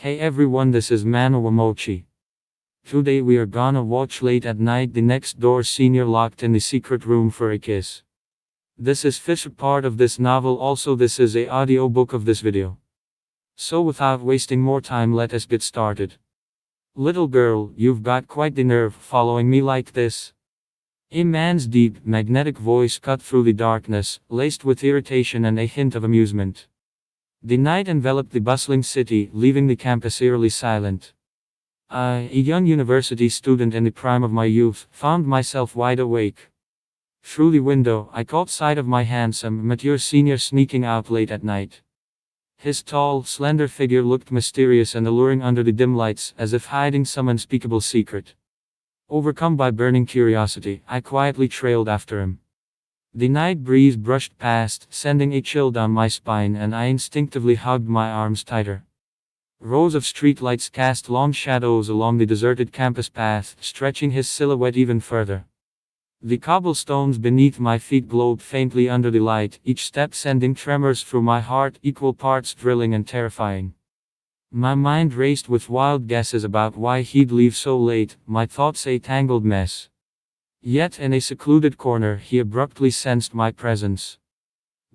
Hey everyone, this is Manhwa. Today we are gonna watch late at night the next door senior locked in the secret room for a kiss. This is Fisher part of this novel, also this is a audiobook of this video. So without wasting more time, let us get started. Little girl, you've got quite the nerve following me like this. A man's deep, magnetic voice cut through the darkness, laced with irritation and a hint of amusement. The night enveloped the bustling city, leaving the campus eerily silent. I, a young university student in the prime of my youth, found myself wide awake. Through the window, I caught sight of my handsome, mature senior sneaking out late at night. His tall, slender figure looked mysterious and alluring under the dim lights, as if hiding some unspeakable secret. Overcome by burning curiosity, I quietly trailed after him. The night breeze brushed past, sending a chill down my spine, and I instinctively hugged my arms tighter. Rows of streetlights cast long shadows along the deserted campus path, stretching his silhouette even further. The cobblestones beneath my feet glowed faintly under the light, each step sending tremors through my heart, equal parts thrilling and terrifying. My mind raced with wild guesses about why he'd leave so late, my thoughts a tangled mess. Yet in a secluded corner he abruptly sensed my presence.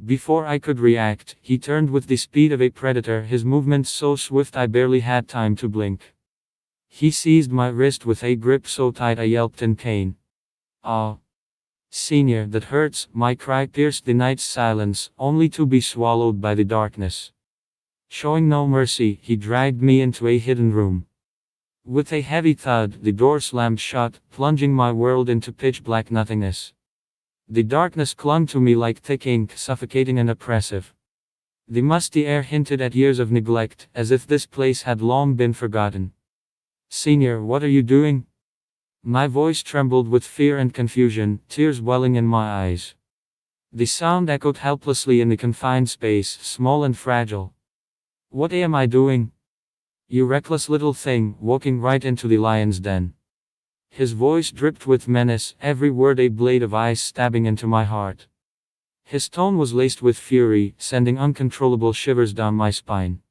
Before I could react, he turned with the speed of a predator, his movements so swift I barely had time to blink. He seized my wrist with a grip so tight I yelped in pain. "Ah, senior, that hurts," my cry pierced the night's silence, only to be swallowed by the darkness. Showing no mercy, he dragged me into a hidden room. With a heavy thud, the door slammed shut, plunging my world into pitch-black nothingness. The darkness clung to me like thick ink, suffocating and oppressive. The musty air hinted at years of neglect, as if this place had long been forgotten. "Senior, what are you doing?" My voice trembled with fear and confusion, tears welling in my eyes. The sound echoed helplessly in the confined space, small and fragile. "What am I doing? You reckless little thing, walking right into the lion's den." His voice dripped with menace, every word a blade of ice stabbing into my heart. His tone was laced with fury, sending uncontrollable shivers down my spine.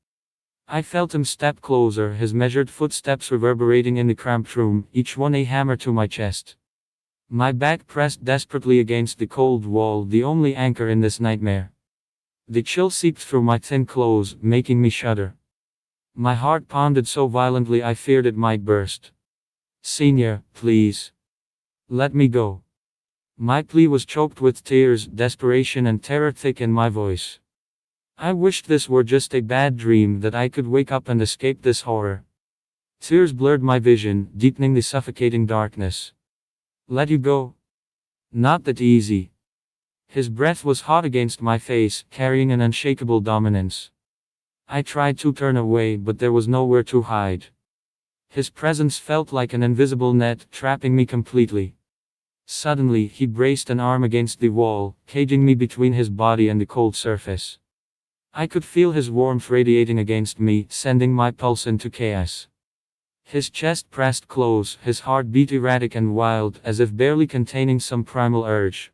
I felt him step closer, his measured footsteps reverberating in the cramped room, each one a hammer to my chest. My back pressed desperately against the cold wall, the only anchor in this nightmare. The chill seeped through my thin clothes, making me shudder. My heart pounded so violently I feared it might burst. "Senior, please. Let me go." My plea was choked with tears, desperation and terror thick in my voice. I wished this were just a bad dream, that I could wake up and escape this horror. Tears blurred my vision, deepening the suffocating darkness. "Let you go? Not that easy." His breath was hot against my face, carrying an unshakable dominance. I tried to turn away, but there was nowhere to hide. His presence felt like an invisible net, trapping me completely. Suddenly, he braced an arm against the wall, caging me between his body and the cold surface. I could feel his warmth radiating against me, sending my pulse into chaos. His chest pressed close, his heart beat erratic and wild, as if barely containing some primal urge.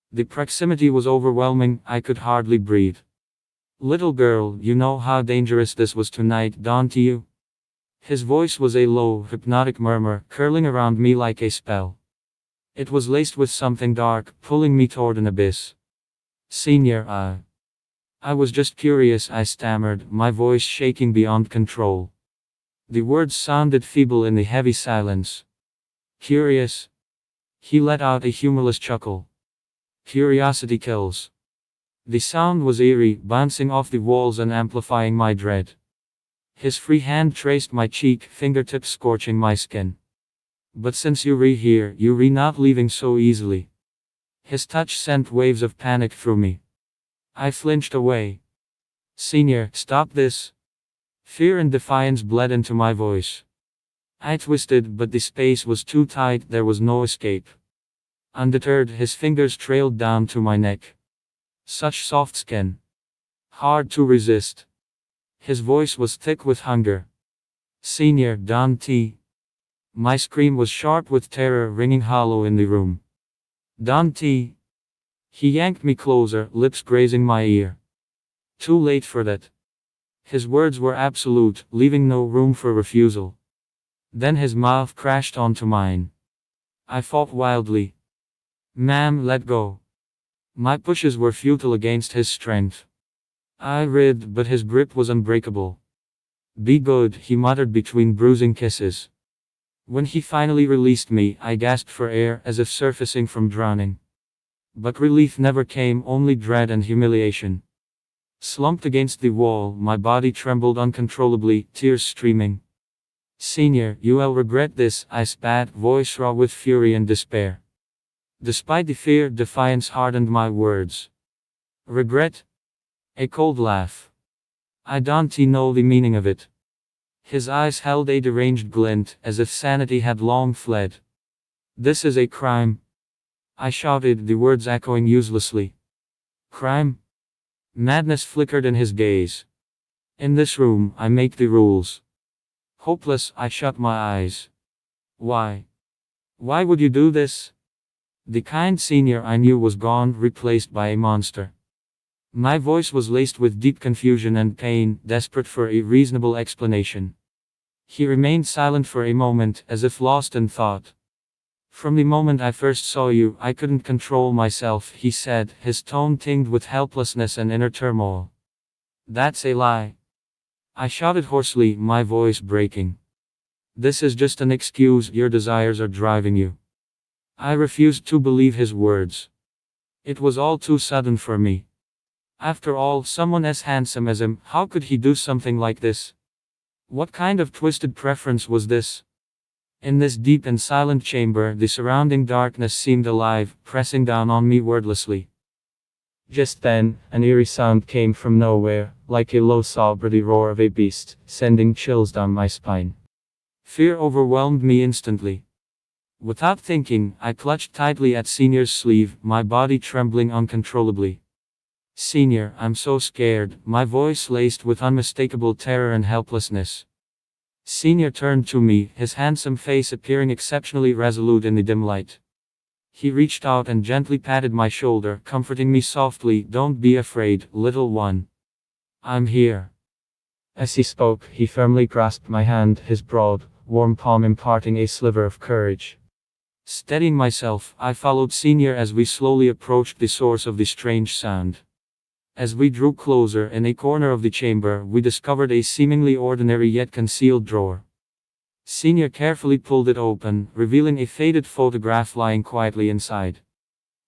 The proximity was overwhelming, I could hardly breathe. "Little girl, you know how dangerous this was tonight, don't you?" His voice was a low, hypnotic murmur, curling around me like a spell. It was laced with something dark, pulling me toward an abyss. "Senior, I was just curious," I stammered, my voice shaking beyond control. The words sounded feeble in the heavy silence. "Curious?" He let out a humorless chuckle. "Curiosity kills." The sound was eerie, bouncing off the walls and amplifying my dread. His free hand traced my cheek, fingertips scorching my skin. "But since you're here, you're not leaving so easily." His touch sent waves of panic through me. I flinched away. "Senior, stop this." Fear and defiance bled into my voice. I twisted, but the space was too tight, there was no escape. Undeterred, his fingers trailed down to my neck. Such soft skin. Hard to resist. His voice was thick with hunger. "Senior, don't." My scream was sharp with terror, ringing hollow in the room. "Don't." He yanked me closer, lips grazing my ear. Too late for that. His words were absolute, leaving no room for refusal. Then his mouth crashed onto mine. I fought wildly. Ma'am, let go. My pushes were futile against his strength. I writhed, but his grip was unbreakable. Be good, he muttered between bruising kisses. When he finally released me, I gasped for air, as if surfacing from drowning. But relief never came, only dread and humiliation. Slumped against the wall, my body trembled uncontrollably, tears streaming. Senior, you will regret this, I spat, voice raw with fury and despair. Despite the fear, defiance hardened my words. Regret? A cold laugh. I don't know the meaning of it. His eyes held a deranged glint, as if sanity had long fled. This is a crime. I shouted, the words echoing uselessly. Crime? Madness flickered in his gaze. In this room, I make the rules. Hopeless, I shut my eyes. Why? Why would you do this? The kind senior I knew was gone, replaced by a monster. My voice was laced with deep confusion and pain, desperate for a reasonable explanation. He remained silent for a moment, as if lost in thought. From the moment I first saw you, I couldn't control myself, he said, his tone tinged with helplessness and inner turmoil. That's a lie. I shouted hoarsely, my voice breaking. This is just an excuse, your desires are driving you. I refused to believe his words. It was all too sudden for me. After all, someone as handsome as him, how could he do something like this? What kind of twisted preference was this? In this deep and silent chamber, the surrounding darkness seemed alive, pressing down on me wordlessly. Just then, an eerie sound came from nowhere, like a low sob or the roar of a beast, sending chills down my spine. Fear overwhelmed me instantly. Without thinking, I clutched tightly at Senior's sleeve, my body trembling uncontrollably. Senior, I'm so scared, my voice laced with unmistakable terror and helplessness. Senior turned to me, his handsome face appearing exceptionally resolute in the dim light. He reached out and gently patted my shoulder, comforting me softly, don't be afraid, little one. I'm here. As he spoke, he firmly grasped my hand, his broad, warm palm imparting a sliver of courage. Steadying myself, I followed Senior as we slowly approached the source of the strange sound. As we drew closer, in a corner of the chamber, we discovered a seemingly ordinary yet concealed drawer. Senior carefully pulled it open, revealing a faded photograph lying quietly inside.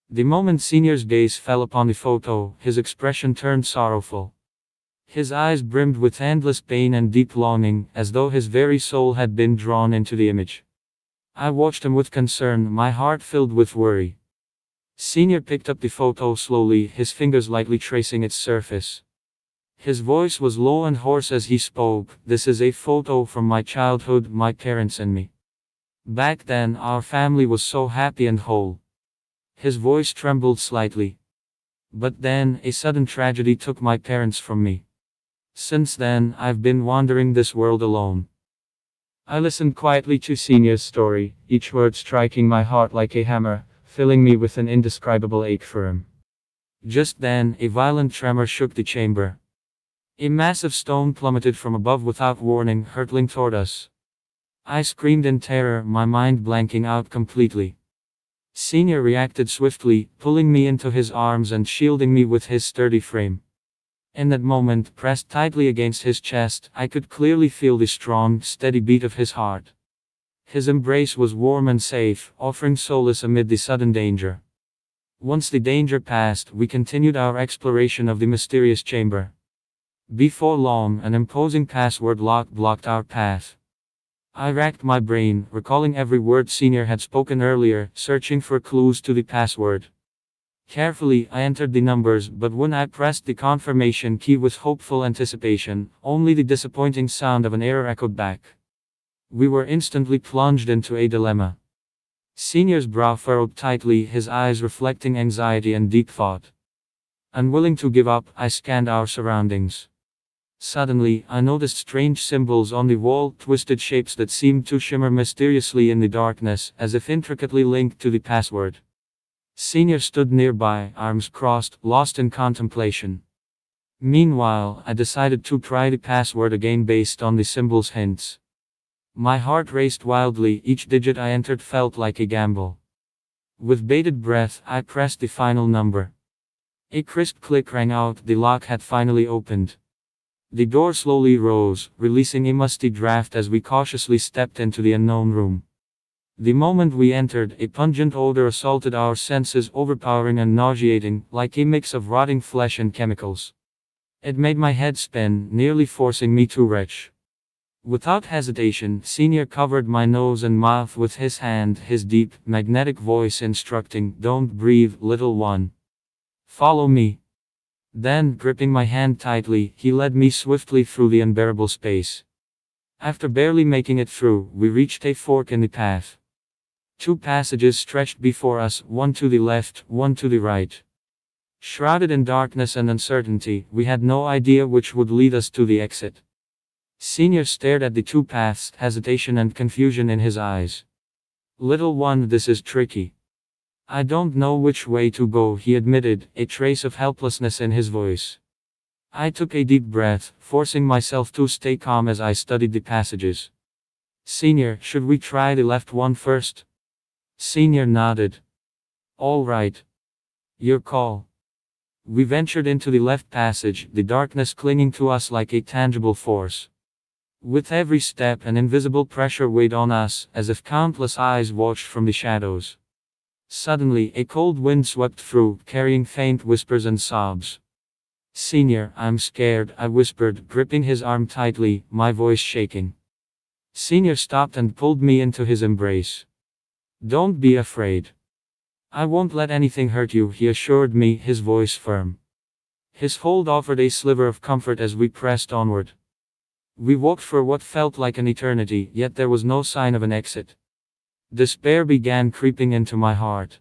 The moment Senior's gaze fell upon the photo, his expression turned sorrowful. His eyes brimmed with endless pain and deep longing, as though his very soul had been drawn into the image. I watched him with concern, my heart filled with worry. Senior picked up the photo slowly, his fingers lightly tracing its surface. His voice was low and hoarse as he spoke, this is a photo from my childhood, my parents and me. Back then, our family was so happy and whole. His voice trembled slightly. But then, a sudden tragedy took my parents from me. Since then, I've been wandering this world alone. I listened quietly to Senior's story, each word striking my heart like a hammer, filling me with an indescribable ache for him. Just then, a violent tremor shook the chamber. A massive stone plummeted from above without warning, hurtling toward us. I screamed in terror, my mind blanking out completely. Senior reacted swiftly, pulling me into his arms and shielding me with his sturdy frame. In that moment, pressed tightly against his chest, I could clearly feel the strong, steady beat of his heart. His embrace was warm and safe, offering solace amid the sudden danger. Once the danger passed, we continued our exploration of the mysterious chamber. Before long, an imposing password lock blocked our path. I racked my brain, recalling every word Senior had spoken earlier, searching for clues to the password. Carefully, I entered the numbers, but when I pressed the confirmation key with hopeful anticipation, only the disappointing sound of an error echoed back. We were instantly plunged into a dilemma. Senior's brow furrowed tightly, his eyes reflecting anxiety and deep thought. Unwilling to give up, I scanned our surroundings. Suddenly, I noticed strange symbols on the wall, twisted shapes that seemed to shimmer mysteriously in the darkness, as if intricately linked to the password. Senior stood nearby, arms crossed, lost in contemplation. Meanwhile, I decided to try the password again based on the symbol's hints. My heart raced wildly, each digit I entered felt like a gamble. With bated breath, I pressed the final number. A crisp click rang out, the lock had finally opened. The door slowly rose, releasing a musty draft as we cautiously stepped into the unknown room. The moment we entered, a pungent odor assaulted our senses, overpowering and nauseating, like a mix of rotting flesh and chemicals. It made my head spin, nearly forcing me to retch. Without hesitation, Senior covered my nose and mouth with his hand, his deep, magnetic voice instructing, "Don't breathe, little one. Follow me." Then, gripping my hand tightly, he led me swiftly through the unbearable space. After barely making it through, we reached a fork in the path. Two passages stretched before us, one to the left, one to the right. Shrouded in darkness and uncertainty, we had no idea which would lead us to the exit. Senior stared at the two paths, hesitation and confusion in his eyes. "Little one, this is tricky. I don't know which way to go," he admitted, a trace of helplessness in his voice. I took a deep breath, forcing myself to stay calm as I studied the passages. "Senior, should we try the left one first?" Senior nodded. "All right. Your call." We ventured into the left passage, the darkness clinging to us like a tangible force. With every step, an invisible pressure weighed on us, as if countless eyes watched from the shadows. Suddenly, a cold wind swept through, carrying faint whispers and sobs. "Senior, I'm scared," I whispered, gripping his arm tightly, my voice shaking. Senior stopped and pulled me into his embrace. "Don't be afraid. I won't let anything hurt you," he assured me, his voice firm. His hold offered a sliver of comfort as we pressed onward. We walked for what felt like an eternity, yet there was no sign of an exit. Despair began creeping into my heart.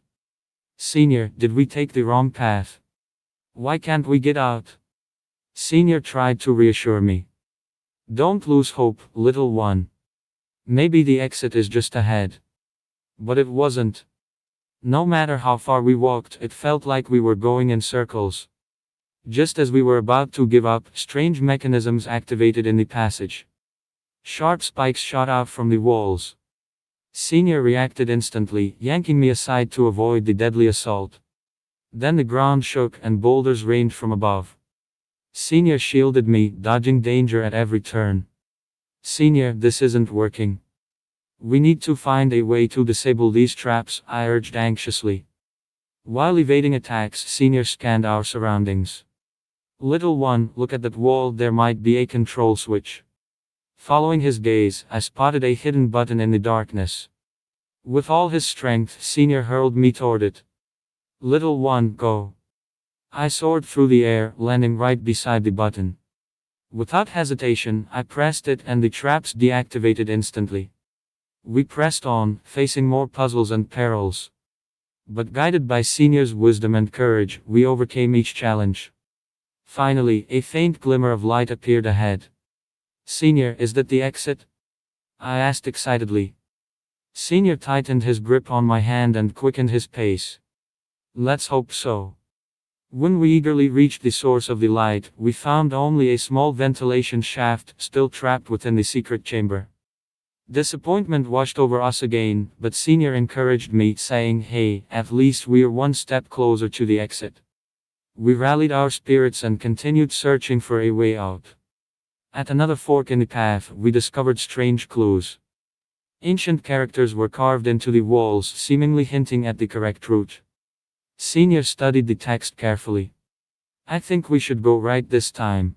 "Senior, did we take the wrong path? Why can't we get out?" Senior tried to reassure me. "Don't lose hope, little one. Maybe the exit is just ahead." But it wasn't. No matter how far we walked, it felt like we were going in circles. Just as we were about to give up, strange mechanisms activated in the passage. Sharp spikes shot out from the walls. Senior reacted instantly, yanking me aside to avoid the deadly assault. Then the ground shook and boulders rained from above. Senior shielded me, dodging danger at every turn. "Senior, this isn't working. We need to find a way to disable these traps," I urged anxiously. While evading attacks, Senior scanned our surroundings. "Little one, look at that wall, there might be a control switch." Following his gaze, I spotted a hidden button in the darkness. With all his strength, Senior hurled me toward it. "Little one, go." I soared through the air, landing right beside the button. Without hesitation, I pressed it and the traps deactivated instantly. We pressed on, facing more puzzles and perils. But guided by Senior's wisdom and courage, we overcame each challenge. Finally, a faint glimmer of light appeared ahead. "Senior, is that the exit?" I asked excitedly. Senior tightened his grip on my hand and quickened his pace. "Let's hope so." When we eagerly reached the source of the light, we found only a small ventilation shaft, still trapped within the secret chamber. Disappointment washed over us again, but Senior encouraged me, saying, "Hey, at least we're one step closer to the exit." We rallied our spirits and continued searching for a way out. At another fork in the path, we discovered strange clues. Ancient characters were carved into the walls, seemingly hinting at the correct route. Senior studied the text carefully. "I think we should go right this time."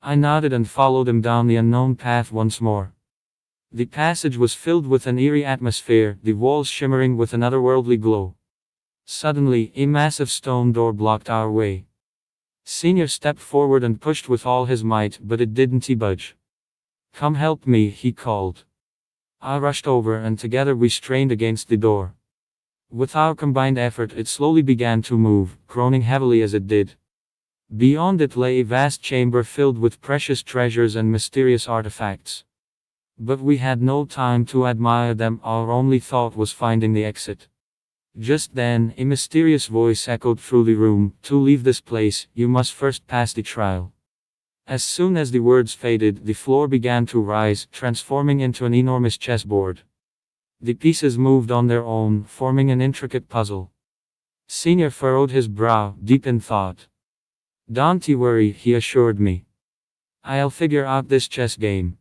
I nodded and followed him down the unknown path once more. The passage was filled with an eerie atmosphere, the walls shimmering with an otherworldly glow. Suddenly, a massive stone door blocked our way. Senior stepped forward and pushed with all his might, but it didn't budge. "Come help me," he called. I rushed over and together we strained against the door. With our combined effort, it slowly began to move, groaning heavily as it did. Beyond it lay a vast chamber filled with precious treasures and mysterious artifacts. But we had no time to admire them, our only thought was finding the exit. Just then, a mysterious voice echoed through the room, "To leave this place, you must first pass the trial." As soon as the words faded, the floor began to rise, transforming into an enormous chessboard. The pieces moved on their own, forming an intricate puzzle. Senior furrowed his brow, deep in thought. "Don't you worry," he assured me. "I'll figure out this chess game."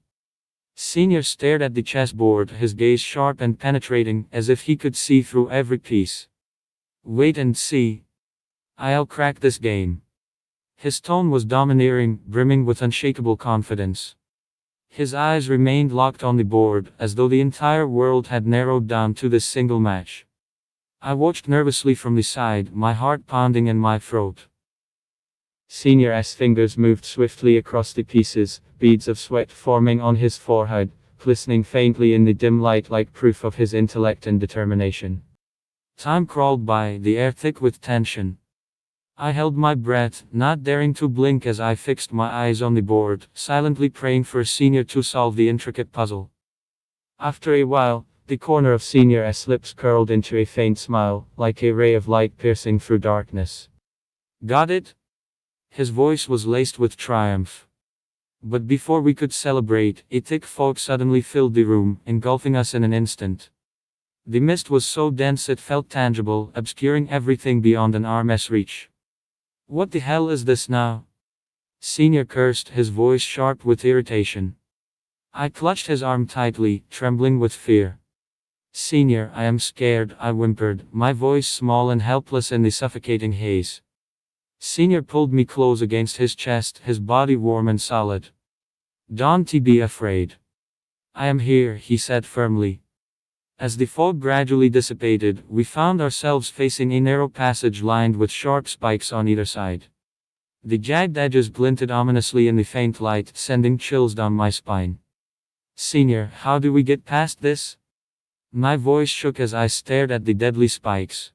Senior stared at the chessboard, his gaze sharp and penetrating, as if he could see through every piece. "Wait and see. I'll crack this game." His tone was domineering, brimming with unshakable confidence. His eyes remained locked on the board, as though the entire world had narrowed down to this single match. I watched nervously from the side, my heart pounding in my throat. Senior's fingers moved swiftly across the pieces, beads of sweat forming on his forehead, glistening faintly in the dim light like proof of his intellect and determination. Time crawled by, the air thick with tension. I held my breath, not daring to blink as I fixed my eyes on the board, silently praying for Senior to solve the intricate puzzle. After a while, the corner of Senior's lips curled into a faint smile, like a ray of light piercing through darkness. "Got it?" His voice was laced with triumph. But before we could celebrate, a thick fog suddenly filled the room, engulfing us in an instant. The mist was so dense it felt tangible, obscuring everything beyond an arm's reach. "What the hell is this now?" Senior cursed, his voice sharp with irritation. I clutched his arm tightly, trembling with fear. "Senior, I am scared," I whimpered, my voice small and helpless in the suffocating haze. Senior pulled me close against his chest, his body warm and solid. "Don't be afraid. I am here," he said firmly. As the fog gradually dissipated, we found ourselves facing a narrow passage lined with sharp spikes on either side. The jagged edges glinted ominously in the faint light, sending chills down my spine. "Senior, how do we get past this?" My voice shook as I stared at the deadly spikes.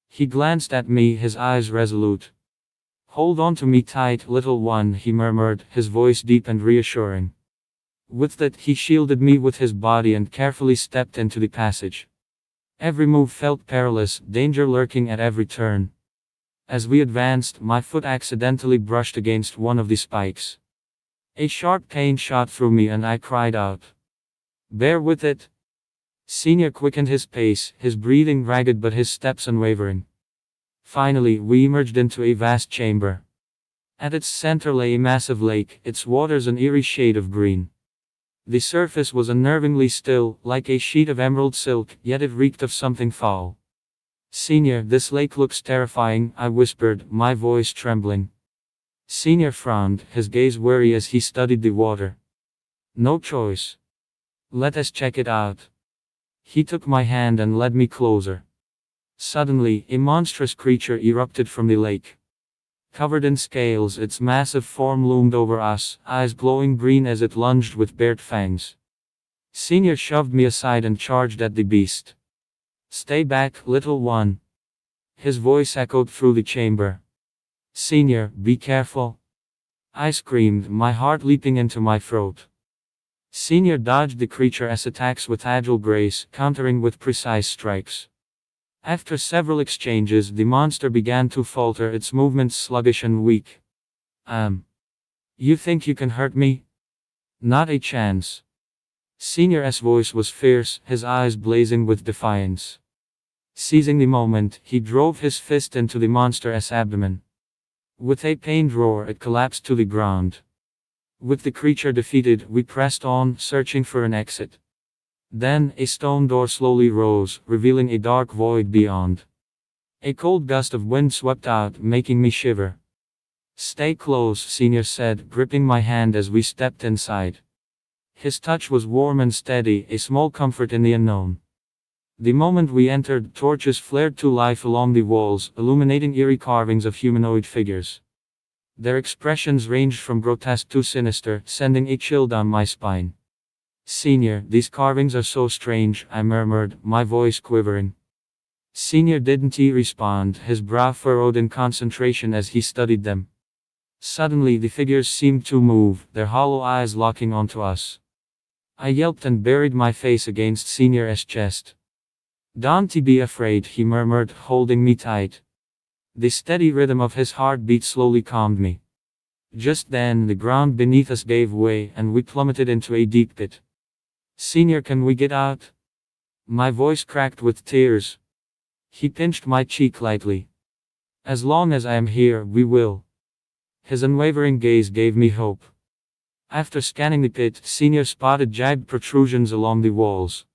He glanced at me, his eyes resolute. "Hold on to me tight, little one," he murmured, his voice deep and reassuring. With that, he shielded me with his body and carefully stepped into the passage. Every move felt perilous, danger lurking at every turn. As we advanced, my foot accidentally brushed against one of the spikes. A sharp pain shot through me and I cried out. "Bear with it." Senior quickened his pace, his breathing ragged but his steps unwavering. Finally, we emerged into a vast chamber. At its center lay a massive lake, its waters an eerie shade of green. The surface was unnervingly still, like a sheet of emerald silk, yet it reeked of something foul. "Senior, this lake looks terrifying," I whispered, my voice trembling. Senior frowned, his gaze wary as he studied the water. "No choice. Let us check it out." He took my hand and led me closer. Suddenly, a monstrous creature erupted from the lake. Covered in scales, its massive form loomed over us, eyes glowing green as it lunged with bared fangs. Senior shoved me aside and charged at the beast. "Stay back, little one." His voice echoed through the chamber. "Senior, be careful." I screamed, my heart leaping into my throat. Senior dodged the creature's attacks with agile grace, countering with precise strikes. After several exchanges, the monster began to falter, its movements sluggish and weak. You think you can hurt me?" "Not a chance." Senior's voice was fierce, his eyes blazing with defiance. Seizing the moment, he drove his fist into the monster's abdomen. With a pained roar, it collapsed to the ground. With the creature defeated, we pressed on, searching for an exit. Then, a stone door slowly rose, revealing a dark void beyond. A cold gust of wind swept out, making me shiver. "Stay close," Senior said, gripping my hand as we stepped inside. His touch was warm and steady, a small comfort in the unknown. The moment we entered, torches flared to life along the walls, illuminating eerie carvings of humanoid figures. Their expressions ranged from grotesque to sinister, sending a chill down my spine. "Senior, these carvings are so strange," I murmured, my voice quivering. Senior didn't respond, his brow furrowed in concentration as he studied them. Suddenly the figures seemed to move, their hollow eyes locking onto us. I yelped and buried my face against Senior's chest. Don't be afraid, he murmured, holding me tight. The steady rhythm of his heartbeat slowly calmed me. Just then, the ground beneath us gave way, and we plummeted into a deep pit. Senior, can we get out? My voice cracked with tears. He pinched my cheek lightly. As long as I am here, we will. His unwavering gaze gave me hope. After scanning the pit, Senior spotted jagged protrusions along the walls.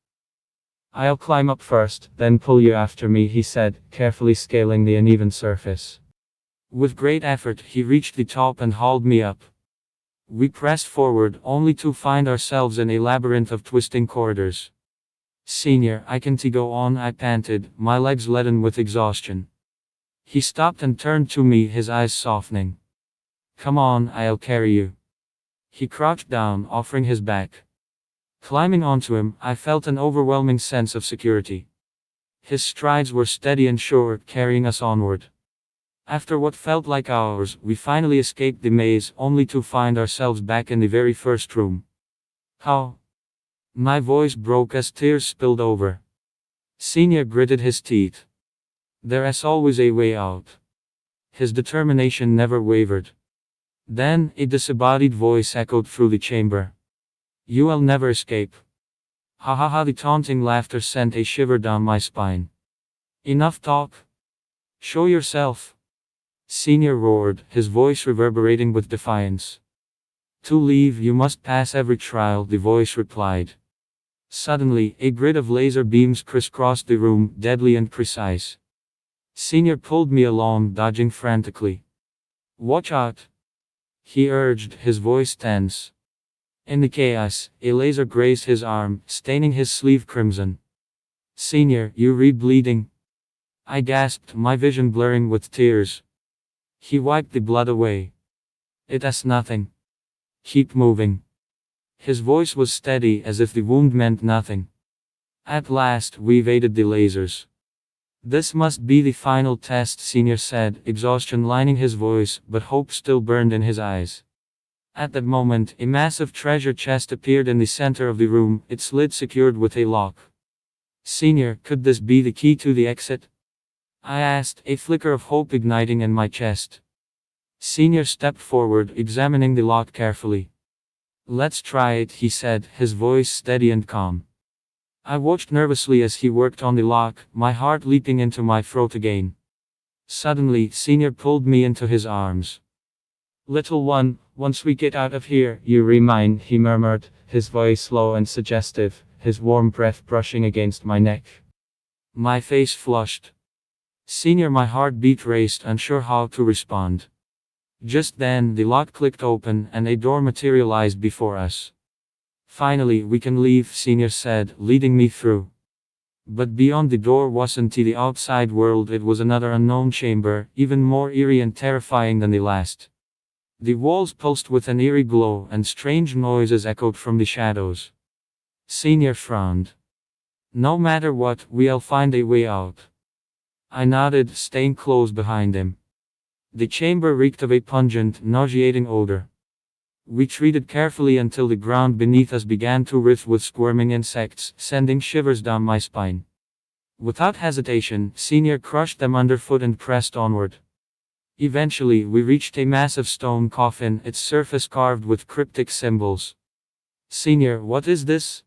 I'll climb up first, then pull you after me, he said, carefully scaling the uneven surface. With great effort, he reached the top and hauled me up. We pressed forward, only to find ourselves in a labyrinth of twisting corridors. Senior, I can't go on, I panted, my legs leaden with exhaustion. He stopped and turned to me, his eyes softening. Come on, I'll carry you. He crouched down, offering his back. Climbing onto him, I felt an overwhelming sense of security. His strides were steady and sure, carrying us onward. After what felt like hours, we finally escaped the maze, only to find ourselves back in the very first room. How? My voice broke as tears spilled over. Senior gritted his teeth. There is always a way out. His determination never wavered. Then, a disembodied voice echoed through the chamber. You will never escape. Ha ha ha, the taunting laughter sent a shiver down my spine. Enough talk. Show yourself. Senior roared, his voice reverberating with defiance. To leave, you must pass every trial, the voice replied. Suddenly, a grid of laser beams crisscrossed the room, deadly and precise. Senior pulled me along, dodging frantically. Watch out! He urged, his voice tense. In the chaos, a laser grazed his arm, staining his sleeve crimson. Senior, you read bleeding? I gasped, my vision blurring with tears. He wiped the blood away. It is nothing. Keep moving. His voice was steady, as if the wound meant nothing. At last, we evaded the lasers. This must be the final test, Senior said, exhaustion lining his voice, but hope still burned in his eyes. At that moment, a massive treasure chest appeared in the center of the room, its lid secured with a lock. Senior, could this be the key to the exit? I asked, a flicker of hope igniting in my chest. Senior stepped forward, examining the lock carefully. Let's try it, he said, his voice steady and calm. I watched nervously as he worked on the lock, my heart leaping into my throat again. Suddenly, Senior pulled me into his arms. Little one, once we get out of here, you remind, he murmured, his voice low and suggestive, his warm breath brushing against my neck. My face flushed. Senior, my heartbeat raced, unsure how to respond. Just then, the lock clicked open, and a door materialized before us. Finally, we can leave, Senior said, leading me through. But beyond the door wasn't the outside world, it was another unknown chamber, even more eerie and terrifying than the last. The walls pulsed with an eerie glow, and strange noises echoed from the shadows. Senior frowned. No matter what, we'll find a way out. I nodded, staying close behind him. The chamber reeked of a pungent, nauseating odor. We treaded carefully until the ground beneath us began to writhe with squirming insects, sending shivers down my spine. Without hesitation, Senior crushed them underfoot and pressed onward. Eventually, we reached a massive stone coffin, its surface carved with cryptic symbols. Senior, what is this?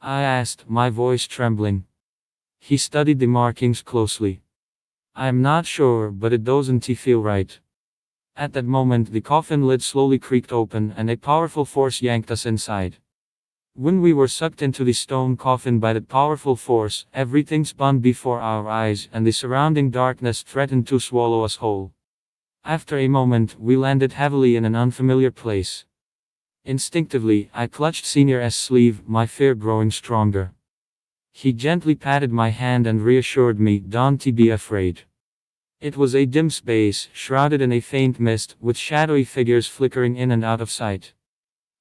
I asked, my voice trembling. He studied the markings closely. I'm not sure, but it doesn't feel right. At that moment, the coffin lid slowly creaked open, and a powerful force yanked us inside. When we were sucked into the stone coffin by that powerful force, everything spun before our eyes, and the surrounding darkness threatened to swallow us whole. After a moment, we landed heavily in an unfamiliar place. Instinctively, I clutched Senior's sleeve, my fear growing stronger. He gently patted my hand and reassured me, don't be afraid. It was a dim space, shrouded in a faint mist, with shadowy figures flickering in and out of sight.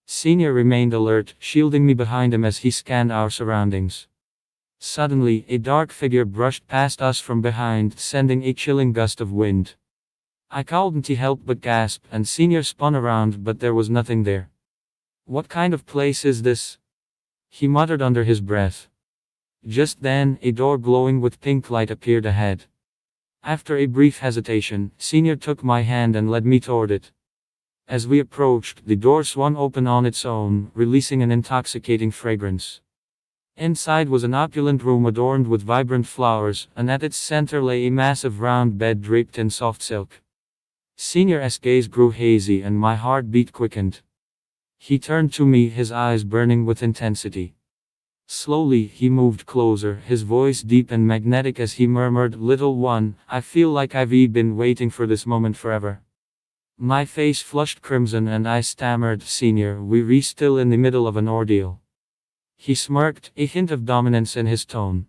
Senior remained alert, shielding me behind him as he scanned our surroundings. Suddenly, a dark figure brushed past us from behind, sending a chilling gust of wind. I couldn't help but gasp, and Senior spun around, but there was nothing there. What kind of place is this? He muttered under his breath. Just then, a door glowing with pink light appeared ahead. After a brief hesitation, Senior took my hand and led me toward it. As we approached, the door swung open on its own, releasing an intoxicating fragrance. Inside was an opulent room adorned with vibrant flowers, and at its center lay a massive round bed draped in soft silk. Senior's gaze grew hazy and my heartbeat quickened. He turned to me, his eyes burning with intensity. Slowly, he moved closer, his voice deep and magnetic as he murmured, "Little one, I feel like I've been waiting for this moment forever." My face flushed crimson and I stammered, "Senior, we're still in the middle of an ordeal." He smirked, a hint of dominance in his tone.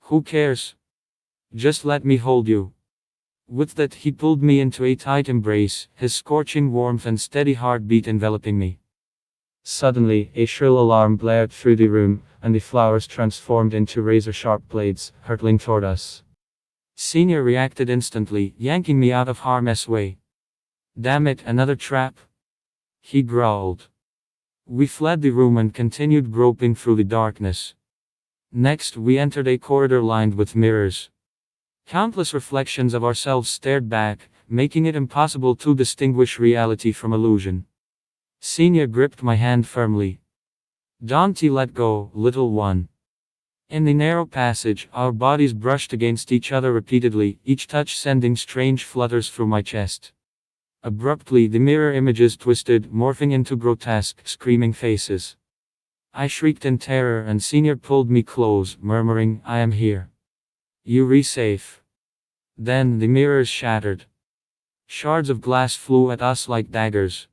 "Who cares? Just let me hold you." With that, he pulled me into a tight embrace, his scorching warmth and steady heartbeat enveloping me. Suddenly, a shrill alarm blared through the room, and the flowers transformed into razor-sharp blades, hurtling toward us. Senior reacted instantly, yanking me out of harm's way. "Damn it, another trap!" he growled. We fled the room and continued groping through the darkness. Next, we entered a corridor lined with mirrors. Countless reflections of ourselves stared back, making it impossible to distinguish reality from illusion. Senior gripped my hand firmly. "Don't let go, little one." In the narrow passage, our bodies brushed against each other repeatedly, each touch sending strange flutters through my chest. Abruptly, the mirror images twisted, morphing into grotesque, screaming faces. I shrieked in terror and Senior pulled me close, murmuring, "I am here. You're safe." Then the mirrors shattered. Shards of glass flew at us like daggers.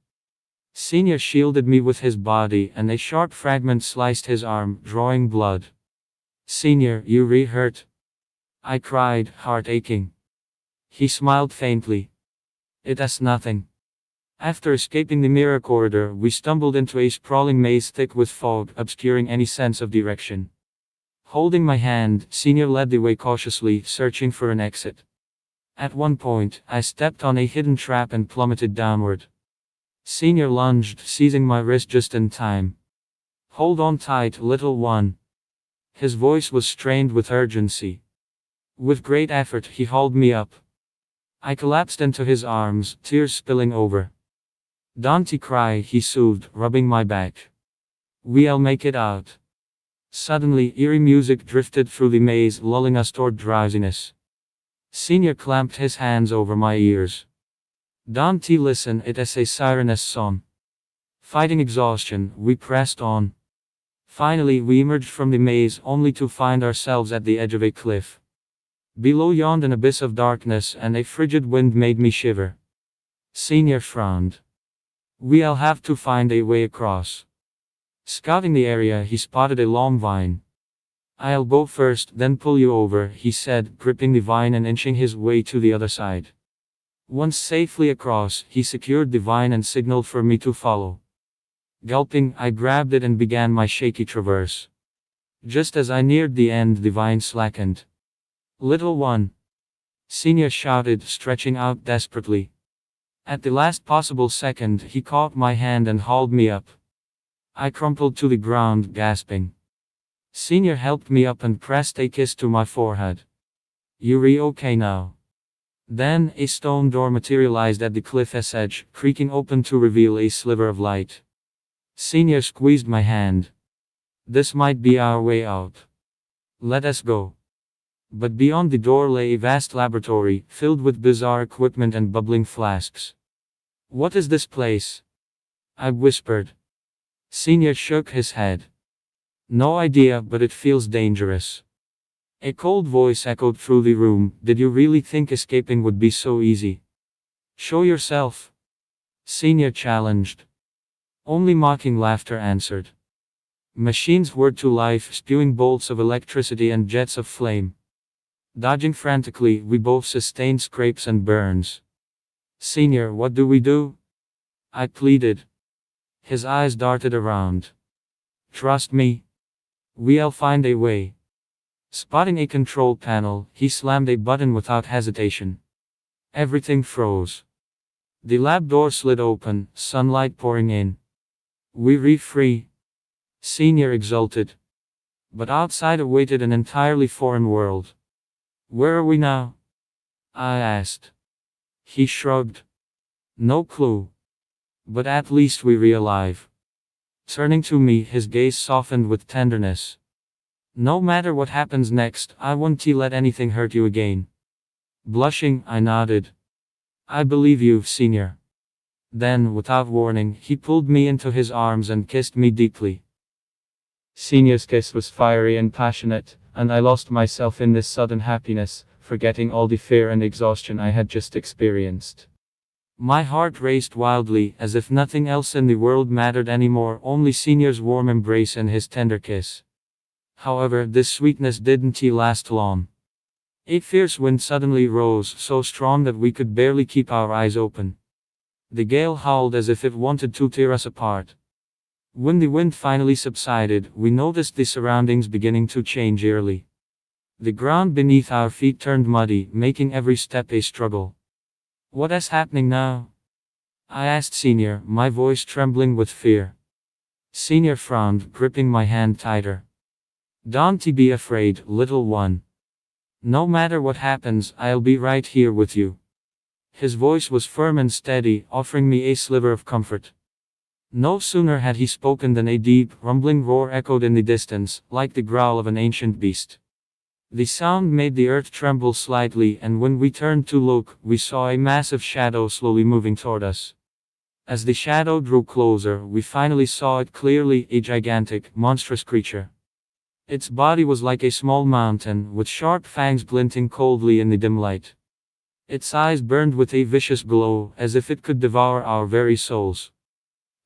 Senior shielded me with his body, and a sharp fragment sliced his arm, drawing blood. "Senior, you hurt?" I cried, heart aching. He smiled faintly. "It's nothing." After escaping the mirror corridor, we stumbled into a sprawling maze thick with fog, obscuring any sense of direction. Holding my hand, Senior led the way cautiously, searching for an exit. At one point, I stepped on a hidden trap and plummeted downward. Senior lunged, seizing my wrist just in time. "Hold on tight, little one." His voice was strained with urgency. With great effort, he hauled me up. I collapsed into his arms, tears spilling over. "Don't cry," he soothed, rubbing my back. "We'll make it out." Suddenly, eerie music drifted through the maze, lulling us toward drowsiness. Senior clamped his hands over my ears. "Don't listen, it's a siren's song." Fighting exhaustion, we pressed on. Finally, we emerged from the maze, only to find ourselves at the edge of a cliff. Below yawned an abyss of darkness, and a frigid wind made me shiver. Senior frowned. "We'll have to find a way across." Scouting the area, he spotted a long vine. "I'll go first, then pull you over," he said, gripping the vine and inching his way to the other side. Once safely across, he secured the vine and signaled for me to follow. Gulping, I grabbed it and began my shaky traverse. Just as I neared the end, the vine slackened. "Little one!" Senior shouted, stretching out desperately. At the last possible second, he caught my hand and hauled me up. I crumpled to the ground, gasping. Senior helped me up and pressed a kiss to my forehead. "You're okay now." Then, a stone door materialized at the cliff's edge, creaking open to reveal a sliver of light. Senior squeezed my hand. "This might be our way out. Let us go." But beyond the door lay a vast laboratory, filled with bizarre equipment and bubbling flasks. "What is this place?" I whispered. Senior shook his head. "No idea, but it feels dangerous." A cold voice echoed through the room. "Did you really think escaping would be so easy? Show yourself." Senior challenged. Only mocking laughter answered. Machines whirred to life, spewing bolts of electricity and jets of flame. Dodging frantically, we both sustained scrapes and burns. "Senior, what do we do?" I pleaded. His eyes darted around. "Trust me. We'll find a way." Spotting a control panel, he slammed a button without hesitation. Everything froze. The lab door slid open, sunlight pouring in. "We're free." Senior exulted. But outside awaited an entirely foreign world. Where are we now? I asked. He shrugged. No clue. But at least we're alive. Turning to me, his gaze softened with tenderness. No matter what happens next, I won't let anything hurt you again. Blushing, I nodded. I believe you, Senior. Then, without warning, he pulled me into his arms and kissed me deeply. Senior's kiss was fiery and passionate, and I lost myself in this sudden happiness, forgetting all the fear and exhaustion I had just experienced. My heart raced wildly, as if nothing else in the world mattered anymore, only Senior's warm embrace and his tender kiss. However, this sweetness didn't last long. A fierce wind suddenly rose, so strong that we could barely keep our eyes open. The gale howled as if it wanted to tear us apart. When the wind finally subsided, we noticed the surroundings beginning to change eerily. The ground beneath our feet turned muddy, making every step a struggle. What is happening now? I asked Senior, my voice trembling with fear. Senior frowned, gripping my hand tighter. Don't be afraid, little one. No matter what happens, I'll be right here with you. His voice was firm and steady, offering me a sliver of comfort. No sooner had he spoken than a deep, rumbling roar echoed in the distance, like the growl of an ancient beast. The sound made the earth tremble slightly, and when we turned to look, we saw a massive shadow slowly moving toward us. As the shadow drew closer, we finally saw it clearly, a gigantic, monstrous creature. Its body was like a small mountain, with sharp fangs glinting coldly in the dim light. Its eyes burned with a vicious glow, as if it could devour our very souls.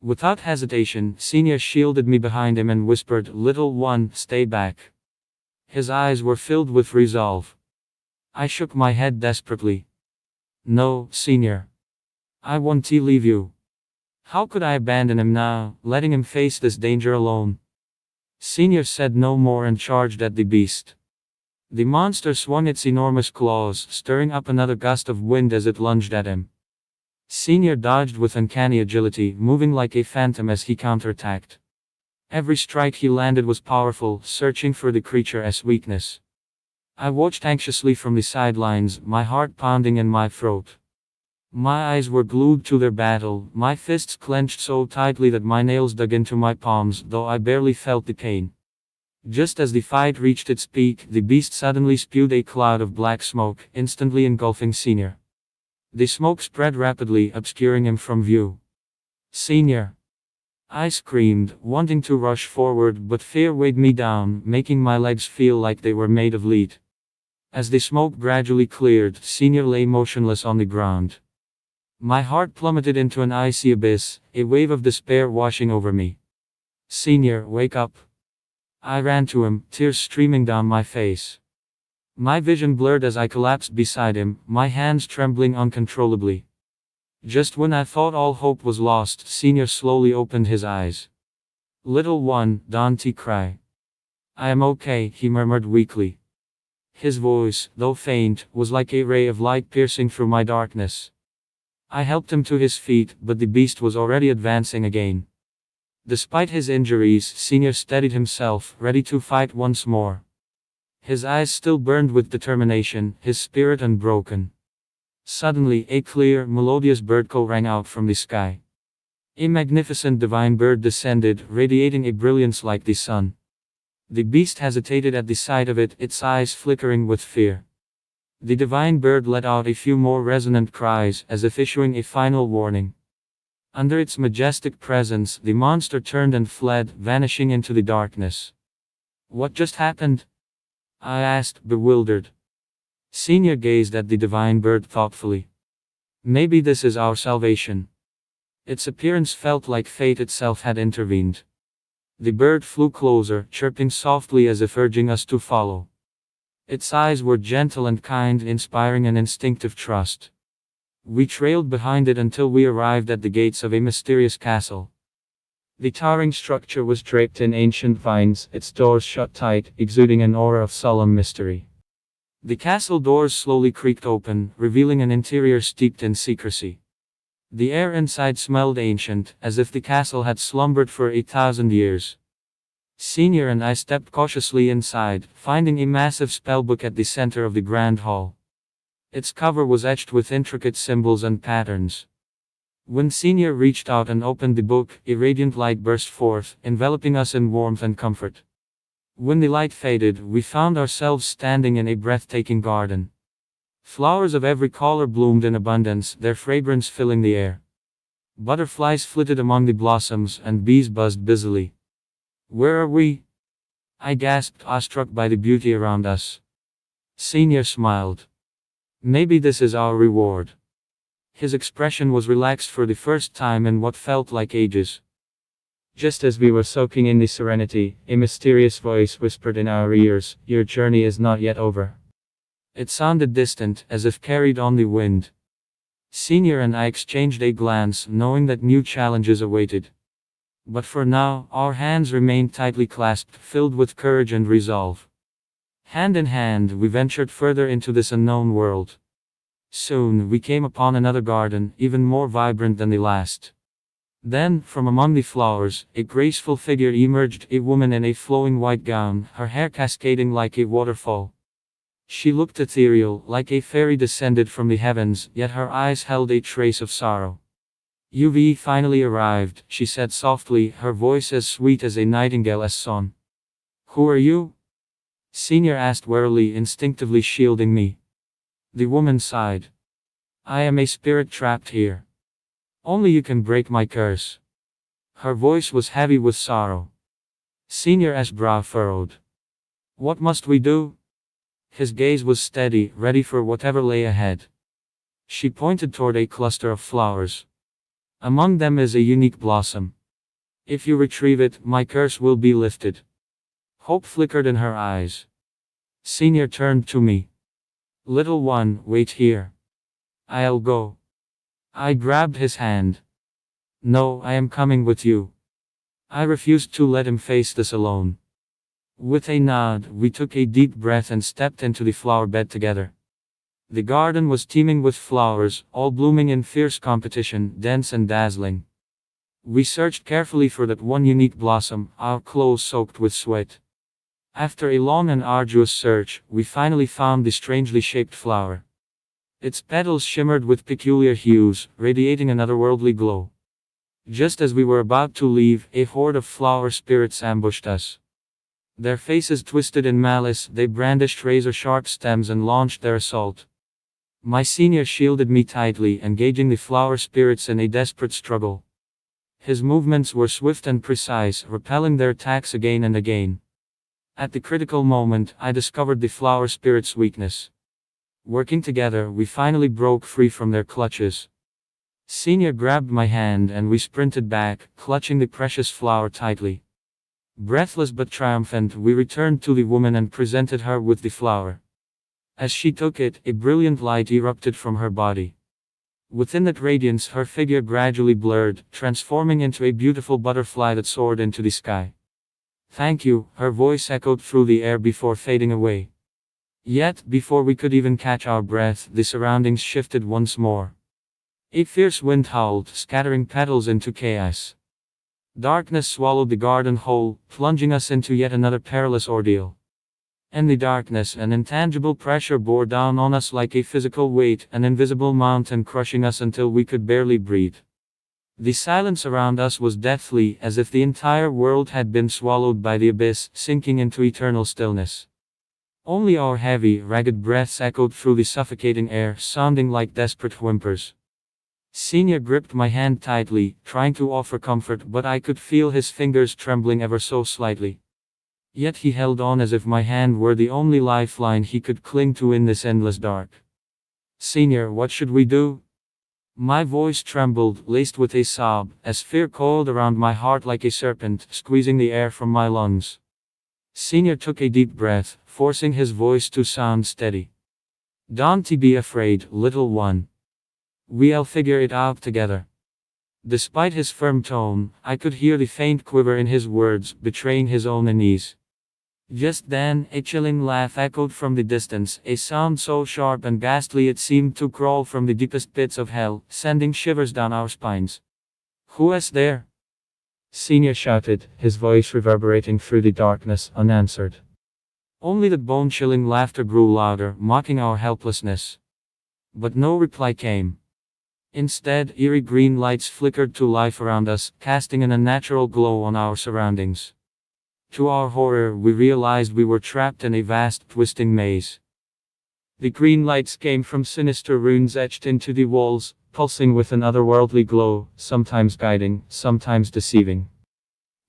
Without hesitation, Senior shielded me behind him and whispered, "Little one, stay back." His eyes were filled with resolve. I shook my head desperately. No, Senior. I won't leave you. How could I abandon him now, letting him face this danger alone? Senior said no more and charged at the beast. The monster swung its enormous claws, stirring up another gust of wind as it lunged at him. Senior dodged with uncanny agility, moving like a phantom as he counterattacked. Every strike he landed was powerful, searching for the creature's weakness. I watched anxiously from the sidelines, my heart pounding in my throat. My eyes were glued to their battle, my fists clenched so tightly that my nails dug into my palms, though I barely felt the pain. Just as the fight reached its peak, the beast suddenly spewed a cloud of black smoke, instantly engulfing Senior. The smoke spread rapidly, obscuring him from view. Senior! I screamed, wanting to rush forward, but fear weighed me down, making my legs feel like they were made of lead. As the smoke gradually cleared, Senior lay motionless on the ground. My heart plummeted into an icy abyss, a wave of despair washing over me. Senior, wake up! I ran to him, tears streaming down my face. My vision blurred as I collapsed beside him, my hands trembling uncontrollably. Just when I thought all hope was lost, Senior slowly opened his eyes. Little one, don't cry. I am okay, he murmured weakly. His voice, though faint, was like a ray of light piercing through my darkness. I helped him to his feet, but the beast was already advancing again. Despite his injuries, Senior steadied himself, ready to fight once more. His eyes still burned with determination, his spirit unbroken. Suddenly, a clear, melodious bird call rang out from the sky. A magnificent divine bird descended, radiating a brilliance like the sun. The beast hesitated at the sight of it, its eyes flickering with fear. The divine bird let out a few more resonant cries, as if issuing a final warning. Under its majestic presence, the monster turned and fled, vanishing into the darkness. What just happened? I asked, bewildered. Senior gazed at the divine bird thoughtfully. Maybe this is our salvation. Its appearance felt like fate itself had intervened. The bird flew closer, chirping softly as if urging us to follow. Its eyes were gentle and kind, inspiring an instinctive trust. We trailed behind it until we arrived at the gates of a mysterious castle. The towering structure was draped in ancient vines, its doors shut tight, exuding an aura of solemn mystery. The castle doors slowly creaked open, revealing an interior steeped in secrecy. The air inside smelled ancient, as if the castle had slumbered for 8,000 years. Senior and I stepped cautiously inside, finding a massive spellbook at the center of the grand hall. Its cover was etched with intricate symbols and patterns. When Senior reached out and opened the book, a radiant light burst forth, enveloping us in warmth and comfort. When the light faded, we found ourselves standing in a breathtaking garden. Flowers of every color bloomed in abundance, their fragrance filling the air. Butterflies flitted among the blossoms, and bees buzzed busily. "Where are we?" I gasped, awestruck by the beauty around us. Senior smiled. "Maybe this is our reward." His expression was relaxed for the first time in what felt like ages. Just as we were soaking in the serenity, a mysterious voice whispered in our ears, "Your journey is not yet over." It sounded distant, as if carried on the wind. Senior and I exchanged a glance, knowing that new challenges awaited. But for now, our hands remained tightly clasped, filled with courage and resolve. Hand in hand, we ventured further into this unknown world. Soon, we came upon another garden, even more vibrant than the last. Then, from among the flowers, a graceful figure emerged, a woman in a flowing white gown, her hair cascading like a waterfall. She looked ethereal, like a fairy descended from the heavens, yet her eyes held a trace of sorrow. "You've finally arrived," she said softly, her voice as sweet as a nightingale's song. "Who are you?" Senior asked warily, instinctively shielding me. The woman sighed. "I am a spirit trapped here. Only you can break my curse." Her voice was heavy with sorrow. Senior's brow furrowed. "What must we do?" His gaze was steady, ready for whatever lay ahead. She pointed toward a cluster of flowers. "Among them is a unique blossom. If you retrieve it, my curse will be lifted." Hope flickered in her eyes. Senior turned to me. "Little one, wait here. I'll go." I grabbed his hand. "No, I am coming with you." I refused to let him face this alone. With a nod, we took a deep breath and stepped into the flower bed together. The garden was teeming with flowers, all blooming in fierce competition, dense and dazzling. We searched carefully for that one unique blossom, our clothes soaked with sweat. After a long and arduous search, we finally found the strangely shaped flower. Its petals shimmered with peculiar hues, radiating an otherworldly glow. Just as we were about to leave, a horde of flower spirits ambushed us. Their faces twisted in malice, they brandished razor-sharp stems and launched their assault. My senior shielded me tightly, engaging the flower spirits in a desperate struggle. His movements were swift and precise, repelling their attacks again and again. At the critical moment, I discovered the flower spirit's weakness. Working together, we finally broke free from their clutches. Senior grabbed my hand and we sprinted back, clutching the precious flower tightly. Breathless but triumphant, we returned to the woman and presented her with the flower. As she took it, a brilliant light erupted from her body. Within that radiance, her figure gradually blurred, transforming into a beautiful butterfly that soared into the sky. "Thank you," her voice echoed through the air before fading away. Yet, before we could even catch our breath, the surroundings shifted once more. A fierce wind howled, scattering petals into chaos. Darkness swallowed the garden whole, plunging us into yet another perilous ordeal. In the darkness, an intangible pressure bore down on us like a physical weight, an invisible mountain crushing us until we could barely breathe. The silence around us was deathly, as if the entire world had been swallowed by the abyss, sinking into eternal stillness. Only our heavy, ragged breaths echoed through the suffocating air, sounding like desperate whimpers. Senior gripped my hand tightly, trying to offer comfort, but I could feel his fingers trembling ever so slightly. Yet he held on as if my hand were the only lifeline he could cling to in this endless dark. "Senior, what should we do?" My voice trembled, laced with a sob, as fear coiled around my heart like a serpent, squeezing the air from my lungs. Senior took a deep breath, forcing his voice to sound steady. "Don't be afraid, little one. We'll figure it out together." Despite his firm tone, I could hear the faint quiver in his words, betraying his own unease. Just then, a chilling laugh echoed from the distance, a sound so sharp and ghastly it seemed to crawl from the deepest pits of hell, sending shivers down our spines. "Who is there?" Senior shouted, his voice reverberating through the darkness, unanswered. Only the bone-chilling laughter grew louder, mocking our helplessness. But no reply came. Instead, eerie green lights flickered to life around us, casting an unnatural glow on our surroundings. To our horror, we realized we were trapped in a vast, twisting maze. The green lights came from sinister runes etched into the walls, pulsing with an otherworldly glow, sometimes guiding, sometimes deceiving.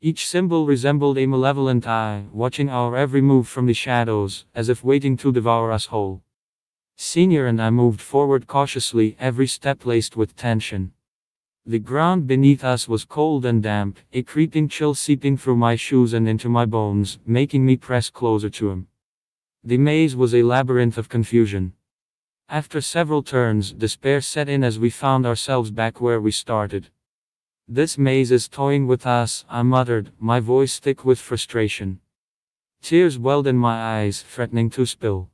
Each symbol resembled a malevolent eye, watching our every move from the shadows, as if waiting to devour us whole. Senior and I moved forward cautiously, every step laced with tension. The ground beneath us was cold and damp, a creeping chill seeping through my shoes and into my bones, making me press closer to him. The maze was a labyrinth of confusion. After several turns, despair set in as we found ourselves back where we started. "This maze is toying with us," I muttered, my voice thick with frustration. Tears welled in my eyes, threatening to spill.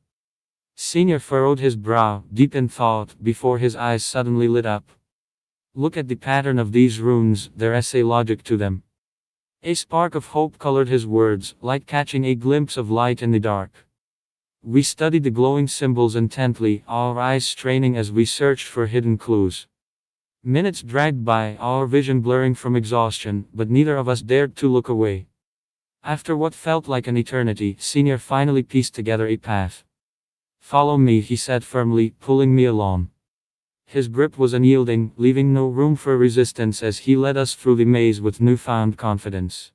Senior furrowed his brow, deep in thought, before his eyes suddenly lit up. "Look at the pattern of these runes, there is a logic to them." A spark of hope colored his words, like catching a glimpse of light in the dark. We studied the glowing symbols intently, our eyes straining as we searched for hidden clues. Minutes dragged by, our vision blurring from exhaustion, but neither of us dared to look away. After what felt like an eternity, Senior finally pieced together a path. "Follow me," he said firmly, pulling me along. His grip was unyielding, leaving no room for resistance as he led us through the maze with newfound confidence.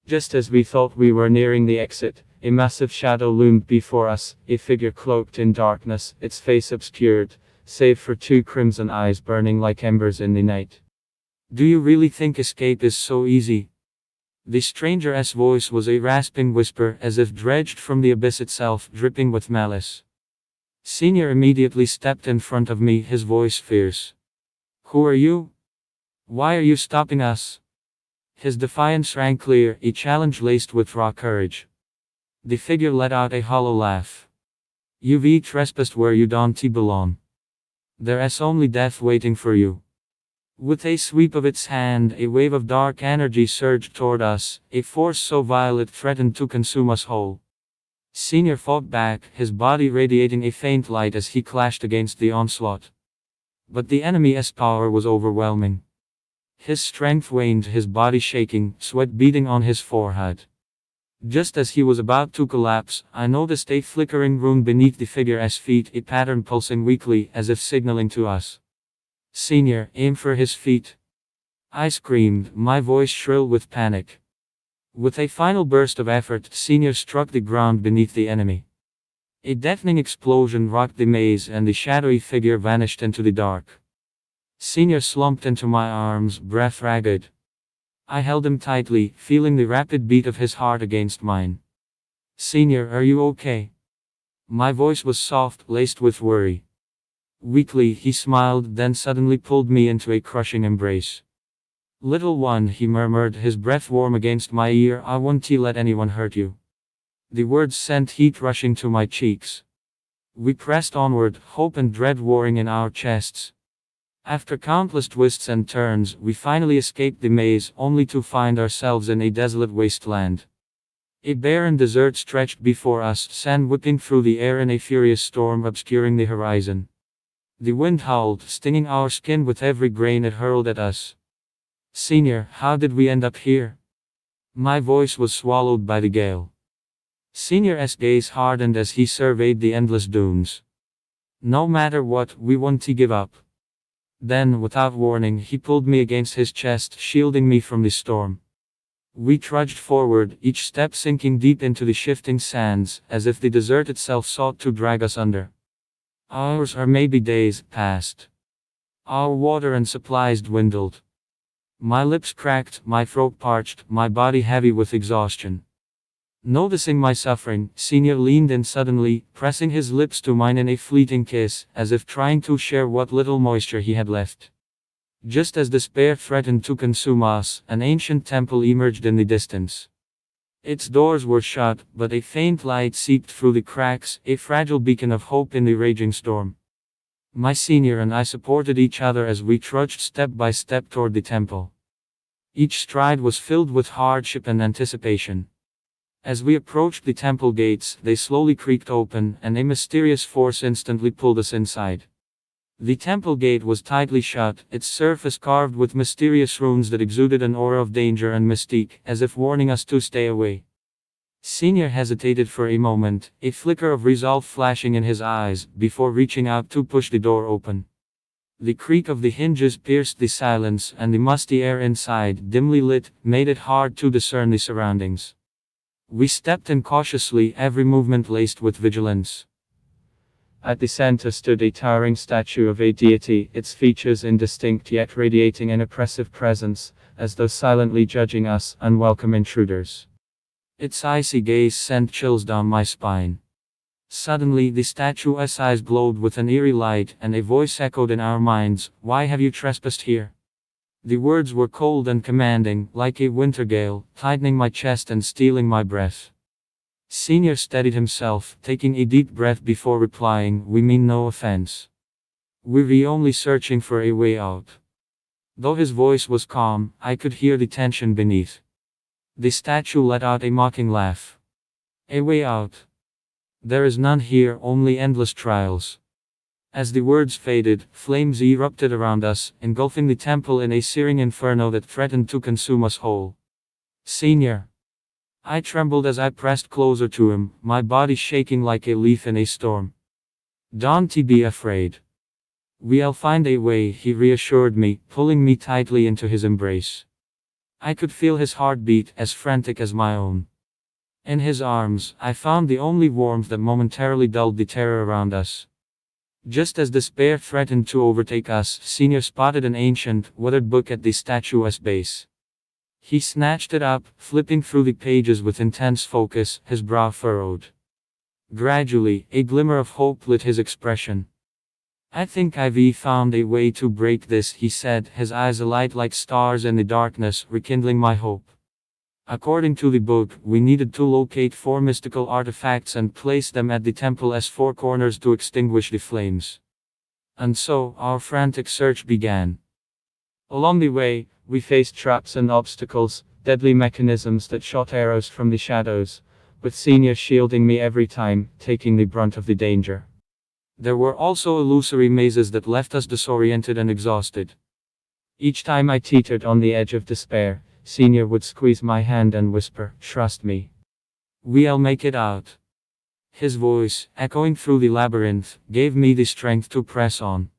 Just as we thought we were nearing the exit, a massive shadow loomed before us, a figure cloaked in darkness, its face obscured, save for two crimson eyes burning like embers in the night. "Do you really think escape is so easy?" The stranger's voice was a rasping whisper, as if dredged from the abyss itself, dripping with malice. Senior immediately stepped in front of me, his voice fierce. "Who are you? Why are you stopping us?" His defiance rang clear, a challenge laced with raw courage. The figure let out a hollow laugh. "You've trespassed where you don't belong. There is only death waiting for you." With a sweep of its hand, a wave of dark energy surged toward us, a force so vile it threatened to consume us whole. Senior fought back, his body radiating a faint light as he clashed against the onslaught. But the enemy's power was overwhelming. His strength waned, his body shaking, sweat beading on his forehead. Just as he was about to collapse, I noticed a flickering rune beneath the figure's feet, a pattern pulsing weakly, as if signaling to us. "Senior, aim for his feet." I screamed, my voice shrill with panic. With a final burst of effort, Senior struck the ground beneath the enemy. A deafening explosion rocked the maze and the shadowy figure vanished into the dark. Senior slumped into my arms, breath ragged. I held him tightly, feeling the rapid beat of his heart against mine. "Senior, are you okay?" My voice was soft, laced with worry. Weakly, he smiled, then suddenly pulled me into a crushing embrace. "Little one," he murmured, his breath warm against my ear, "I won't let anyone hurt you." The words sent heat rushing to my cheeks. We pressed onward, hope and dread warring in our chests. After countless twists and turns, we finally escaped the maze, only to find ourselves in a desolate wasteland. A barren desert stretched before us, sand whipping through the air in a furious storm, obscuring the horizon. The wind howled, stinging our skin with every grain it hurled at us. "Senior, how did we end up here?" My voice was swallowed by the gale. Senior's gaze hardened as he surveyed the endless dunes. "No matter what, we won't give up." Then, without warning, he pulled me against his chest, shielding me from the storm. We trudged forward, each step sinking deep into the shifting sands, as if the desert itself sought to drag us under. Hours or maybe days passed. Our water and supplies dwindled. My lips cracked, my throat parched, my body heavy with exhaustion. Noticing my suffering, Senior leaned in suddenly, pressing his lips to mine in a fleeting kiss, as if trying to share what little moisture he had left. Just as despair threatened to consume us, an ancient temple emerged in the distance. Its doors were shut, but a faint light seeped through the cracks, a fragile beacon of hope in the raging storm. My senior and I supported each other as we trudged step by step toward the temple. Each stride was filled with hardship and anticipation. As we approached the temple gates, they slowly creaked open, and a mysterious force instantly pulled us inside. The temple gate was tightly shut, its surface carved with mysterious runes that exuded an aura of danger and mystique, as if warning us to stay away. Senior hesitated for a moment, a flicker of resolve flashing in his eyes, before reaching out to push the door open. The creak of the hinges pierced the silence, and the musty air inside, dimly lit, made it hard to discern the surroundings. We stepped in cautiously, every movement laced with vigilance. At the center stood a towering statue of a deity, its features indistinct yet radiating an oppressive presence, as though silently judging us, unwelcome intruders. Its icy gaze sent chills down my spine. Suddenly the statue's eyes glowed with an eerie light, and a voice echoed in our minds, "Why have you trespassed here?" The words were cold and commanding, like a winter gale, tightening my chest and stealing my breath. Senior steadied himself, taking a deep breath before replying, "We mean no offense. We're only searching for a way out." Though his voice was calm, I could hear the tension beneath. The statue let out a mocking laugh. "A way out? There is none here, only endless trials." As the words faded, flames erupted around us, engulfing the temple in a searing inferno that threatened to consume us whole. "Senior." I trembled as I pressed closer to him, my body shaking like a leaf in a storm. "Don't be afraid. We'll find a way," he reassured me, pulling me tightly into his embrace. I could feel his heartbeat, as frantic as my own. In his arms, I found the only warmth that momentarily dulled the terror around us. Just as despair threatened to overtake us, Senior spotted an ancient, weathered book at the statue's base. He snatched it up, flipping through the pages with intense focus, his brow furrowed. Gradually, a glimmer of hope lit his expression. "I think I've found a way to break this," he said, his eyes alight like stars in the darkness, rekindling my hope. According to the book, we needed to locate 4 mystical artifacts and place them at the temple's 4 corners to extinguish the flames. And so, our frantic search began. Along the way, we faced traps and obstacles, deadly mechanisms that shot arrows from the shadows, with Senior shielding me every time, taking the brunt of the danger. There were also illusory mazes that left us disoriented and exhausted. Each time I teetered on the edge of despair, Senior would squeeze my hand and whisper, "Trust me. We'll make it out." His voice, echoing through the labyrinth, gave me the strength to press on.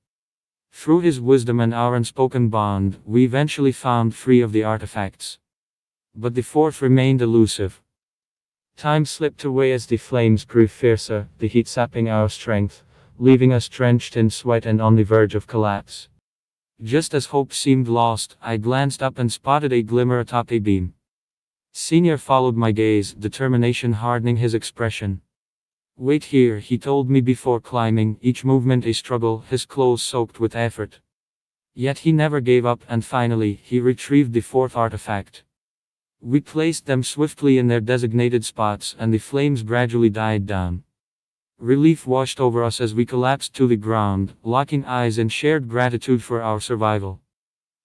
Through his wisdom and our unspoken bond, we eventually found 3 of the artifacts. But the 4th remained elusive. Time slipped away as the flames grew fiercer, the heat sapping our strength, leaving us drenched in sweat and on the verge of collapse. Just as hope seemed lost, I glanced up and spotted a glimmer atop a beam. Senior followed my gaze, determination hardening his expression. "Wait here," he told me before climbing, each movement a struggle, his clothes soaked with effort. Yet he never gave up, and finally, he retrieved the 4th artifact. We placed them swiftly in their designated spots, and the flames gradually died down. Relief washed over us as we collapsed to the ground, locking eyes in shared gratitude for our survival.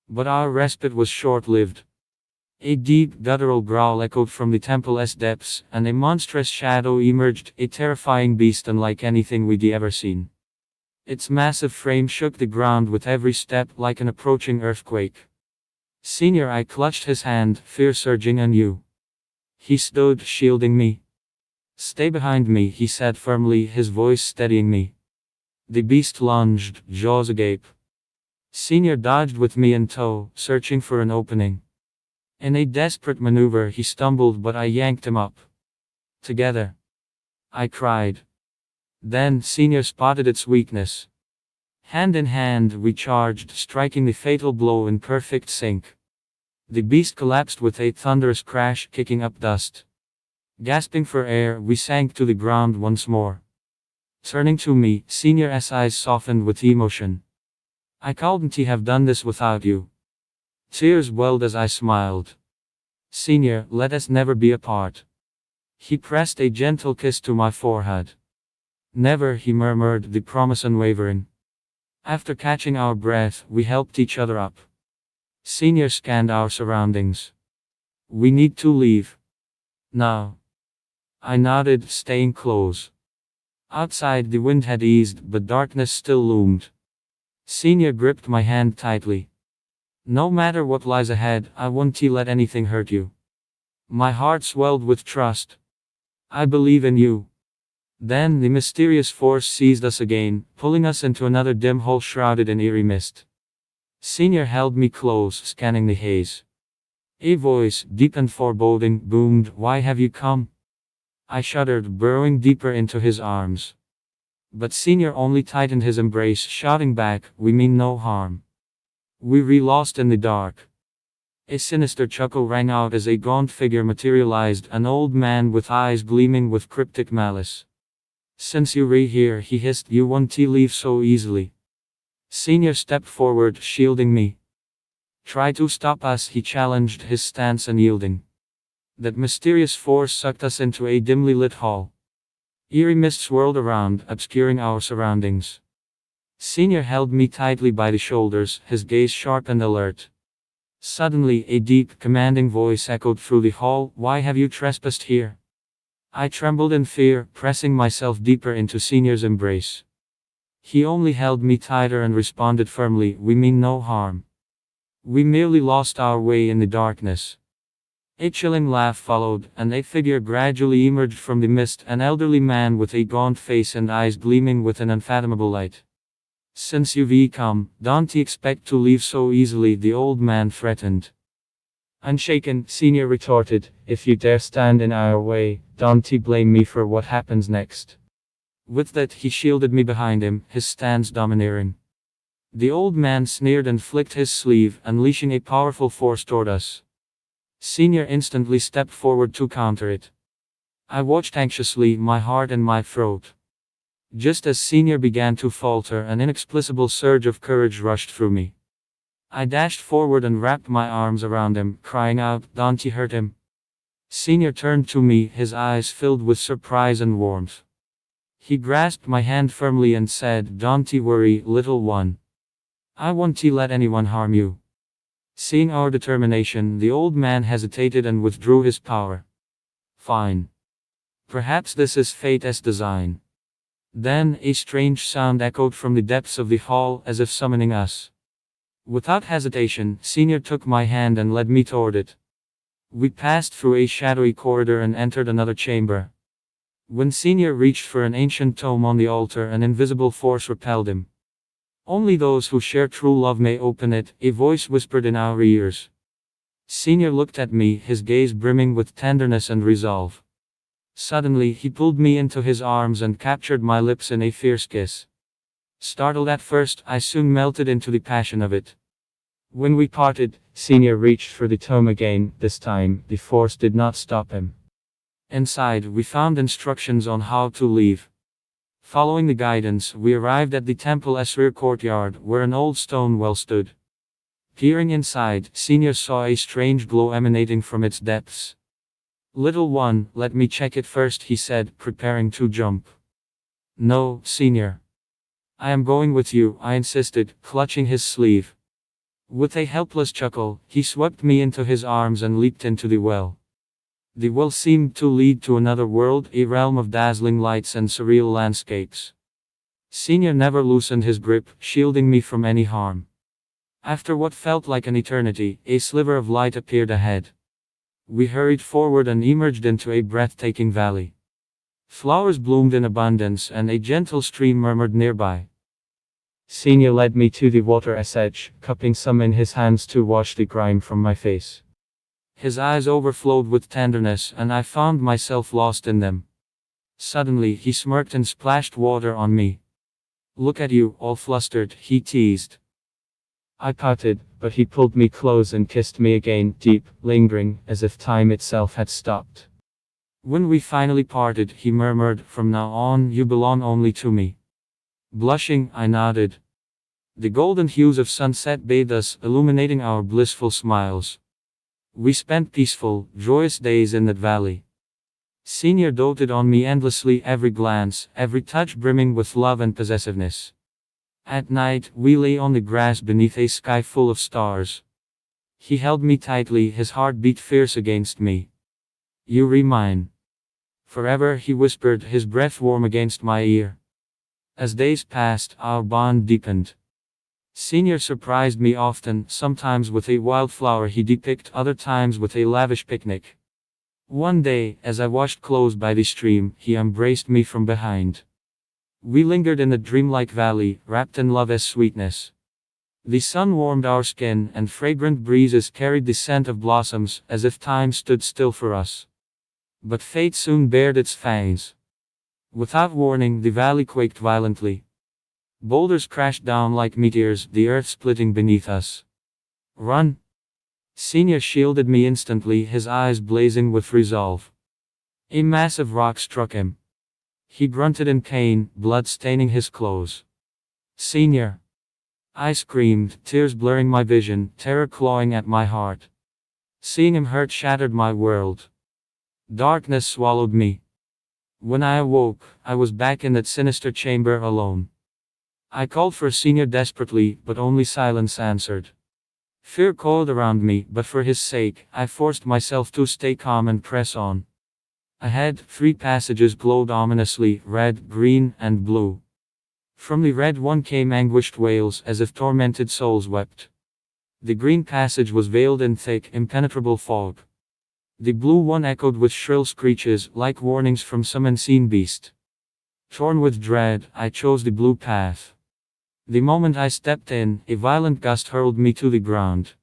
But our respite was short-lived. A deep, guttural growl echoed from the temple's depths, and a monstrous shadow emerged, a terrifying beast unlike anything we'd ever seen. Its massive frame shook the ground with every step, like an approaching earthquake. Senior, I clutched his hand, fear surging anew. He stood, shielding me. "Stay behind me," he said firmly, his voice steadying me. The beast lunged, jaws agape. Senior dodged with me in tow, searching for an opening. In a desperate maneuver, he stumbled, but I yanked him up. "Together!" I cried. Then, Senior spotted its weakness. Hand in hand, we charged, striking the fatal blow in perfect sync. The beast collapsed with a thunderous crash, kicking up dust. Gasping for air, we sank to the ground once more. Turning to me, Senior's eyes softened with emotion. "I couldn't have done this without you." Tears welled as I smiled. "Senior, let us never be apart." He pressed a gentle kiss to my forehead. "Never," he murmured, the promise unwavering. After catching our breath, we helped each other up. Senior scanned our surroundings. We need to leave. Now. I nodded, staying close. Outside the wind had eased, but darkness still loomed. Senior gripped my hand tightly. No matter what lies ahead, I won't let anything hurt you. My heart swelled with trust. I believe in you. Then the mysterious force seized us again, pulling us into another dim hole shrouded in eerie mist. Senior held me close, scanning the haze. A voice, deep and foreboding, boomed, "Why have you come?" I shuddered, burrowing deeper into his arms. But Senior only tightened his embrace, shouting back, "We mean no harm." We re-lost in the dark. A sinister chuckle rang out as a gaunt figure materialized, an old man with eyes gleaming with cryptic malice. "Since you're here," he hissed, "you won't leave so easily." Senior stepped forward, shielding me. "Try to stop us," he challenged, his stance unyielding. That mysterious force sucked us into a dimly lit hall. Eerie mist swirled around, obscuring our surroundings. Senior held me tightly by the shoulders, his gaze sharp and alert. Suddenly, a deep, commanding voice echoed through the hall, "Why have you trespassed here?" I trembled in fear, pressing myself deeper into Senior's embrace. He only held me tighter and responded firmly, "We mean no harm. We merely lost our way in the darkness." A chilling laugh followed, and a figure gradually emerged from the mist, an elderly man with a gaunt face and eyes gleaming with an unfathomable light. "Since you've come, don't expect to leave so easily," the old man threatened. Unshaken, Senior retorted, "If you dare stand in our way, don't blame me for what happens next." With that, he shielded me behind him, his stance domineering. The old man sneered and flicked his sleeve, unleashing a powerful force toward us. Senior instantly stepped forward to counter it. I watched anxiously, my heart in my throat. Just as Senior began to falter, an inexplicable surge of courage rushed through me. I dashed forward and wrapped my arms around him, crying out, "Don't hurt him." Senior turned to me, his eyes filled with surprise and warmth. He grasped my hand firmly and said, "Don't worry, little one. I won't let anyone harm you." Seeing our determination, the old man hesitated and withdrew his power. "Fine. Perhaps this is fate's design." Then, a strange sound echoed from the depths of the hall, as if summoning us. Without hesitation, Senior took my hand and led me toward it. We passed through a shadowy corridor and entered another chamber. When Senior reached for an ancient tome on the altar, an invisible force repelled him. "Only those who share true love may open it," a voice whispered in our ears. Senior looked at me, his gaze brimming with tenderness and resolve. Suddenly, he pulled me into his arms and captured my lips in a fierce kiss. Startled at first, I soon melted into the passion of it. When we parted, Senior reached for the tome again. This time, the force did not stop him. Inside, we found instructions on how to leave. Following the guidance, we arrived at the temple's rear courtyard, where an old stone well stood. Peering inside, Senior saw a strange glow emanating from its depths. "Little one, let me check it first," he said, preparing to jump. "No, Senior. I am going with you," I insisted, clutching his sleeve. With a helpless chuckle, he swept me into his arms and leaped into the well. The well seemed to lead to another world, a realm of dazzling lights and surreal landscapes. Senior never loosened his grip, shielding me from any harm. After what felt like an eternity, a sliver of light appeared ahead. We hurried forward and emerged into a breathtaking valley. Flowers bloomed in abundance, and a gentle stream murmured nearby. Senior led me to the water's edge, cupping some in his hands to wash the grime from my face. His eyes overflowed with tenderness, and I found myself lost in them. Suddenly, he smirked and splashed water on me. "Look at you, all flustered," he teased. I pouted, but he pulled me close and kissed me again, deep, lingering, as if time itself had stopped. When we finally parted, he murmured, "From now on, you belong only to me." Blushing, I nodded. The golden hues of sunset bathed us, illuminating our blissful smiles. We spent peaceful, joyous days in that valley. Senior doted on me endlessly, every glance, every touch brimming with love and possessiveness. At night, we lay on the grass beneath a sky full of stars. He held me tightly, his heart beat fierce against me. You remain. Forever, he whispered, his breath warm against my ear. As days passed, our bond deepened. Senior surprised me often, sometimes with a wildflower he depicked, other times with a lavish picnic. One day, as I washed clothes by the stream, he embraced me from behind. We lingered in the dreamlike valley, wrapped in love as sweetness. The sun warmed our skin, and fragrant breezes carried the scent of blossoms, as if time stood still for us. But fate soon bared its fangs. Without warning, the valley quaked violently. Boulders crashed down like meteors, the earth splitting beneath us. Run! Senior shielded me instantly, his eyes blazing with resolve. A massive rock struck him. He grunted in pain, blood staining his clothes. Senior! I screamed, tears blurring my vision, terror clawing at my heart. Seeing him hurt shattered my world. Darkness swallowed me. When I awoke, I was back in that sinister chamber alone. I called for Senior desperately, but only silence answered. Fear coiled around me, but for his sake, I forced myself to stay calm and press on. Ahead, 3 passages glowed ominously, red, green, and blue. From the red one came anguished wails, as if tormented souls wept. The green passage was veiled in thick, impenetrable fog. The blue one echoed with shrill screeches, like warnings from some unseen beast. Torn with dread, I chose the blue path. The moment I stepped in, a violent gust hurled me to the ground.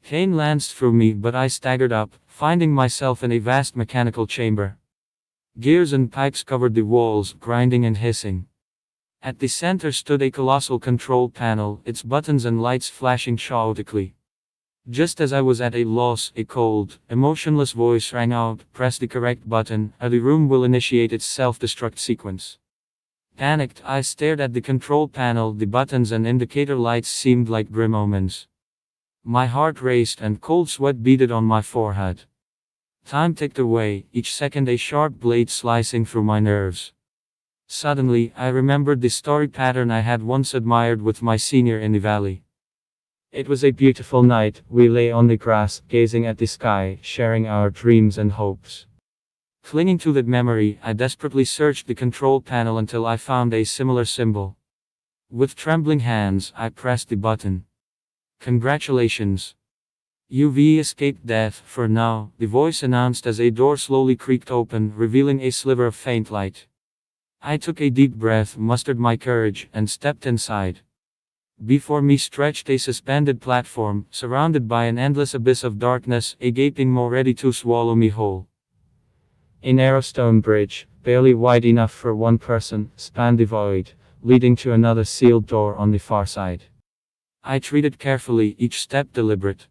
Pain lanced through me, but I staggered up, finding myself in a vast mechanical chamber. Gears and pipes covered the walls, grinding and hissing. At the center stood a colossal control panel, its buttons and lights flashing chaotically. Just as I was at a loss, a cold, emotionless voice rang out, "Press the correct button, or the room will initiate its self-destruct sequence." Panicked, I stared at the control panel, the buttons and indicator lights seemed like grim omens. My heart raced and cold sweat beaded on my forehead. Time ticked away, each second a sharp blade slicing through my nerves. Suddenly, I remembered the story pattern I had once admired with my senior in the valley. It was a beautiful night, we lay on the grass, gazing at the sky, sharing our dreams and hopes. Clinging to that memory, I desperately searched the control panel until I found a similar symbol. With trembling hands, I pressed the button. Congratulations! You've escaped death, for now, the voice announced as a door slowly creaked open, revealing a sliver of faint light. I took a deep breath, mustered my courage, and stepped inside. Before me stretched a suspended platform, surrounded by an endless abyss of darkness, a gaping maw ready to swallow me whole. A narrow stone bridge, barely wide enough for one person, spanned the void, leading to another sealed door on the far side. I treaded carefully, each step deliberate.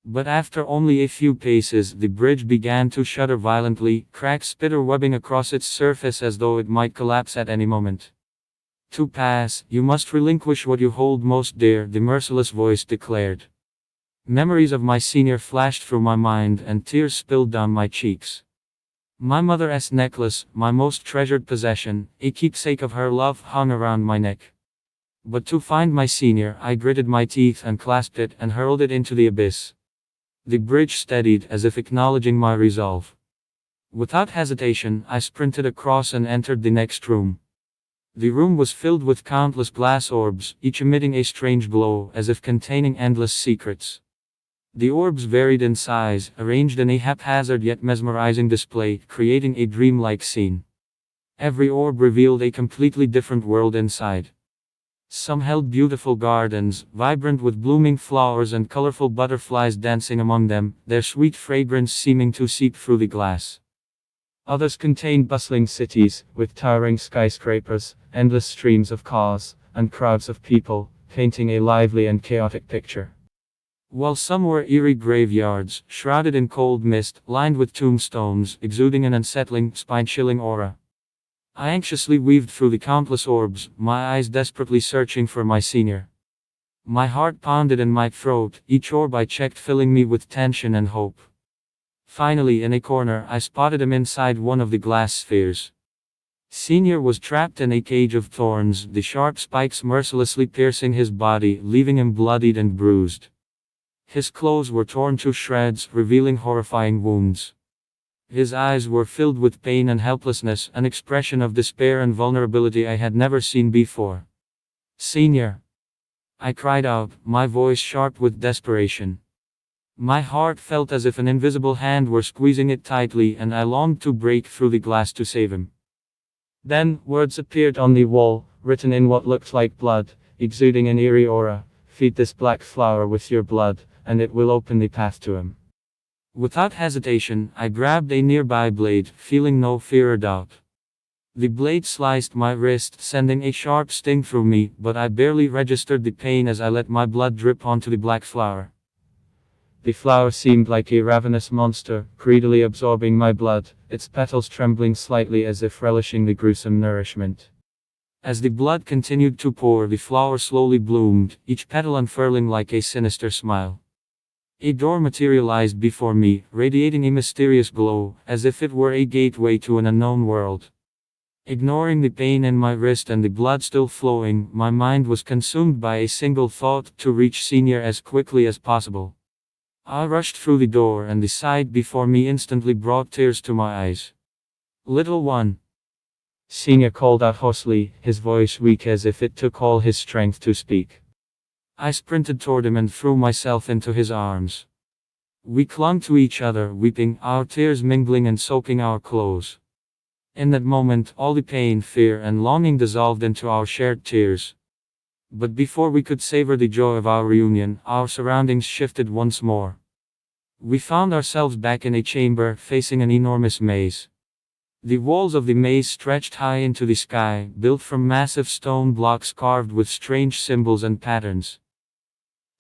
But after only a few paces, the bridge began to shudder violently, cracks spider-webbing across its surface as though it might collapse at any moment. To pass, you must relinquish what you hold most dear, the merciless voice declared. Memories of my senior flashed through my mind, and tears spilled down my cheeks. My mother's necklace, my most treasured possession, a keepsake of her love, hung around my neck. But to find my senior, I gritted my teeth and clasped it and hurled it into the abyss. The bridge steadied, as if acknowledging my resolve. Without hesitation, I sprinted across and entered the next room. The room was filled with countless glass orbs, each emitting a strange glow, as if containing endless secrets. The orbs varied in size, arranged in a haphazard yet mesmerizing display, creating a dreamlike scene. Every orb revealed a completely different world inside. Some held beautiful gardens, vibrant with blooming flowers and colorful butterflies dancing among them, their sweet fragrance seeming to seep through the glass. Others contained bustling cities, with towering skyscrapers, endless streams of cars, and crowds of people, painting a lively and chaotic picture. While some were eerie graveyards, shrouded in cold mist, lined with tombstones, exuding an unsettling, spine-chilling aura. I anxiously weaved through the countless orbs, my eyes desperately searching for my senior. My heart pounded in my throat, each orb I checked filling me with tension and hope. Finally, in a corner, I spotted him inside one of the glass spheres. Senior was trapped in a cage of thorns, the sharp spikes mercilessly piercing his body, leaving him bloodied and bruised. His clothes were torn to shreds, revealing horrifying wounds. His eyes were filled with pain and helplessness, an expression of despair and vulnerability I had never seen before. Senior! I cried out, my voice sharp with desperation. My heart felt as if an invisible hand were squeezing it tightly, and I longed to break through the glass to save him. Then, words appeared on the wall, written in what looked like blood, exuding an eerie aura. Feed this black flower with your blood, and it will open the path to him. Without hesitation, I grabbed a nearby blade, feeling no fear or doubt. The blade sliced my wrist, sending a sharp sting through me, but I barely registered the pain as I let my blood drip onto the black flower. The flower seemed like a ravenous monster, greedily absorbing my blood, its petals trembling slightly as if relishing the gruesome nourishment. As the blood continued to pour, the flower slowly bloomed, each petal unfurling like a sinister smile. A door materialized before me, radiating a mysterious glow, as if it were a gateway to an unknown world. Ignoring the pain in my wrist and the blood still flowing, my mind was consumed by a single thought: to reach Senior as quickly as possible. I rushed through the door, and the sight before me instantly brought tears to my eyes. Little one! Senior called out hoarsely, his voice weak as if it took all his strength to speak. I sprinted toward him and threw myself into his arms. We clung to each other, weeping, our tears mingling and soaking our clothes. In that moment, all the pain, fear, and longing dissolved into our shared tears. But before we could savor the joy of our reunion, our surroundings shifted once more. We found ourselves back in a chamber, facing an enormous maze. The walls of the maze stretched high into the sky, built from massive stone blocks carved with strange symbols and patterns.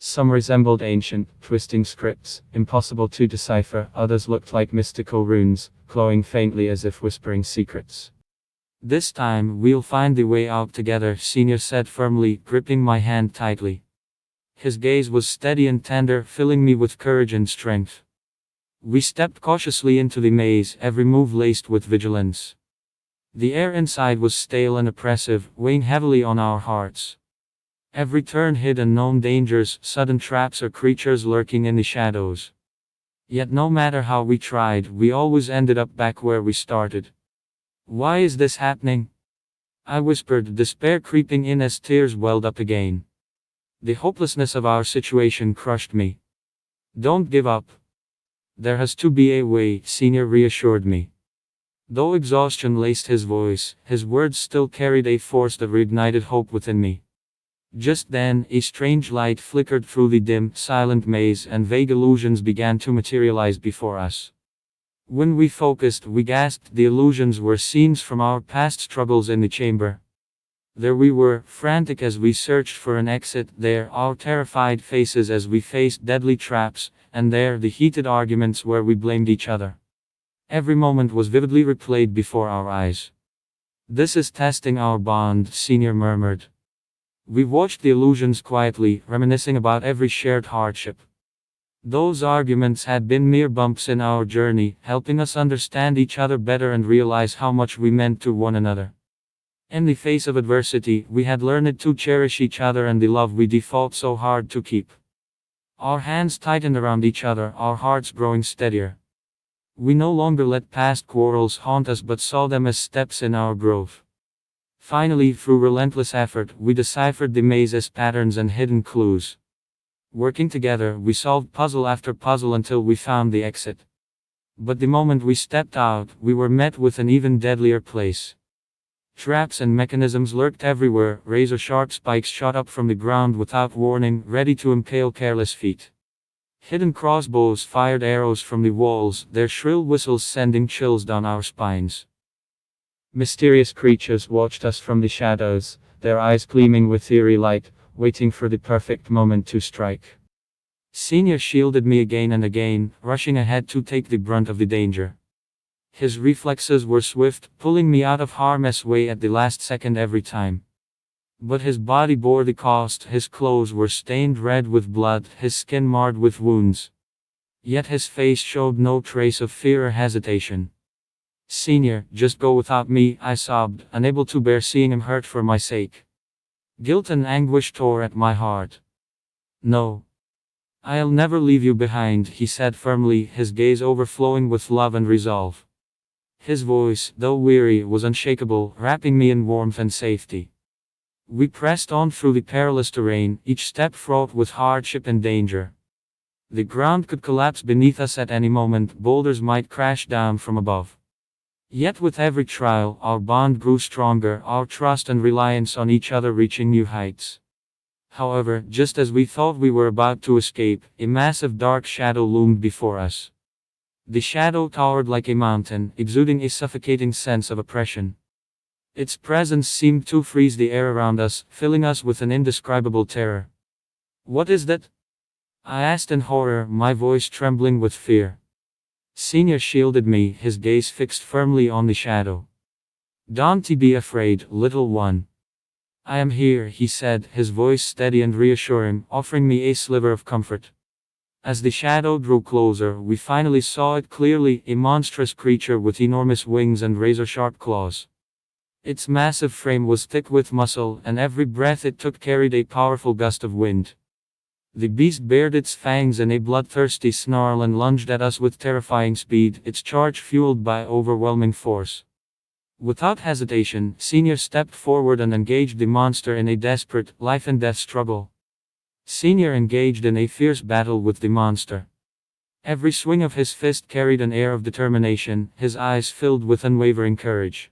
Some resembled ancient, twisting scripts, impossible to decipher; others looked like mystical runes, glowing faintly as if whispering secrets. This time, we'll find the way out together, Senior said firmly, gripping my hand tightly. His gaze was steady and tender, filling me with courage and strength. We stepped cautiously into the maze, every move laced with vigilance. The air inside was stale and oppressive, weighing heavily on our hearts. Every turn hid unknown dangers, sudden traps or creatures lurking in the shadows. Yet no matter how we tried, we always ended up back where we started. Why is this happening? I whispered, despair creeping in as tears welled up again. The hopelessness of our situation crushed me. Don't give up. There has to be a way, Senior reassured me. Though exhaustion laced his voice, his words still carried a force that reignited hope within me. Just then, a strange light flickered through the dim, silent maze, and vague illusions began to materialize before us. When we focused, we gasped. The illusions were scenes from our past struggles in the chamber. There we were, frantic as we searched for an exit; there, our terrified faces as we faced deadly traps; and there, the heated arguments where we blamed each other. Every moment was vividly replayed before our eyes. This is testing our bond, Senior murmured. We watched the illusions quietly, reminiscing about every shared hardship. Those arguments had been mere bumps in our journey, helping us understand each other better and realize how much we meant to one another. In the face of adversity, we had learned to cherish each other and the love we fought so hard to keep. Our hands tightened around each other, our hearts growing steadier. We no longer let past quarrels haunt us but saw them as steps in our growth. Finally, through relentless effort, we deciphered the maze's patterns and hidden clues. Working together, we solved puzzle after puzzle until we found the exit. But the moment we stepped out, we were met with an even deadlier place. Traps and mechanisms lurked everywhere, razor-sharp spikes shot up from the ground without warning, ready to impale careless feet. Hidden crossbows fired arrows from the walls, their shrill whistles sending chills down our spines. Mysterious creatures watched us from the shadows, their eyes gleaming with eerie light, waiting for the perfect moment to strike. Senior shielded me again and again, rushing ahead to take the brunt of the danger. His reflexes were swift, pulling me out of harm's way at the last second every time. But his body bore the cost; his clothes were stained red with blood, his skin marred with wounds. Yet his face showed no trace of fear or hesitation. Senior, just go without me, I sobbed, unable to bear seeing him hurt for my sake. Guilt and anguish tore at my heart. No. I'll never leave you behind, he said firmly, his gaze overflowing with love and resolve. His voice, though weary, was unshakable, wrapping me in warmth and safety. We pressed on through the perilous terrain, each step fraught with hardship and danger. The ground could collapse beneath us at any moment, boulders might crash down from above. Yet with every trial, our bond grew stronger, our trust and reliance on each other reaching new heights. However, just as we thought we were about to escape, a massive dark shadow loomed before us. The shadow towered like a mountain, exuding a suffocating sense of oppression. Its presence seemed to freeze the air around us, filling us with an indescribable terror. "What is that?" I asked in horror, my voice trembling with fear. Senior shielded me, his gaze fixed firmly on the shadow. "Don't be afraid, little one. I am here," he said, his voice steady and reassuring, offering me a sliver of comfort. As the shadow drew closer, we finally saw it clearly, a monstrous creature with enormous wings and razor-sharp claws. Its massive frame was thick with muscle, and every breath it took carried a powerful gust of wind. The beast bared its fangs in a bloodthirsty snarl and lunged at us with terrifying speed, its charge fueled by overwhelming force. Without hesitation, Senior stepped forward and engaged the monster in a desperate, life-and-death struggle. Senior engaged in a fierce battle with the monster. Every swing of his fist carried an air of determination, his eyes filled with unwavering courage.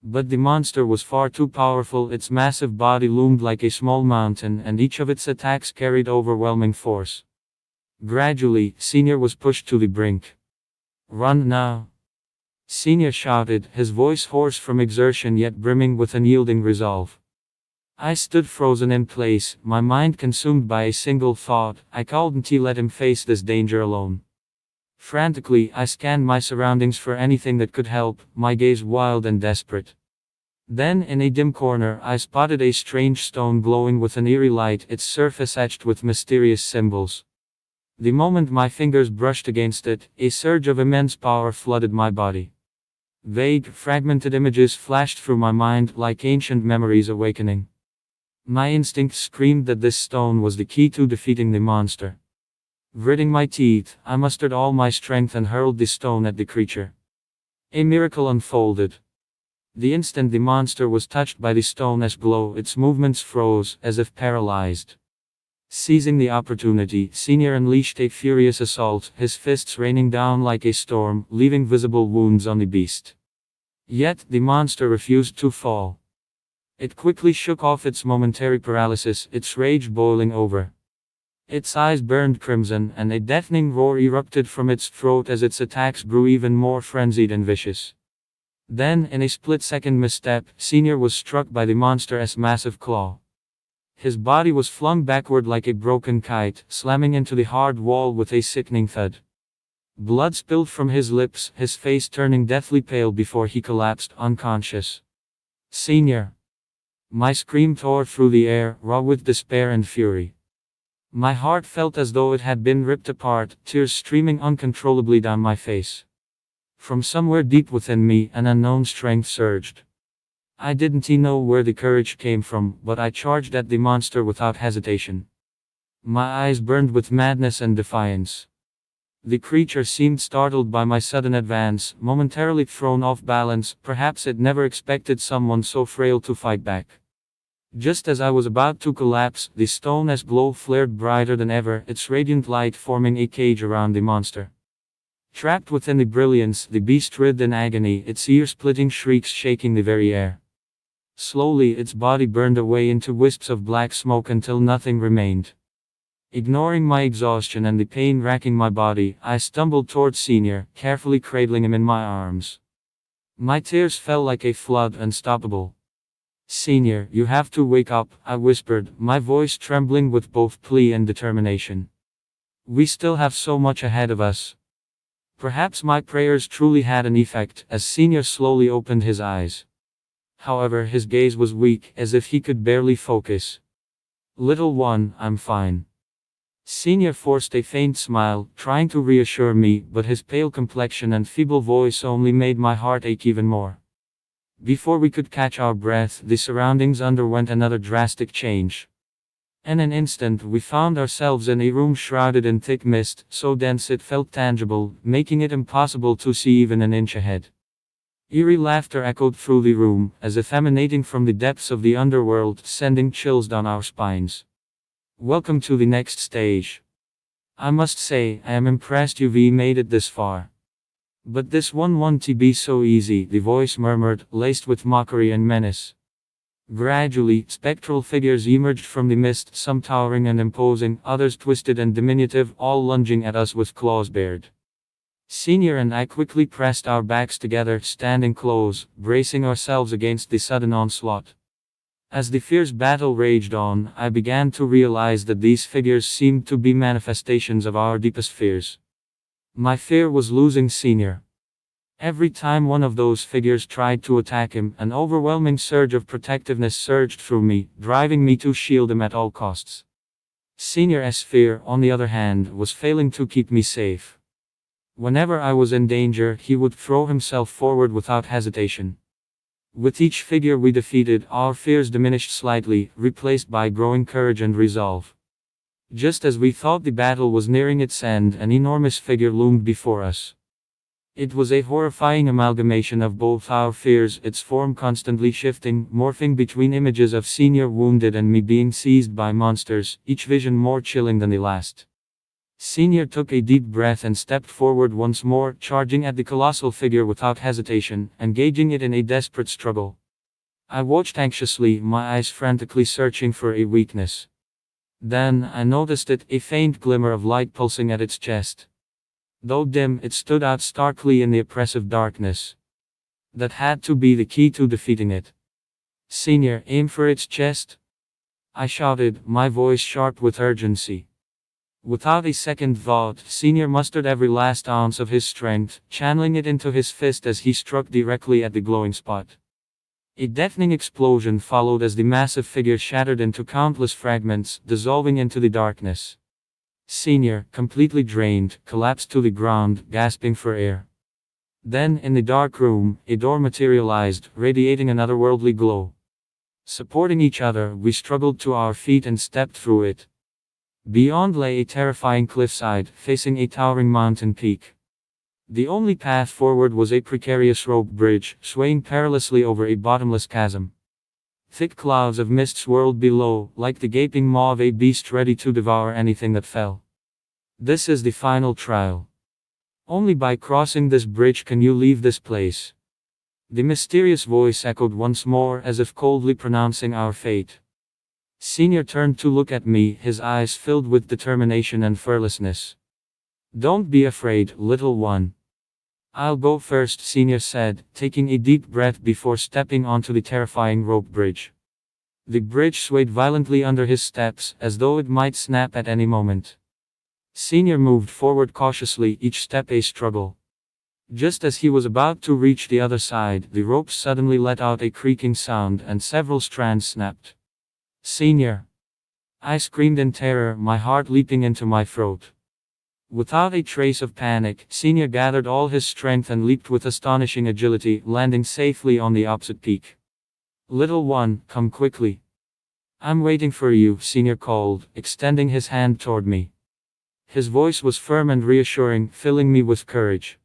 But the monster was far too powerful, its massive body loomed like a small mountain, and each of its attacks carried overwhelming force. Gradually, Senior was pushed to the brink. "Run now!" Senior shouted, his voice hoarse from exertion yet brimming with unyielding resolve. I stood frozen in place, my mind consumed by a single thought: I couldn't let him face this danger alone. Frantically, I scanned my surroundings for anything that could help, my gaze wild and desperate. Then, in a dim corner, I spotted a strange stone glowing with an eerie light, its surface etched with mysterious symbols. The moment my fingers brushed against it, a surge of immense power flooded my body. Vague, fragmented images flashed through my mind, like ancient memories awakening. My instinct screamed that this stone was the key to defeating the monster. Gritting my teeth, I mustered all my strength and hurled the stone at the creature. A miracle unfolded. The instant the monster was touched by the stone's glow, its movements froze, as if paralyzed. Seizing the opportunity, Senior unleashed a furious assault, his fists raining down like a storm, leaving visible wounds on the beast. Yet, the monster refused to fall. It quickly shook off its momentary paralysis, its rage boiling over. Its eyes burned crimson, and a deafening roar erupted from its throat as its attacks grew even more frenzied and vicious. Then, in a split-second misstep, Senior was struck by the monster's massive claw. His body was flung backward like a broken kite, slamming into the hard wall with a sickening thud. Blood spilled from his lips, his face turning deathly pale before he collapsed, unconscious. "Senior!" My scream tore through the air, raw with despair and fury. My heart felt as though it had been ripped apart, tears streaming uncontrollably down my face. From somewhere deep within me, an unknown strength surged. I didn't know where the courage came from, but I charged at the monster without hesitation. My eyes burned with madness and defiance. The creature seemed startled by my sudden advance, momentarily thrown off balance, perhaps it never expected someone so frail to fight back. Just as I was about to collapse, the stone's glow flared brighter than ever, its radiant light forming a cage around the monster. Trapped within the brilliance, the beast writhed in agony, its ear-splitting shrieks shaking the very air. Slowly, its body burned away into wisps of black smoke until nothing remained. Ignoring my exhaustion and the pain racking my body, I stumbled toward Senior, carefully cradling him in my arms. My tears fell like a flood, unstoppable. "Senior, you have to wake up," I whispered, my voice trembling with both plea and determination. "We still have so much ahead of us." Perhaps my prayers truly had an effect, as Senior slowly opened his eyes. However, his gaze was weak, as if he could barely focus. "Little one, I'm fine." Senior forced a faint smile, trying to reassure me, but his pale complexion and feeble voice only made my heart ache even more. Before we could catch our breath, the surroundings underwent another drastic change. In an instant, we found ourselves in a room shrouded in thick mist, so dense it felt tangible, making it impossible to see even an inch ahead. Eerie laughter echoed through the room, as if emanating from the depths of the underworld, sending chills down our spines. Welcome to the next stage. I must say, I am impressed you've made it this far. But this one won't be so easy, the voice murmured, laced with mockery and menace. Gradually, spectral figures emerged from the mist, some towering and imposing, others twisted and diminutive, all lunging at us with claws bared. Senior and I quickly pressed our backs together, standing close, bracing ourselves against the sudden onslaught. As the fierce battle raged on, I began to realize that these figures seemed to be manifestations of our deepest fears. My fear was losing Senior. Every time one of those figures tried to attack him, an overwhelming surge of protectiveness surged through me, driving me to shield him at all costs. Senior's fear, on the other hand, was failing to keep me safe. Whenever I was in danger, he would throw himself forward without hesitation. With each figure we defeated, our fears diminished slightly, replaced by growing courage and resolve. Just as we thought the battle was nearing its end, an enormous figure loomed before us. It was a horrifying amalgamation of both our fears, its form constantly shifting, morphing between images of Senior wounded and me being seized by monsters, each vision more chilling than the last. Senior took a deep breath and stepped forward once more, charging at the colossal figure without hesitation, engaging it in a desperate struggle. I watched anxiously, my eyes frantically searching for a weakness. Then, I noticed it, a faint glimmer of light pulsing at its chest. Though dim, it stood out starkly in the oppressive darkness. That had to be the key to defeating it. Senior, aim for its chest? I shouted, my voice sharp with urgency. Without a second thought, Senior mustered every last ounce of his strength, channeling it into his fist as he struck directly at the glowing spot. A deafening explosion followed as the massive figure shattered into countless fragments, dissolving into the darkness. Senior, completely drained, collapsed to the ground, gasping for air. Then, in the dark room, a door materialized, radiating an otherworldly glow. Supporting each other, we struggled to our feet and stepped through it. Beyond lay a terrifying cliffside, facing a towering mountain peak. The only path forward was a precarious rope bridge, swaying perilously over a bottomless chasm. Thick clouds of mist swirled below, like the gaping maw of a beast ready to devour anything that fell. This is the final trial. Only by crossing this bridge can you leave this place. The mysterious voice echoed once more, as if coldly pronouncing our fate. Senior turned to look at me, his eyes filled with determination and fearlessness. Don't be afraid, little one. I'll go first, Senior said, taking a deep breath before stepping onto the terrifying rope bridge. The bridge swayed violently under his steps, as though it might snap at any moment. Senior moved forward cautiously, each step a struggle. Just as he was about to reach the other side, the ropes suddenly let out a creaking sound and several strands snapped. Senior! I screamed in terror, my heart leaping into my throat. Without a trace of panic, Senior gathered all his strength and leaped with astonishing agility, landing safely on the opposite peak. Little one, come quickly. I'm waiting for you, Senior called, extending his hand toward me. His voice was firm and reassuring, filling me with courage.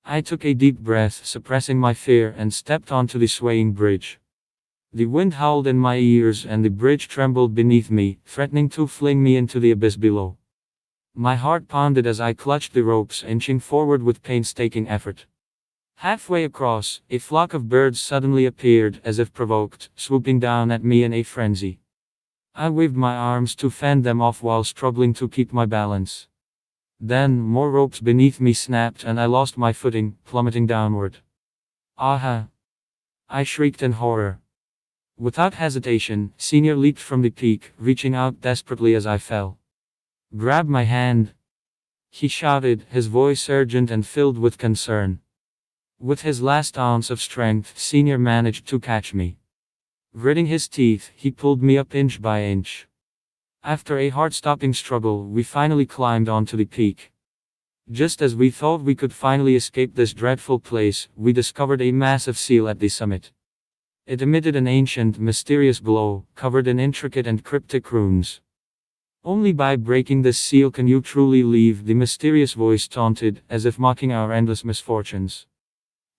I took a deep breath, suppressing my fear, and stepped onto the swaying bridge. The wind howled in my ears and the bridge trembled beneath me, threatening to fling me into the abyss below. My heart pounded as I clutched the ropes, inching forward with painstaking effort. Halfway across, a flock of birds suddenly appeared, as if provoked, swooping down at me in a frenzy. I waved my arms to fend them off while struggling to keep my balance. Then, more ropes beneath me snapped and I lost my footing, plummeting downward. Ahhh! I shrieked in horror. Without hesitation, Senior leaped from the peak, reaching out desperately as I fell. Grab my hand! He shouted, his voice urgent and filled with concern. With his last ounce of strength, Senior managed to catch me. Gritting his teeth, he pulled me up inch by inch. After a heart-stopping struggle, we finally climbed onto the peak. Just as we thought we could finally escape this dreadful place, we discovered a massive seal at the summit. It emitted an ancient, mysterious glow, covered in intricate and cryptic runes. Only by breaking this seal can you truly leave, the mysterious voice taunted, as if mocking our endless misfortunes.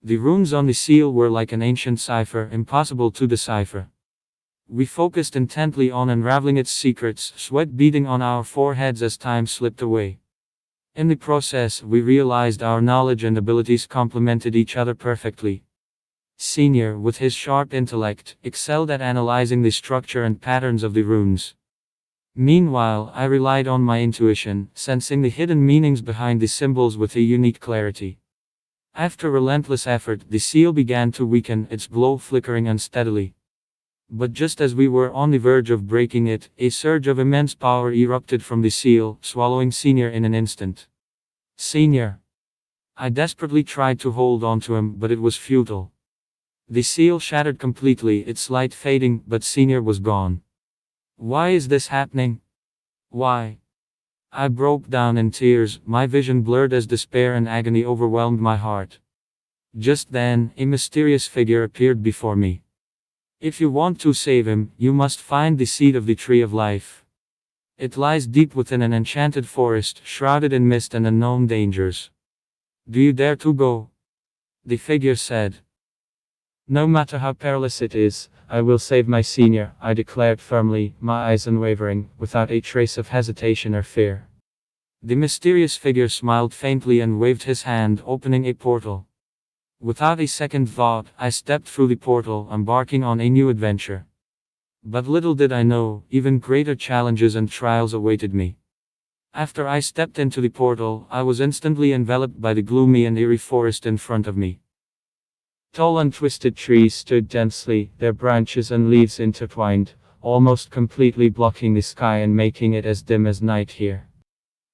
The runes on the seal were like an ancient cipher, impossible to decipher. We focused intently on unraveling its secrets, sweat beading on our foreheads as time slipped away. In the process, we realized our knowledge and abilities complemented each other perfectly. Senior, with his sharp intellect, excelled at analyzing the structure and patterns of the runes. Meanwhile, I relied on my intuition, sensing the hidden meanings behind the symbols with a unique clarity. After relentless effort, the seal began to weaken, its glow flickering unsteadily. But just as we were on the verge of breaking it, a surge of immense power erupted from the seal, swallowing Senior in an instant. Senior! I desperately tried to hold on to him, but it was futile. The seal shattered completely, its light fading, but Senior was gone. Why is this happening? Why? I broke down in tears, my vision blurred as despair and agony overwhelmed my heart. Just then, a mysterious figure appeared before me. If you want to save him, you must find the seed of the tree of life. It lies deep within an enchanted forest, shrouded in mist and unknown dangers. Do you dare to go? The figure said. No matter how perilous it is, I will save my senior, I declared firmly, my eyes unwavering, without a trace of hesitation or fear. The mysterious figure smiled faintly and waved his hand, opening a portal. Without a second thought, I stepped through the portal, embarking on a new adventure. But little did I know, even greater challenges and trials awaited me. After I stepped into the portal, I was instantly enveloped by the gloomy and eerie forest in front of me. Tall and twisted trees stood densely, their branches and leaves intertwined, almost completely blocking the sky and making it as dim as night here.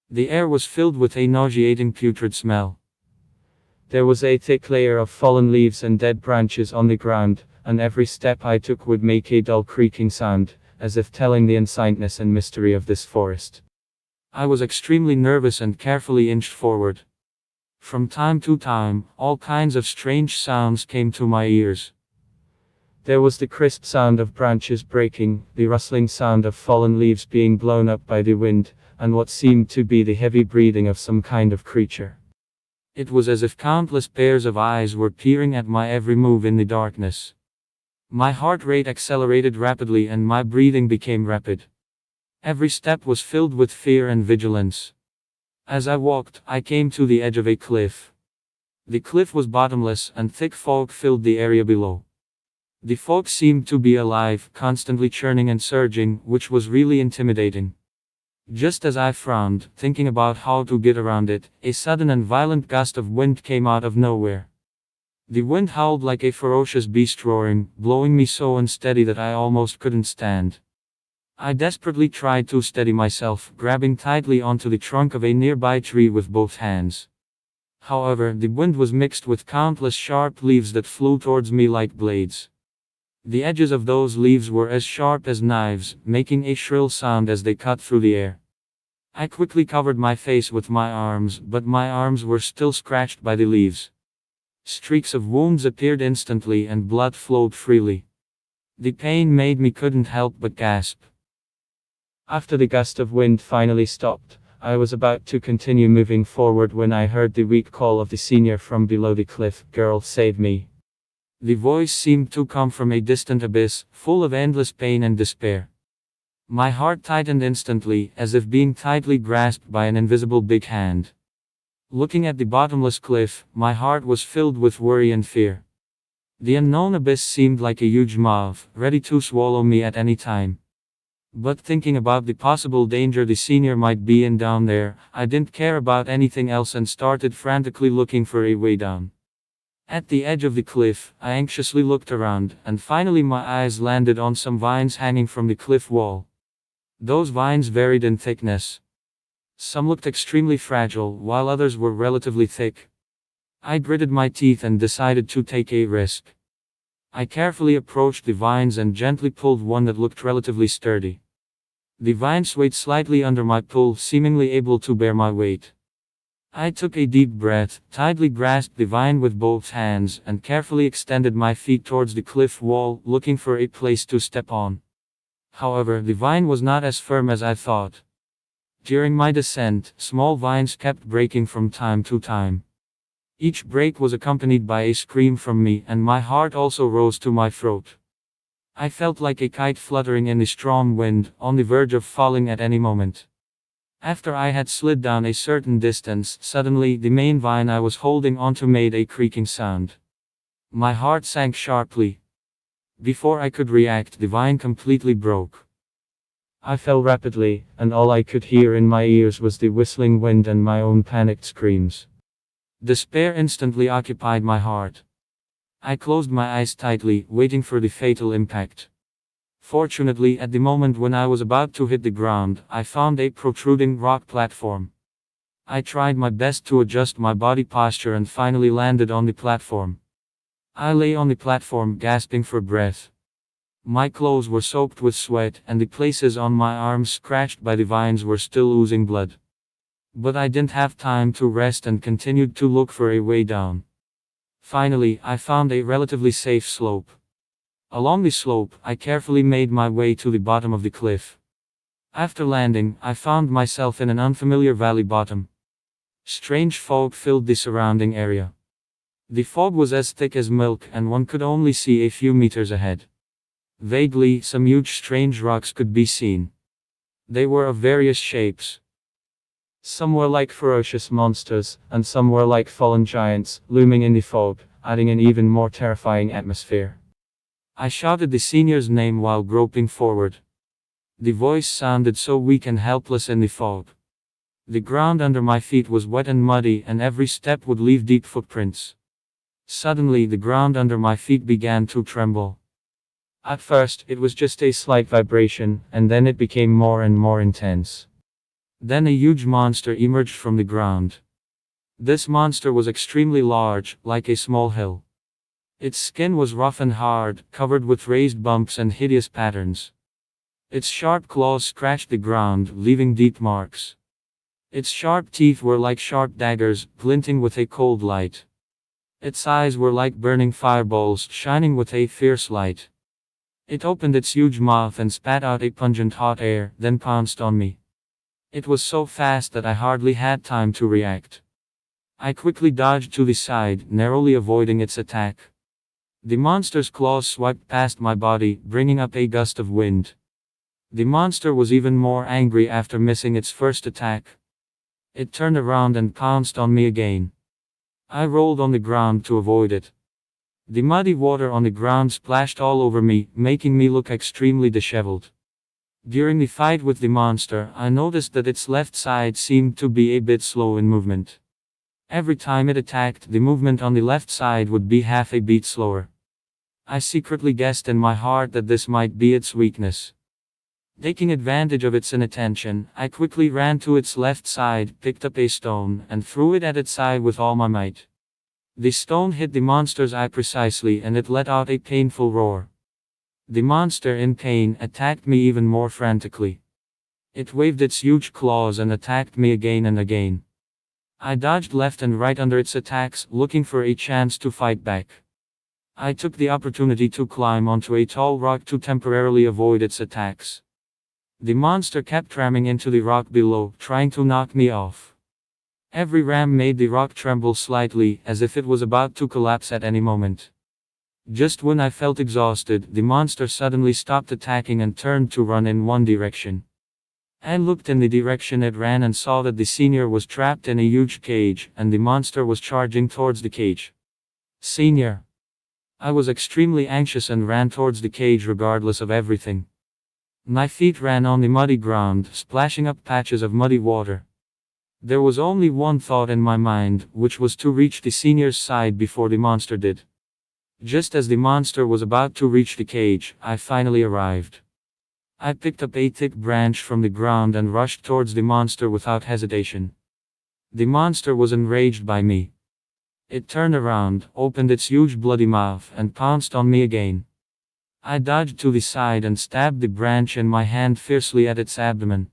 The air was filled with a nauseating putrid smell. There was a thick layer of fallen leaves and dead branches on the ground, and every step I took would make a dull creaking sound, as if telling the unsightness and mystery of this forest. I was extremely nervous and carefully inched forward. From time to time, all kinds of strange sounds came to my ears. There was the crisp sound of branches breaking, the rustling sound of fallen leaves being blown up by the wind, and what seemed to be the heavy breathing of some kind of creature. It was as if countless pairs of eyes were peering at my every move in the darkness. My heart rate accelerated rapidly and my breathing became rapid. Every step was filled with fear and vigilance. As I walked, I came to the edge of a cliff. The cliff was bottomless, and thick fog filled the area below. The fog seemed to be alive, constantly churning and surging, which was really intimidating. Just as I frowned, thinking about how to get around it, a sudden and violent gust of wind came out of nowhere. The wind howled like a ferocious beast roaring, blowing me so unsteady that I almost couldn't stand. I desperately tried to steady myself, grabbing tightly onto the trunk of a nearby tree with both hands. However, the wind was mixed with countless sharp leaves that flew towards me like blades. The edges of those leaves were as sharp as knives, making a shrill sound as they cut through the air. I quickly covered my face with my arms, but my arms were still scratched by the leaves. Streaks of wounds appeared instantly and blood flowed freely. The pain made me couldn't help but gasp. After the gust of wind finally stopped, I was about to continue moving forward when I heard the weak call of the senior from below the cliff. Girl, save me. The voice seemed to come from a distant abyss, full of endless pain and despair. My heart tightened instantly, as if being tightly grasped by an invisible big hand. Looking at the bottomless cliff, my heart was filled with worry and fear. The unknown abyss seemed like a huge maw, ready to swallow me at any time. But thinking about the possible danger the senior might be in down there, I didn't care about anything else and started frantically looking for a way down. At the edge of the cliff, I anxiously looked around, and finally my eyes landed on some vines hanging from the cliff wall. Those vines varied in thickness. Some looked extremely fragile, while others were relatively thick. I gritted my teeth and decided to take a risk. I carefully approached the vines and gently pulled one that looked relatively sturdy. The vine swayed slightly under my pull, seemingly able to bear my weight. I took a deep breath, tightly grasped the vine with both hands, and carefully extended my feet towards the cliff wall, looking for a place to step on. However, the vine was not as firm as I thought. During my descent, small vines kept breaking from time to time. Each break was accompanied by a scream from me, and my heart also rose to my throat. I felt like a kite fluttering in the strong wind, on the verge of falling at any moment. After I had slid down a certain distance, suddenly the main vine I was holding onto made a creaking sound. My heart sank sharply. Before I could react, the vine completely broke. I fell rapidly, and all I could hear in my ears was the whistling wind and my own panicked screams. Despair instantly occupied my heart. I closed my eyes tightly, waiting for the fatal impact. Fortunately, at the moment when I was about to hit the ground, I found a protruding rock platform. I tried my best to adjust my body posture and finally landed on the platform. I lay on the platform gasping for breath. My clothes were soaked with sweat, and the places on my arms scratched by the vines were still oozing blood. But I didn't have time to rest and continued to look for a way down. Finally, I found a relatively safe slope. Along the slope, I carefully made my way to the bottom of the cliff. After landing, I found myself in an unfamiliar valley bottom. Strange fog filled the surrounding area. The fog was as thick as milk, and one could only see a few meters ahead. Vaguely, some huge strange rocks could be seen. They were of various shapes. Some were like ferocious monsters, and some were like fallen giants, looming in the fog, adding an even more terrifying atmosphere. I shouted the senior's name while groping forward. The voice sounded so weak and helpless in the fog. The ground under my feet was wet and muddy, and every step would leave deep footprints. Suddenly, the ground under my feet began to tremble. At first, it was just a slight vibration, and then it became more and more intense. Then a huge monster emerged from the ground. This monster was extremely large, like a small hill. Its skin was rough and hard, covered with raised bumps and hideous patterns. Its sharp claws scratched the ground, leaving deep marks. Its sharp teeth were like sharp daggers, glinting with a cold light. Its eyes were like burning fireballs, shining with a fierce light. It opened its huge mouth and spat out a pungent hot air, then pounced on me. It was so fast that I hardly had time to react. I quickly dodged to the side, narrowly avoiding its attack. The monster's claws swiped past my body, bringing up a gust of wind. The monster was even more angry after missing its first attack. It turned around and pounced on me again. I rolled on the ground to avoid it. The muddy water on the ground splashed all over me, making me look extremely disheveled. During the fight with the monster, I noticed that its left side seemed to be a bit slow in movement. Every time it attacked, the movement on the left side would be half a beat slower. I secretly guessed in my heart that this might be its weakness. Taking advantage of its inattention, I quickly ran to its left side, picked up a stone, and threw it at its side with all my might. The stone hit the monster's eye precisely, and it let out a painful roar. The monster, in pain, attacked me even more frantically. It waved its huge claws and attacked me again and again. I dodged left and right under its attacks, looking for a chance to fight back. I took the opportunity to climb onto a tall rock to temporarily avoid its attacks. The monster kept ramming into the rock below, trying to knock me off. Every ram made the rock tremble slightly, as if it was about to collapse at any moment. Just when I felt exhausted, the monster suddenly stopped attacking and turned to run in one direction. I looked in the direction it ran and saw that the senior was trapped in a huge cage, and the monster was charging towards the cage. Senior! I was extremely anxious and ran towards the cage regardless of everything. My feet ran on the muddy ground, splashing up patches of muddy water. There was only one thought in my mind, which was to reach the senior's side before the monster did. Just as the monster was about to reach the cage, I finally arrived. I picked up a thick branch from the ground and rushed towards the monster without hesitation. The monster was enraged by me. It turned around, opened its huge bloody mouth, and pounced on me again. I dodged to the side and stabbed the branch in my hand fiercely at its abdomen.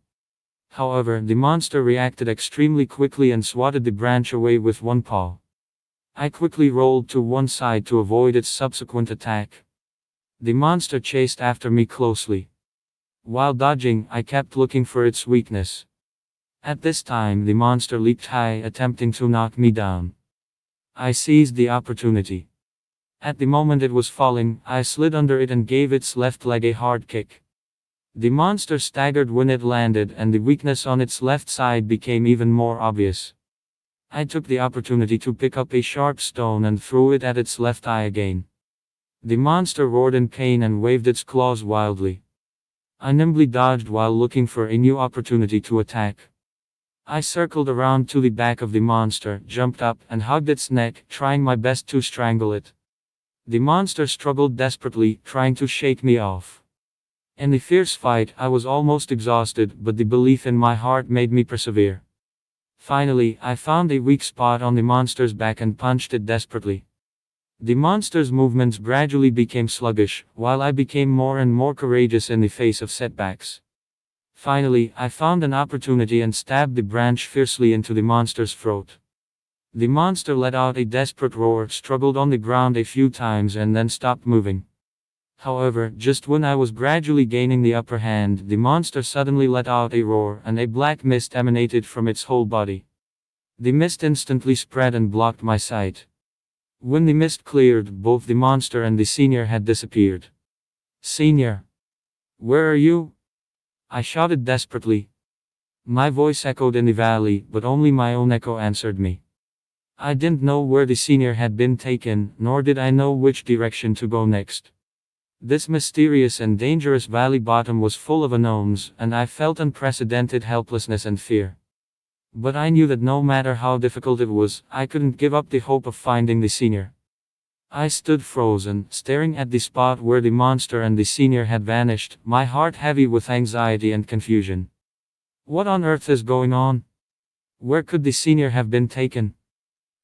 However, the monster reacted extremely quickly and swatted the branch away with one paw. I quickly rolled to one side to avoid its subsequent attack. The monster chased after me closely. While dodging, I kept looking for its weakness. At this time, the monster leaped high, attempting to knock me down. I seized the opportunity. At the moment it was falling, I slid under it and gave its left leg a hard kick. The monster staggered when it landed, and the weakness on its left side became even more obvious. I took the opportunity to pick up a sharp stone and threw it at its left eye again. The monster roared in pain and waved its claws wildly. I nimbly dodged while looking for a new opportunity to attack. I circled around to the back of the monster, jumped up, and hugged its neck, trying my best to strangle it. The monster struggled desperately, trying to shake me off. In the fierce fight, I was almost exhausted, but the belief in my heart made me persevere. Finally, I found a weak spot on the monster's back and punched it desperately. The monster's movements gradually became sluggish, while I became more and more courageous in the face of setbacks. Finally, I found an opportunity and stabbed the branch fiercely into the monster's throat. The monster let out a desperate roar, struggled on the ground a few times, and then stopped moving. However, just when I was gradually gaining the upper hand, the monster suddenly let out a roar, and a black mist emanated from its whole body. The mist instantly spread and blocked my sight. When the mist cleared, both the monster and the senior had disappeared. "Senior! Where are you?" I shouted desperately. My voice echoed in the valley, but only my own echo answered me. I didn't know where the senior had been taken, nor did I know which direction to go next. This mysterious and dangerous valley bottom was full of unknowns, and I felt unprecedented helplessness and fear. But I knew that no matter how difficult it was, I couldn't give up the hope of finding the senior. I stood frozen, staring at the spot where the monster and the senior had vanished, my heart heavy with anxiety and confusion. What on earth is going on? Where could the senior have been taken?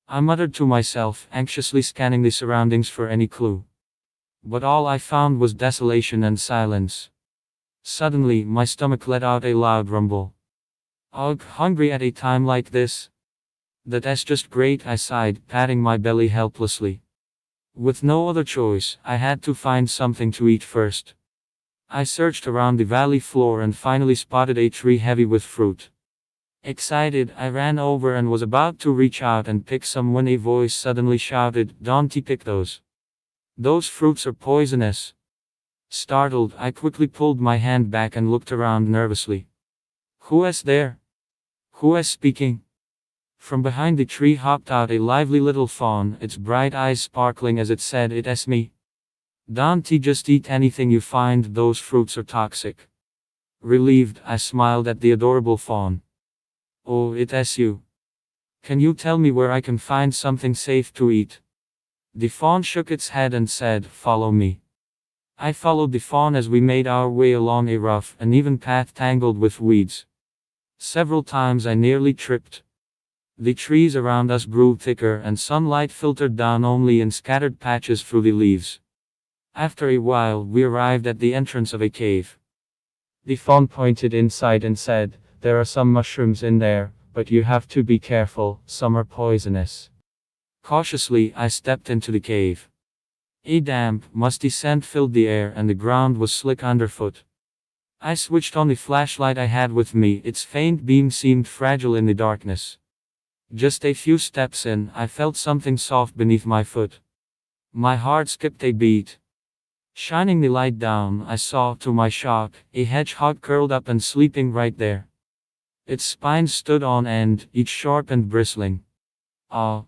I muttered to myself, anxiously scanning the surroundings for any clue. But all I found was desolation and silence. Suddenly, my stomach let out a loud rumble. "Ugh, hungry at a time like this? That's just great," I sighed, patting my belly helplessly. With no other choice, I had to find something to eat first. I searched around the valley floor and finally spotted a tree heavy with fruit. Excited, I ran over and was about to reach out and pick some when a voice suddenly shouted, "Don't pick those. Those fruits are poisonous." Startled, I quickly pulled my hand back and looked around nervously. "Who is there? Who is speaking?" From behind the tree hopped out a lively little fawn, its bright eyes sparkling as it said, "It's me. Don't just eat anything you find, those fruits are toxic." Relieved, I smiled at the adorable fawn. "Oh, it's you. Can you tell me where I can find something safe to eat?" The fawn shook its head and said, "Follow me." I followed the fawn as we made our way along a rough, uneven path tangled with weeds. Several times I nearly tripped. The trees around us grew thicker and sunlight filtered down only in scattered patches through the leaves. After a while, we arrived at the entrance of a cave. The fawn pointed inside and said, "There are some mushrooms in there, but you have to be careful, some are poisonous." Cautiously, I stepped into the cave. A damp, musty scent filled the air and the ground was slick underfoot. I switched on the flashlight I had with me, its faint beam seemed fragile in the darkness. Just a few steps in, I felt something soft beneath my foot. My heart skipped a beat. Shining the light down, I saw, to my shock, a hedgehog curled up and sleeping right there. Its spine stood on end, each sharp and bristling. "Ah!"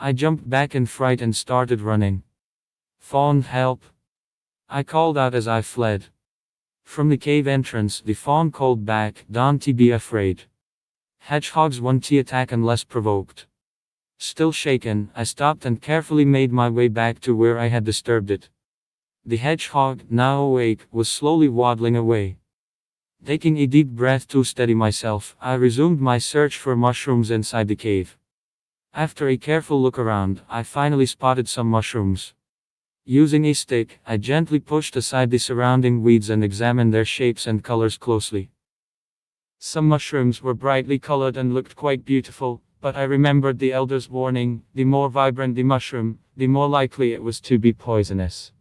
I jumped back in fright and started running. "Fawn, help!" I called out as I fled. From the cave entrance, the fawn called back, "Don't be afraid. Hedgehogs won't attack unless provoked." Still shaken, I stopped and carefully made my way back to where I had disturbed it. The hedgehog, now awake, was slowly waddling away. Taking a deep breath to steady myself, I resumed my search for mushrooms inside the cave. After a careful look around, I finally spotted some mushrooms. Using a stick, I gently pushed aside the surrounding weeds and examined their shapes and colors closely. Some mushrooms were brightly colored and looked quite beautiful, but I remembered the elder's warning: the more vibrant the mushroom, the more likely it was to be poisonous.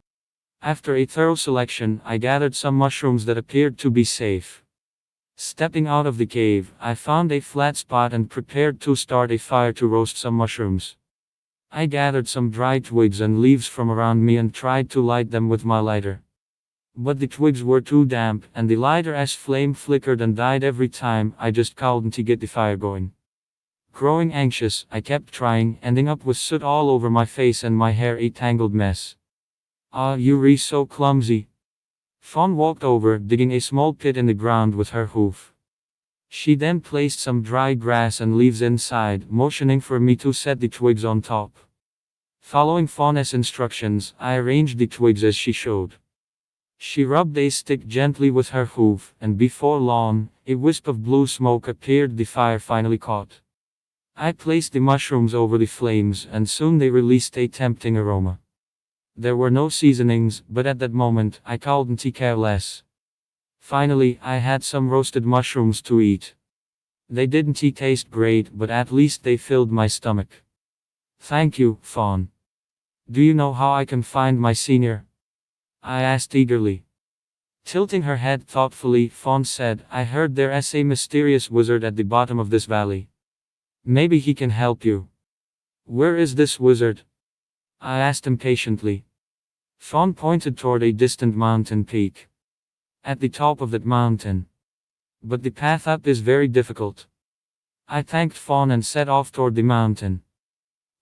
After a thorough selection, I gathered some mushrooms that appeared to be safe. Stepping out of the cave, I found a flat spot and prepared to start a fire to roast some mushrooms. I gathered some dry twigs and leaves from around me and tried to light them with my lighter. But the twigs were too damp, and the lighter's flame flickered and died every time I just couldn't get the fire going. Growing anxious, I kept trying, ending up with soot all over my face and my hair a tangled mess. Ah, you're so clumsy. Fawn walked over, digging a small pit in the ground with her hoof. She then placed some dry grass and leaves inside, motioning for me to set the twigs on top. Following Fawn's instructions, I arranged the twigs as she showed. She rubbed a stick gently with her hoof, and before long, a wisp of blue smoke appeared. The fire finally caught. I placed the mushrooms over the flames, and soon they released a tempting aroma. There were no seasonings, but at that moment, I couldn't care less. Finally, I had some roasted mushrooms to eat. They didn't taste great, but at least they filled my stomach. Thank you, Fawn. Do you know how I can find my senior? I asked eagerly. Tilting her head thoughtfully, Fawn said, I heard there's a mysterious wizard at the bottom of this valley. Maybe he can help you. Where is this wizard? I asked impatiently. Fawn pointed toward a distant mountain peak. At the top of that mountain. But the path up is very difficult. I thanked Fawn and set off toward the mountain.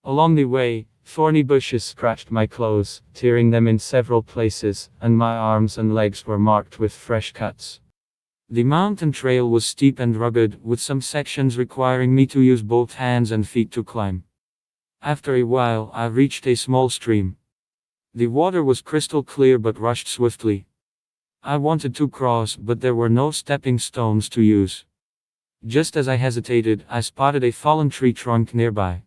Along the way, thorny bushes scratched my clothes, tearing them in several places, and my arms and legs were marked with fresh cuts. The mountain trail was steep and rugged, with some sections requiring me to use both hands and feet to climb. After a while, I reached a small stream. The water was crystal clear but rushed swiftly. I wanted to cross, but there were no stepping stones to use. Just as I hesitated, I spotted a fallen tree trunk nearby.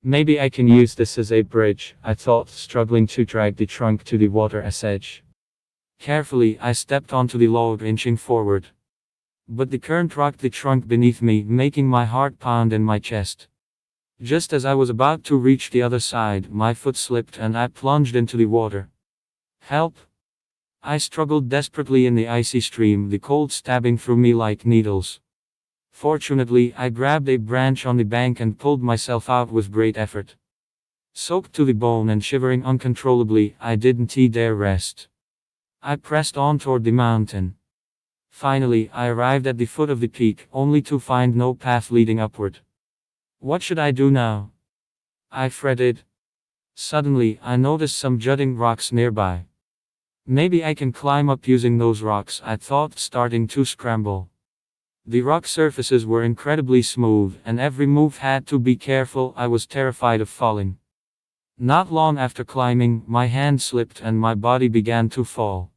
Maybe I can use this as a bridge, I thought, struggling to drag the trunk to the water's edge. Carefully, I stepped onto the log, inching forward. But the current rocked the trunk beneath me, making my heart pound in my chest. Just as I was about to reach the other side, my foot slipped and I plunged into the water. Help! I struggled desperately in the icy stream, the cold stabbing through me like needles. Fortunately, I grabbed a branch on the bank and pulled myself out with great effort. Soaked to the bone and shivering uncontrollably, I didn't dare rest. I pressed on toward the mountain. Finally, I arrived at the foot of the peak, only to find no path leading upward. What should I do now? I fretted. Suddenly, I noticed some jutting rocks nearby. Maybe I can climb up using those rocks, I thought, starting to scramble. The rock surfaces were incredibly smooth, and every move had to be careful. I was terrified of falling. Not long after climbing, my hand slipped and my body began to fall.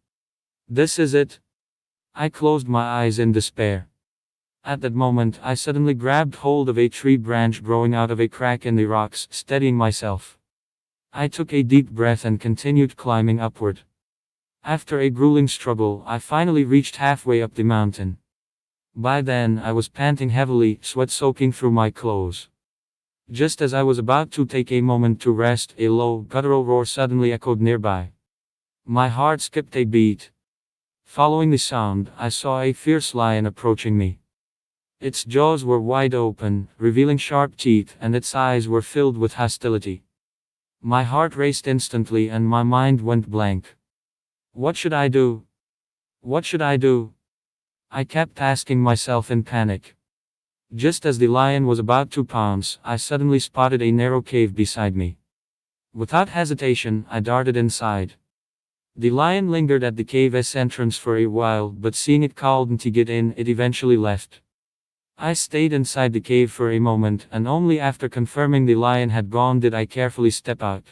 This is it. I closed my eyes in despair. At that moment, I suddenly grabbed hold of a tree branch growing out of a crack in the rocks, steadying myself. I took a deep breath and continued climbing upward. After a grueling struggle, I finally reached halfway up the mountain. By then, I was panting heavily, sweat soaking through my clothes. Just as I was about to take a moment to rest, a low, guttural roar suddenly echoed nearby. My heart skipped a beat. Following the sound, I saw a fierce lion approaching me. Its jaws were wide open, revealing sharp teeth, and its eyes were filled with hostility. My heart raced instantly and my mind went blank. What should I do? What should I do? I kept asking myself in panic. Just as the lion was about to pounce, I suddenly spotted a narrow cave beside me. Without hesitation, I darted inside. The lion lingered at the cave's entrance for a while, but seeing it couldn't get in, it eventually left. I stayed inside the cave for a moment, and only after confirming the lion had gone did I carefully step out.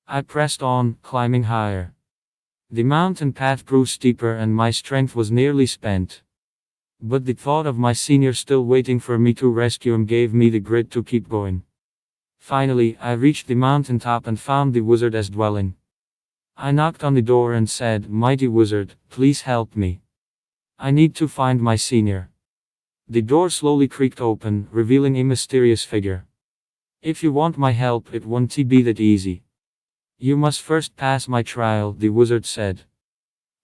I pressed on, climbing higher. The mountain path grew steeper and my strength was nearly spent. But the thought of my senior still waiting for me to rescue him gave me the grit to keep going. Finally, I reached the mountaintop and found the wizard's dwelling. I knocked on the door and said, "Mighty wizard, please help me. I need to find my senior." The door slowly creaked open, revealing a mysterious figure. If you want my help, it won't be that easy. You must first pass my trial, the wizard said.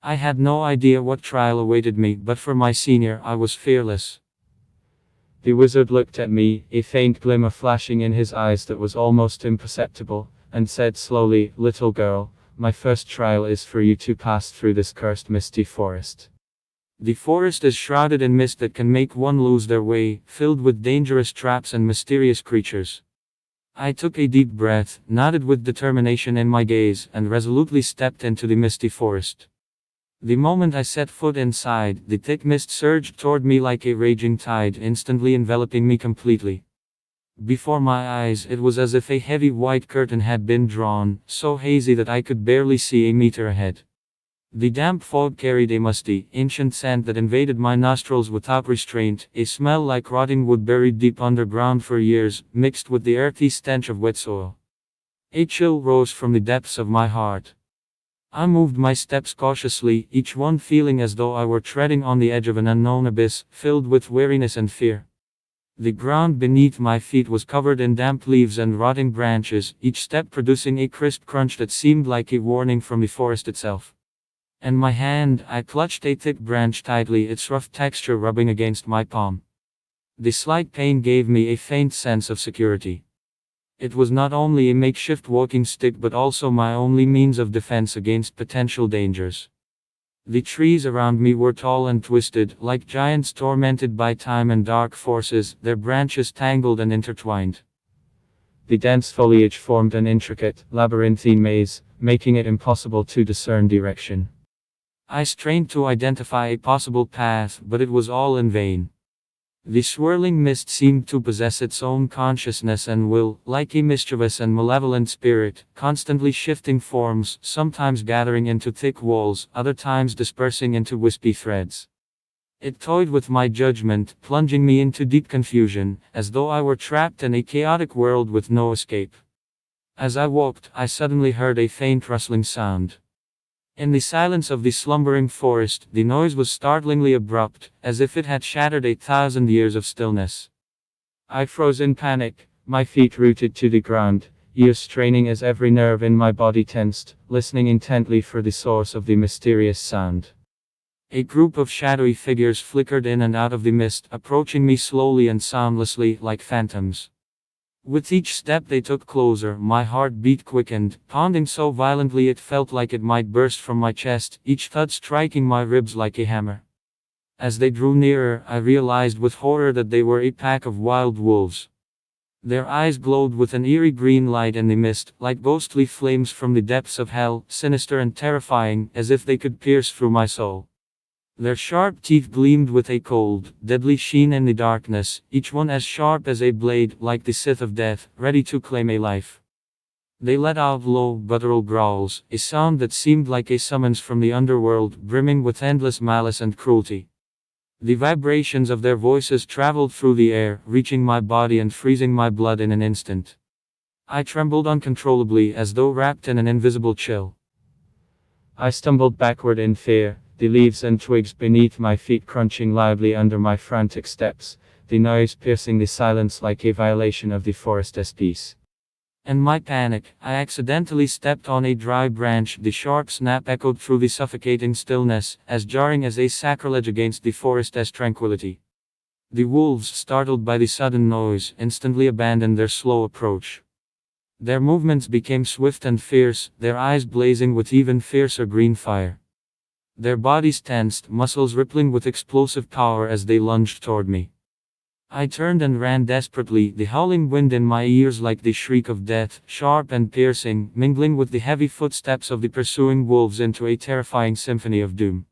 I had no idea what trial awaited me, but for my senior, I was fearless. The wizard looked at me, a faint glimmer flashing in his eyes that was almost imperceptible, and said slowly, "Little girl, my first trial is for you to pass through this cursed misty forest. The forest is shrouded in mist that can make one lose their way, filled with dangerous traps and mysterious creatures." I took a deep breath, nodded with determination in my gaze, and resolutely stepped into the misty forest. The moment I set foot inside, the thick mist surged toward me like a raging tide, instantly enveloping me completely. Before my eyes, it was as if a heavy white curtain had been drawn, so hazy that I could barely see a meter ahead. The damp fog carried a musty, ancient scent that invaded my nostrils without restraint, a smell like rotting wood buried deep underground for years, mixed with the earthy stench of wet soil. A chill rose from the depths of my heart. I moved my steps cautiously, each one feeling as though I were treading on the edge of an unknown abyss, filled with weariness and fear. The ground beneath my feet was covered in damp leaves and rotting branches, each step producing a crisp crunch that seemed like a warning from the forest itself. In my hand, I clutched a thick branch tightly, its rough texture rubbing against my palm. The slight pain gave me a faint sense of security. It was not only a makeshift walking stick but also my only means of defense against potential dangers. The trees around me were tall and twisted, like giants tormented by time and dark forces, their branches tangled and intertwined. The dense foliage formed an intricate, labyrinthine maze, making it impossible to discern direction. I strained to identify a possible path, but it was all in vain. The swirling mist seemed to possess its own consciousness and will, like a mischievous and malevolent spirit, constantly shifting forms, sometimes gathering into thick walls, other times dispersing into wispy threads. It toyed with my judgment, plunging me into deep confusion, as though I were trapped in a chaotic world with no escape. As I walked, I suddenly heard a faint rustling sound. In the silence of the slumbering forest, the noise was startlingly abrupt, as if it had shattered 1,000 years of stillness. I froze in panic, my feet rooted to the ground, ears straining as every nerve in my body tensed, listening intently for the source of the mysterious sound. A group of shadowy figures flickered in and out of the mist, approaching me slowly and soundlessly, like phantoms. With each step they took closer, my heartbeat quickened, pounding so violently it felt like it might burst from my chest, each thud striking my ribs like a hammer. As they drew nearer, I realized with horror that they were a pack of wild wolves. Their eyes glowed with an eerie green light in the mist, like ghostly flames from the depths of hell, sinister and terrifying, as if they could pierce through my soul. Their sharp teeth gleamed with a cold, deadly sheen in the darkness, each one as sharp as a blade, like the scythe of death, ready to claim a life. They let out low, guttural growls, a sound that seemed like a summons from the underworld, brimming with endless malice and cruelty. The vibrations of their voices traveled through the air, reaching my body and freezing my blood in an instant. I trembled uncontrollably, as though wrapped in an invisible chill. I stumbled backward in fear, the leaves and twigs beneath my feet crunching loudly under my frantic steps, the noise piercing the silence like a violation of the forest's peace. In my panic, I accidentally stepped on a dry branch. The sharp snap echoed through the suffocating stillness, as jarring as a sacrilege against the forest's tranquility. The wolves, startled by the sudden noise, instantly abandoned their slow approach. Their movements became swift and fierce, their eyes blazing with even fiercer green fire. Their bodies tensed, muscles rippling with explosive power as they lunged toward me. I turned and ran desperately, the howling wind in my ears like the shriek of death, sharp and piercing, mingling with the heavy footsteps of the pursuing wolves into a terrifying symphony of doom.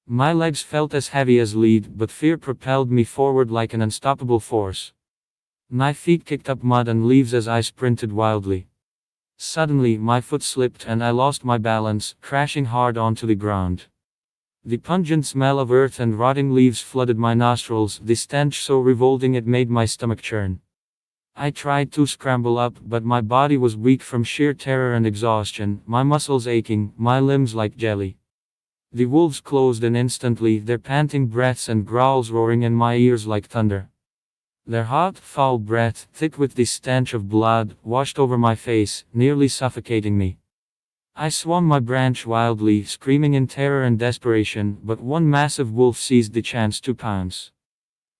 My legs felt as heavy as lead, but fear propelled me forward like an unstoppable force. My feet kicked up mud and leaves as I sprinted wildly. Suddenly, my foot slipped and I lost my balance, crashing hard onto the ground. The pungent smell of earth and rotting leaves flooded my nostrils, the stench so revolting it made my stomach churn. I tried to scramble up, but my body was weak from sheer terror and exhaustion, my muscles aching, my limbs like jelly. The wolves closed in instantly, their panting breaths and growls roaring in my ears like thunder. Their hot, foul breath, thick with the stench of blood, washed over my face, nearly suffocating me. I swung my branch wildly, screaming in terror and desperation, but one massive wolf seized the chance to pounce.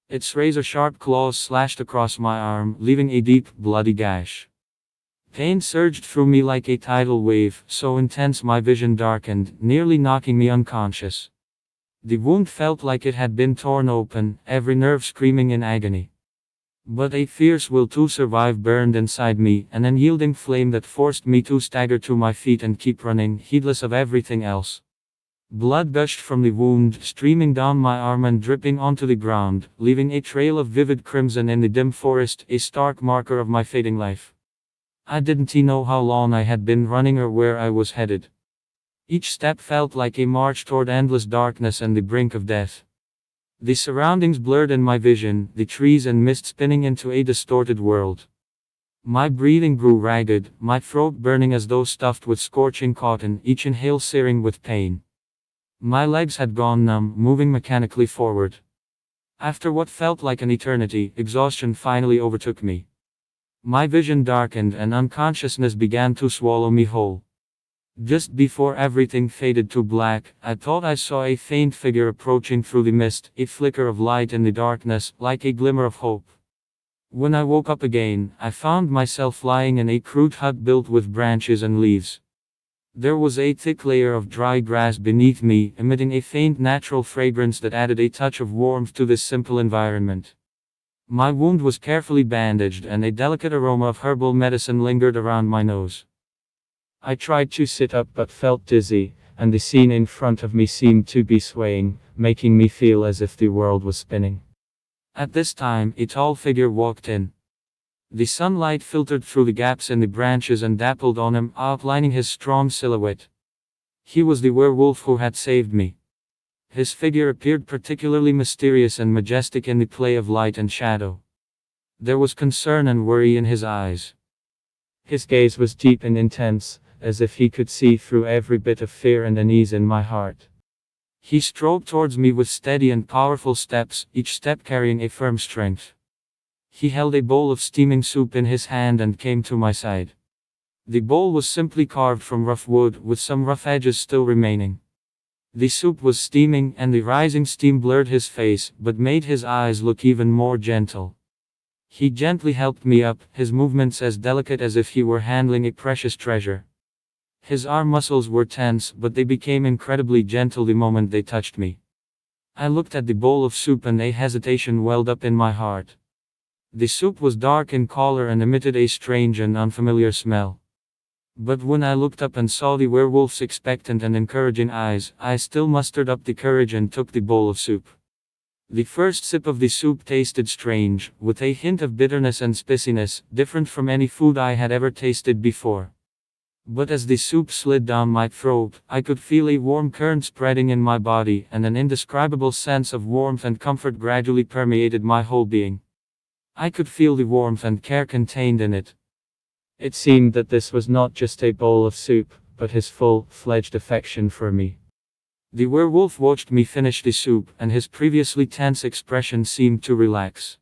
Its razor-sharp claws slashed across my arm, leaving a deep, bloody gash. Pain surged through me like a tidal wave, so intense my vision darkened, nearly knocking me unconscious. The wound felt like it had been torn open, every nerve screaming in agony. But a fierce will to survive burned inside me, an unyielding flame that forced me to stagger to my feet and keep running, heedless of everything else. Blood gushed from the wound, streaming down my arm and dripping onto the ground, leaving a trail of vivid crimson in the dim forest, a stark marker of my fading life. I didn't know how long I had been running or where I was headed. Each step felt like a march toward endless darkness and the brink of death. The surroundings blurred in my vision, the trees and mist spinning into a distorted world. My breathing grew ragged, my throat burning as though stuffed with scorching cotton, each inhale searing with pain. My legs had gone numb, moving mechanically forward. After what felt like an eternity, exhaustion finally overtook me. My vision darkened and unconsciousness began to swallow me whole. Just before everything faded to black, I thought I saw a faint figure approaching through the mist, a flicker of light in the darkness, like a glimmer of hope. When I woke up again, I found myself lying in a crude hut built with branches and leaves. There was a thick layer of dry grass beneath me, emitting a faint natural fragrance that added a touch of warmth to this simple environment. My wound was carefully bandaged and a delicate aroma of herbal medicine lingered around my nose. I tried to sit up but felt dizzy, and the scene in front of me seemed to be swaying, making me feel as if the world was spinning. At this time, a tall figure walked in. The sunlight filtered through the gaps in the branches and dappled on him, outlining his strong silhouette. He was the werewolf who had saved me. His figure appeared particularly mysterious and majestic in the play of light and shadow. There was concern and worry in his eyes. His gaze was deep and intense, as if he could see through every bit of fear and unease in my heart. He strode towards me with steady and powerful steps, each step carrying a firm strength. He held a bowl of steaming soup in his hand and came to my side. The bowl was simply carved from rough wood, with some rough edges still remaining. The soup was steaming, and the rising steam blurred his face, but made his eyes look even more gentle. He gently helped me up, his movements as delicate as if he were handling a precious treasure. His arm muscles were tense, but they became incredibly gentle the moment they touched me. I looked at the bowl of soup and a hesitation welled up in my heart. The soup was dark in color and emitted a strange and unfamiliar smell. But when I looked up and saw the werewolf's expectant and encouraging eyes, I still mustered up the courage and took the bowl of soup. The first sip of the soup tasted strange, with a hint of bitterness and spiciness, different from any food I had ever tasted before. But as the soup slid down my throat, I could feel a warm current spreading in my body, and an indescribable sense of warmth and comfort gradually permeated my whole being. I could feel the warmth and care contained in it. It seemed that this was not just a bowl of soup, but his full-fledged affection for me. The werewolf watched me finish the soup, and his previously tense expression seemed to relax.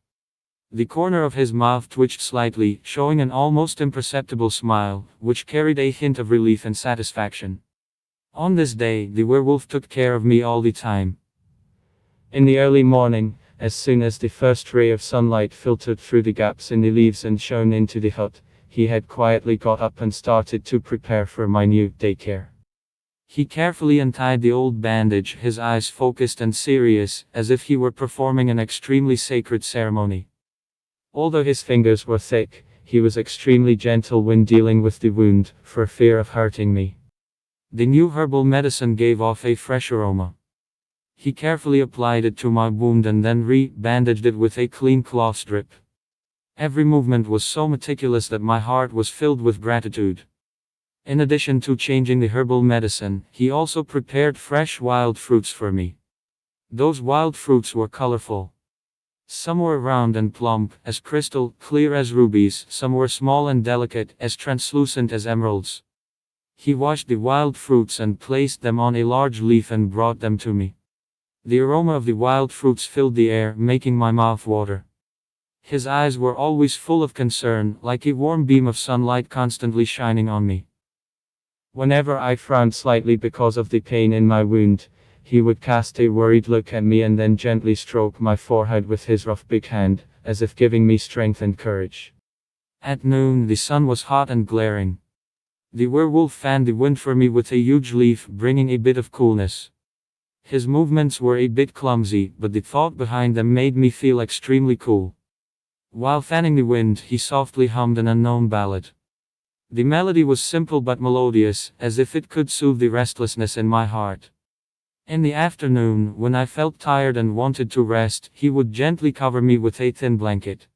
The corner of his mouth twitched slightly, showing an almost imperceptible smile, which carried a hint of relief and satisfaction. On this day, the werewolf took care of me all the time. In the early morning, as soon as the first ray of sunlight filtered through the gaps in the leaves and shone into the hut, he had quietly got up and started to prepare for my new daycare. He carefully untied the old bandage, his eyes focused and serious, as if he were performing an extremely sacred ceremony. Although his fingers were thick, he was extremely gentle when dealing with the wound, for fear of hurting me. The new herbal medicine gave off a fresh aroma. He carefully applied it to my wound and then re-bandaged it with a clean cloth strip. Every movement was so meticulous that my heart was filled with gratitude. In addition to changing the herbal medicine, he also prepared fresh wild fruits for me. Those wild fruits were colorful. Some were round and plump, as crystal, clear as rubies, some were small and delicate, as translucent as emeralds. He washed the wild fruits and placed them on a large leaf and brought them to me. The aroma of the wild fruits filled the air, making my mouth water. His eyes were always full of concern, like a warm beam of sunlight constantly shining on me. Whenever I frowned slightly because of the pain in my wound, he would cast a worried look at me and then gently stroke my forehead with his rough big hand, as if giving me strength and courage. At noon, the sun was hot and glaring. The werewolf fanned the wind for me with a huge leaf, bringing a bit of coolness. His movements were a bit clumsy, but the thought behind them made me feel extremely cool. While fanning the wind, he softly hummed an unknown ballad. The melody was simple but melodious, as if it could soothe the restlessness in my heart. In the afternoon, when I felt tired and wanted to rest, he would gently cover me with a thin blanket.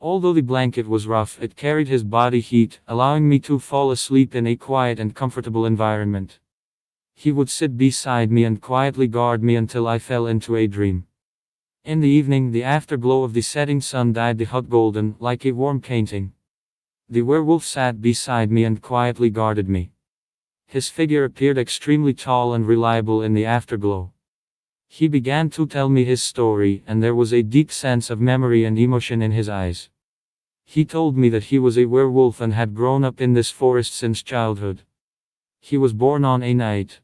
Although the blanket was rough, it carried his body heat, allowing me to fall asleep in a quiet and comfortable environment. He would sit beside me and quietly guard me until I fell into a dream. In the evening, the afterglow of the setting sun dyed the hut golden, like a warm painting. The werewolf sat beside me and quietly guarded me. His figure appeared extremely tall and reliable in the afterglow. He began to tell me his story, and there was a deep sense of memory and emotion in his eyes. He told me that he was a werewolf and had grown up in this forest since childhood. He was born on a night.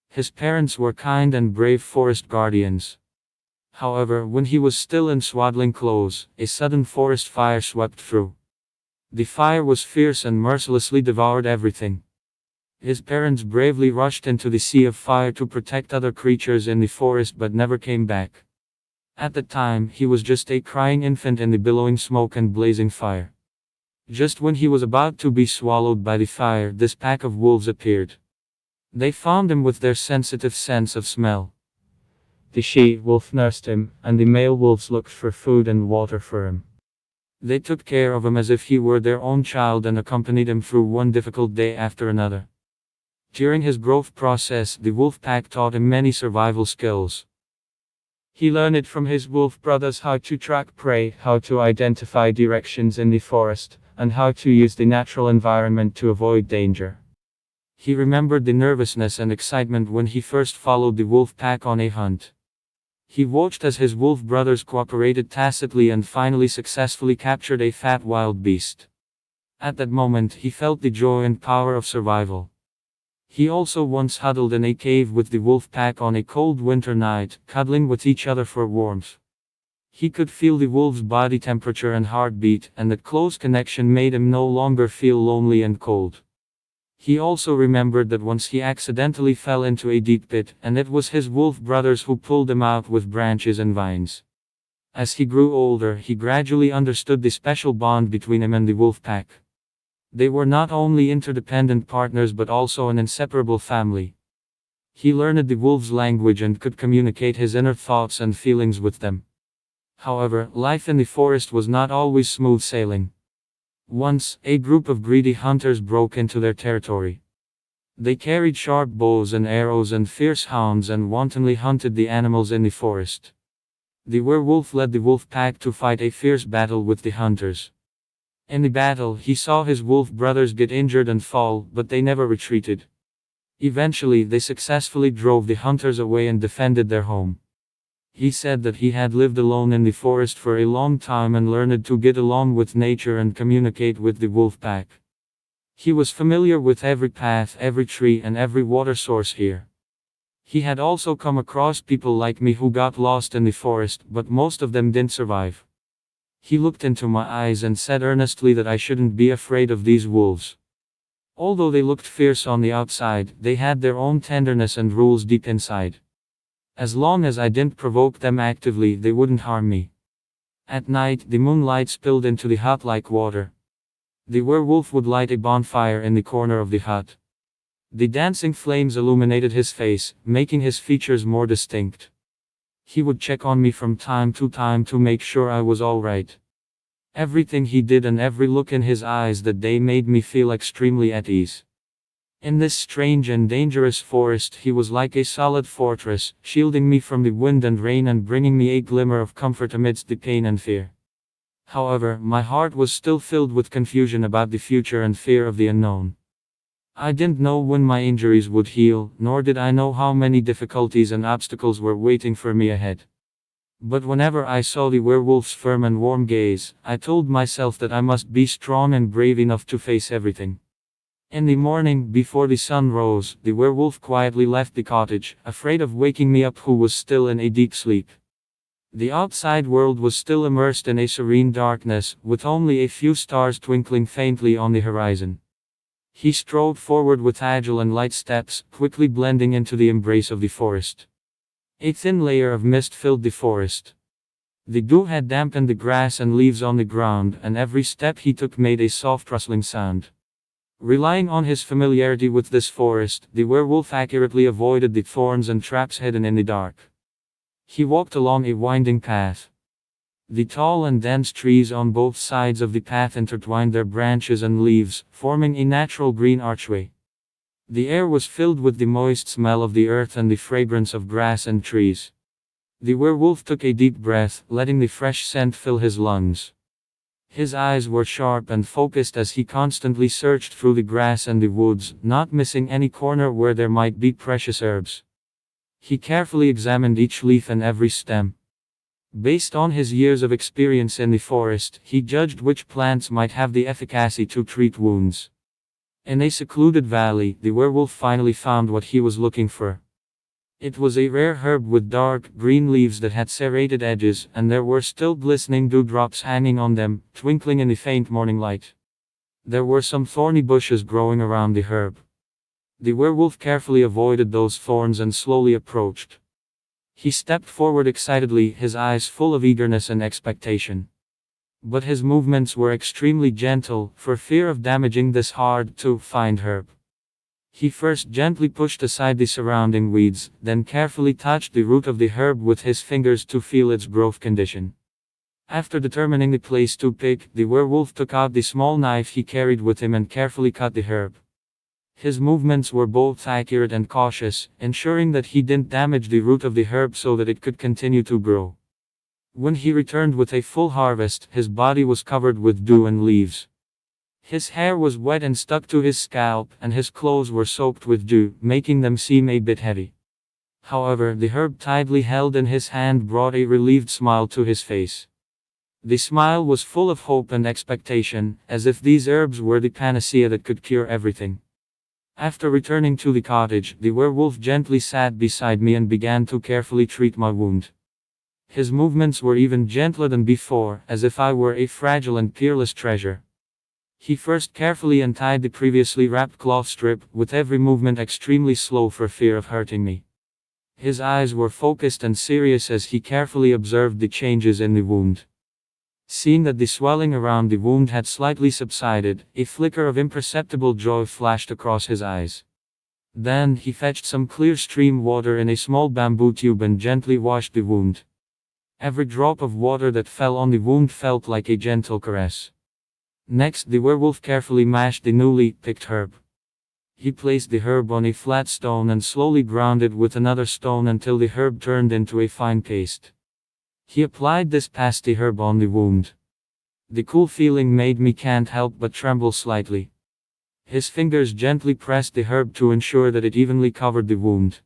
His parents were kind and brave forest guardians. However, when he was still in swaddling clothes, a sudden forest fire swept through. The fire was fierce and mercilessly devoured everything. His parents bravely rushed into the sea of fire to protect other creatures in the forest but never came back. At the time, he was just a crying infant in the billowing smoke and blazing fire. Just when he was about to be swallowed by the fire, this pack of wolves appeared. They found him with their sensitive sense of smell. The she-wolf nursed him, and the male wolves looked for food and water for him. They took care of him as if he were their own child and accompanied him through one difficult day after another. During his growth process, the wolf pack taught him many survival skills. He learned from his wolf brothers how to track prey, how to identify directions in the forest, and how to use the natural environment to avoid danger. He remembered the nervousness and excitement when he first followed the wolf pack on a hunt. He watched as his wolf brothers cooperated tacitly and finally successfully captured a fat wild beast. At that moment, he felt the joy and power of survival. He also once huddled in a cave with the wolf pack on a cold winter night, cuddling with each other for warmth. He could feel the wolf's body temperature and heartbeat, and that close connection made him no longer feel lonely and cold. He also remembered that once he accidentally fell into a deep pit, and it was his wolf brothers who pulled him out with branches and vines. As he grew older, he gradually understood the special bond between him and the wolf pack. They were not only interdependent partners but also an inseparable family. He learned the wolves' language and could communicate his inner thoughts and feelings with them. However, life in the forest was not always smooth sailing. Once, a group of greedy hunters broke into their territory. They carried sharp bows and arrows and fierce hounds and wantonly hunted the animals in the forest. The werewolf led the wolf pack to fight a fierce battle with the hunters. In the battle, he saw his wolf brothers get injured and fall, but they never retreated. Eventually, they successfully drove the hunters away and defended their home. He said that he had lived alone in the forest for a long time and learned to get along with nature and communicate with the wolf pack. He was familiar with every path, every tree, and every water source here. He had also come across people like me who got lost in the forest, but most of them didn't survive. He looked into my eyes and said earnestly that I shouldn't be afraid of these wolves. Although they looked fierce on the outside, they had their own tenderness and rules deep inside. As long as I didn't provoke them actively, they wouldn't harm me. At night, the moonlight spilled into the hut like water. The werewolf would light a bonfire in the corner of the hut. The dancing flames illuminated his face, making his features more distinct. He would check on me from time to make sure I was all right. Everything he did and every look in his eyes that day made me feel extremely at ease. In this strange and dangerous forest, he was like a solid fortress, shielding me from the wind and rain and bringing me a glimmer of comfort amidst the pain and fear. However, my heart was still filled with confusion about the future and fear of the unknown. I didn't know when my injuries would heal, nor did I know how many difficulties and obstacles were waiting for me ahead. But whenever I saw the werewolf's firm and warm gaze, I told myself that I must be strong and brave enough to face everything. In the morning, before the sun rose, the werewolf quietly left the cottage, afraid of waking me up who was still in a deep sleep. The outside world was still immersed in a serene darkness, with only a few stars twinkling faintly on the horizon. He strode forward with agile and light steps, quickly blending into the embrace of the forest. A thin layer of mist filled the forest. The dew had dampened the grass and leaves on the ground, and every step he took made a soft rustling sound. Relying on his familiarity with this forest, the werewolf accurately avoided the thorns and traps hidden in the dark. He walked along a winding path. The tall and dense trees on both sides of the path intertwined their branches and leaves, forming a natural green archway. The air was filled with the moist smell of the earth and the fragrance of grass and trees. The werewolf took a deep breath, letting the fresh scent fill his lungs. His eyes were sharp and focused as he constantly searched through the grass and the woods, not missing any corner where there might be precious herbs. He carefully examined each leaf and every stem. Based on his years of experience in the forest, he judged which plants might have the efficacy to treat wounds. In a secluded valley, the werewolf finally found what he was looking for. It was a rare herb with dark, green leaves that had serrated edges, and there were still glistening dewdrops hanging on them, twinkling in the faint morning light. There were some thorny bushes growing around the herb. The werewolf carefully avoided those thorns and slowly approached. He stepped forward excitedly, his eyes full of eagerness and expectation. But his movements were extremely gentle, for fear of damaging this hard-to-find herb. He first gently pushed aside the surrounding weeds, then carefully touched the root of the herb with his fingers to feel its growth condition. After determining the place to pick, the werewolf took out the small knife he carried with him and carefully cut the herb. His movements were both accurate and cautious, ensuring that he didn't damage the root of the herb so that it could continue to grow. When he returned with a full harvest, his body was covered with dew and leaves. His hair was wet and stuck to his scalp, and his clothes were soaked with dew, making them seem a bit heavy. However, the herb tightly held in his hand brought a relieved smile to his face. The smile was full of hope and expectation, as if these herbs were the panacea that could cure everything. After returning to the cottage, the werewolf gently sat beside me and began to carefully treat my wound. His movements were even gentler than before, as if I were a fragile and peerless treasure. He first carefully untied the previously wrapped cloth strip, with every movement extremely slow for fear of hurting me. His eyes were focused and serious as he carefully observed the changes in the wound. Seeing that the swelling around the wound had slightly subsided, a flicker of imperceptible joy flashed across his eyes. Then he fetched some clear stream water in a small bamboo tube and gently washed the wound. Every drop of water that fell on the wound felt like a gentle caress. Next, the werewolf carefully mashed the newly picked herb. He placed the herb on a flat stone and slowly ground it with another stone until the herb turned into a fine paste. He applied this pasty herb on the wound. The cool feeling made me can't help but tremble slightly. His fingers gently pressed the herb to ensure that it evenly covered the wound.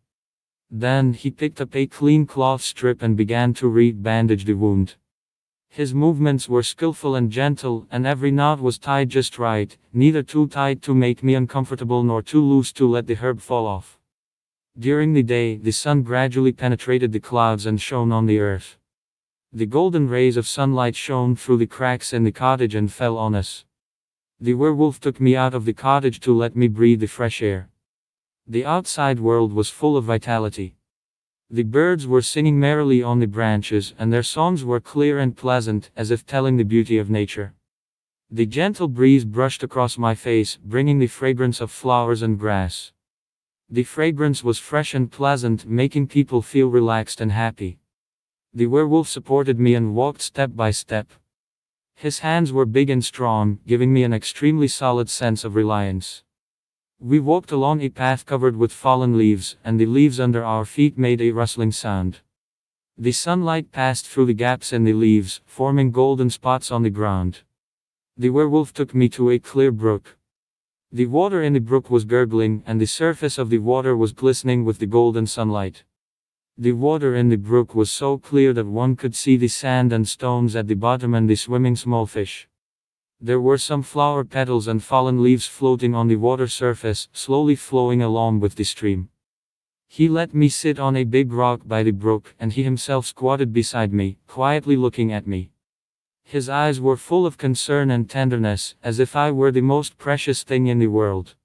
Then he picked up a clean cloth strip and began to re-bandage the wound. His movements were skillful and gentle, and every knot was tied just right, neither too tight to make me uncomfortable nor too loose to let the herb fall off. During the day, the sun gradually penetrated the clouds and shone on the earth. The golden rays of sunlight shone through the cracks in the cottage and fell on us. The werewolf took me out of the cottage to let me breathe the fresh air. The outside world was full of vitality. The birds were singing merrily on the branches, and their songs were clear and pleasant, as if telling the beauty of nature. The gentle breeze brushed across my face, bringing the fragrance of flowers and grass. The fragrance was fresh and pleasant, making people feel relaxed and happy. The werewolf supported me and walked step by step. His hands were big and strong, giving me an extremely solid sense of reliance. We walked along a path covered with fallen leaves, and the leaves under our feet made a rustling sound. The sunlight passed through the gaps in the leaves, forming golden spots on the ground. The werewolf took me to a clear brook. The water in the brook was gurgling, and the surface of the water was glistening with the golden sunlight. The water in the brook was so clear that one could see the sand and stones at the bottom and the swimming small fish. There were some flower petals and fallen leaves floating on the water surface, slowly flowing along with the stream. He let me sit on a big rock by the brook, and he himself squatted beside me, quietly looking at me. His eyes were full of concern and tenderness, as if I were the most precious thing in the world.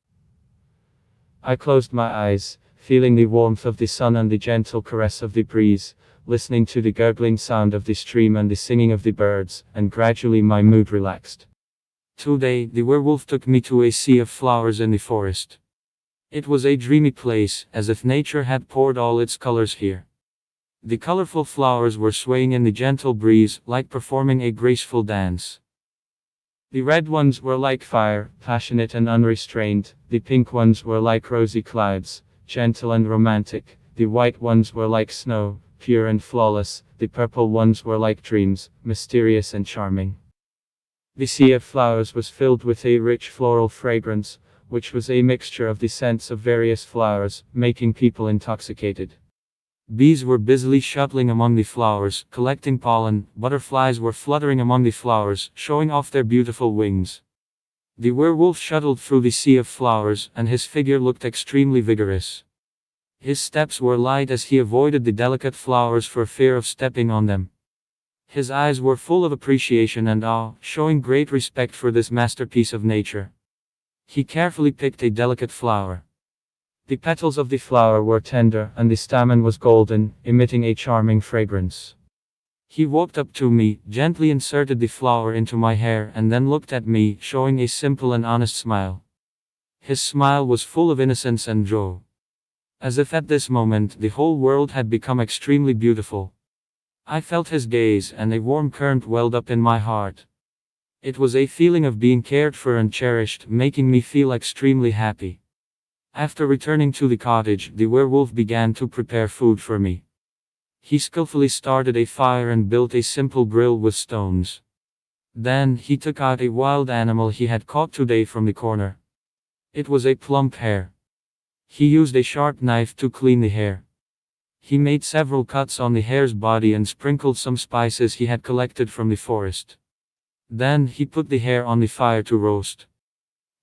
I closed my eyes, feeling the warmth of the sun and the gentle caress of the breeze, listening to the gurgling sound of the stream and the singing of the birds, and gradually my mood relaxed. Today, the werewolf took me to a sea of flowers in the forest. It was a dreamy place, as if nature had poured all its colors here. The colorful flowers were swaying in the gentle breeze, like performing a graceful dance. The red ones were like fire, passionate and unrestrained. The pink ones were like rosy clouds, gentle and romantic. The white ones were like snow, pure and flawless. The purple ones were like dreams, mysterious and charming. The sea of flowers was filled with a rich floral fragrance, which was a mixture of the scents of various flowers, making people intoxicated. Bees were busily shuttling among the flowers, collecting pollen. Butterflies were fluttering among the flowers, showing off their beautiful wings. The werewolf shuttled through the sea of flowers, and his figure looked extremely vigorous. His steps were light as he avoided the delicate flowers for fear of stepping on them. His eyes were full of appreciation and awe, showing great respect for this masterpiece of nature. He carefully picked a delicate flower. The petals of the flower were tender, and the stamen was golden, emitting a charming fragrance. He walked up to me, gently inserted the flower into my hair, and then looked at me, showing a simple and honest smile. His smile was full of innocence and joy. As if at this moment the whole world had become extremely beautiful. I felt his gaze, and a warm current welled up in my heart. It was a feeling of being cared for and cherished, making me feel extremely happy. After returning to the cottage, the werewolf began to prepare food for me. He skillfully started a fire and built a simple grill with stones. Then, he took out a wild animal he had caught today from the corner. It was a plump hare. He used a sharp knife to clean the hare. He made several cuts on the hare's body and sprinkled some spices he had collected from the forest. Then, he put the hare on the fire to roast.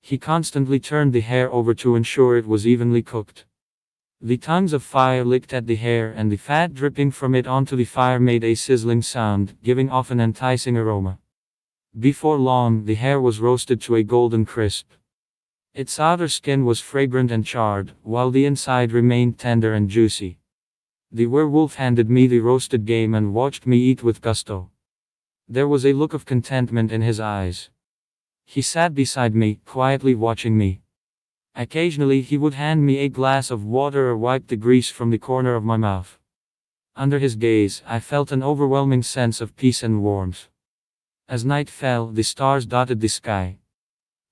He constantly turned the hare over to ensure it was evenly cooked. The tongues of fire licked at the hare, and the fat dripping from it onto the fire made a sizzling sound, giving off an enticing aroma. Before long, the hare was roasted to a golden crisp. Its outer skin was fragrant and charred, while the inside remained tender and juicy. The werewolf handed me the roasted game and watched me eat with gusto. There was a look of contentment in his eyes. He sat beside me, quietly watching me. Occasionally he would hand me a glass of water or wipe the grease from the corner of my mouth. Under his gaze, I felt an overwhelming sense of peace and warmth. As night fell, the stars dotted the sky.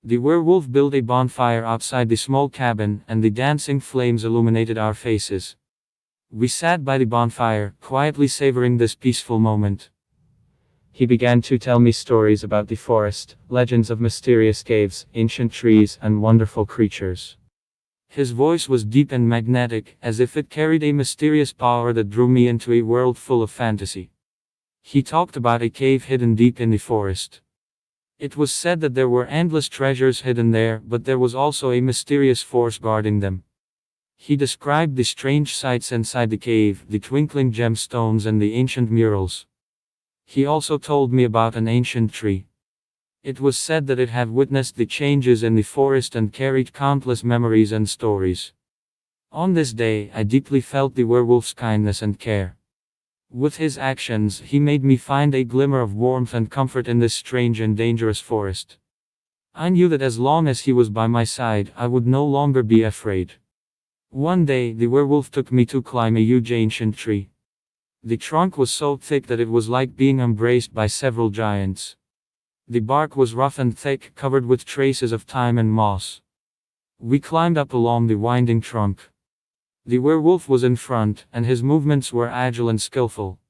The werewolf built a bonfire outside the small cabin, and the dancing flames illuminated our faces. We sat by the bonfire, quietly savoring this peaceful moment. He began to tell me stories about the forest, legends of mysterious caves, ancient trees, and wonderful creatures. His voice was deep and magnetic, as if it carried a mysterious power that drew me into a world full of fantasy. He talked about a cave hidden deep in the forest. It was said that there were endless treasures hidden there, but there was also a mysterious force guarding them. He described the strange sights inside the cave, the twinkling gemstones and the ancient murals. He also told me about an ancient tree. It was said that it had witnessed the changes in the forest and carried countless memories and stories. On this day, I deeply felt the werewolf's kindness and care. With his actions, he made me find a glimmer of warmth and comfort in this strange and dangerous forest. I knew that as long as he was by my side, I would no longer be afraid. One day, the werewolf took me to climb a huge ancient tree. The trunk was so thick that it was like being embraced by several giants. The bark was rough and thick, covered with traces of time and moss. We climbed up along the winding trunk. The werewolf was in front, and his movements were agile and skillful.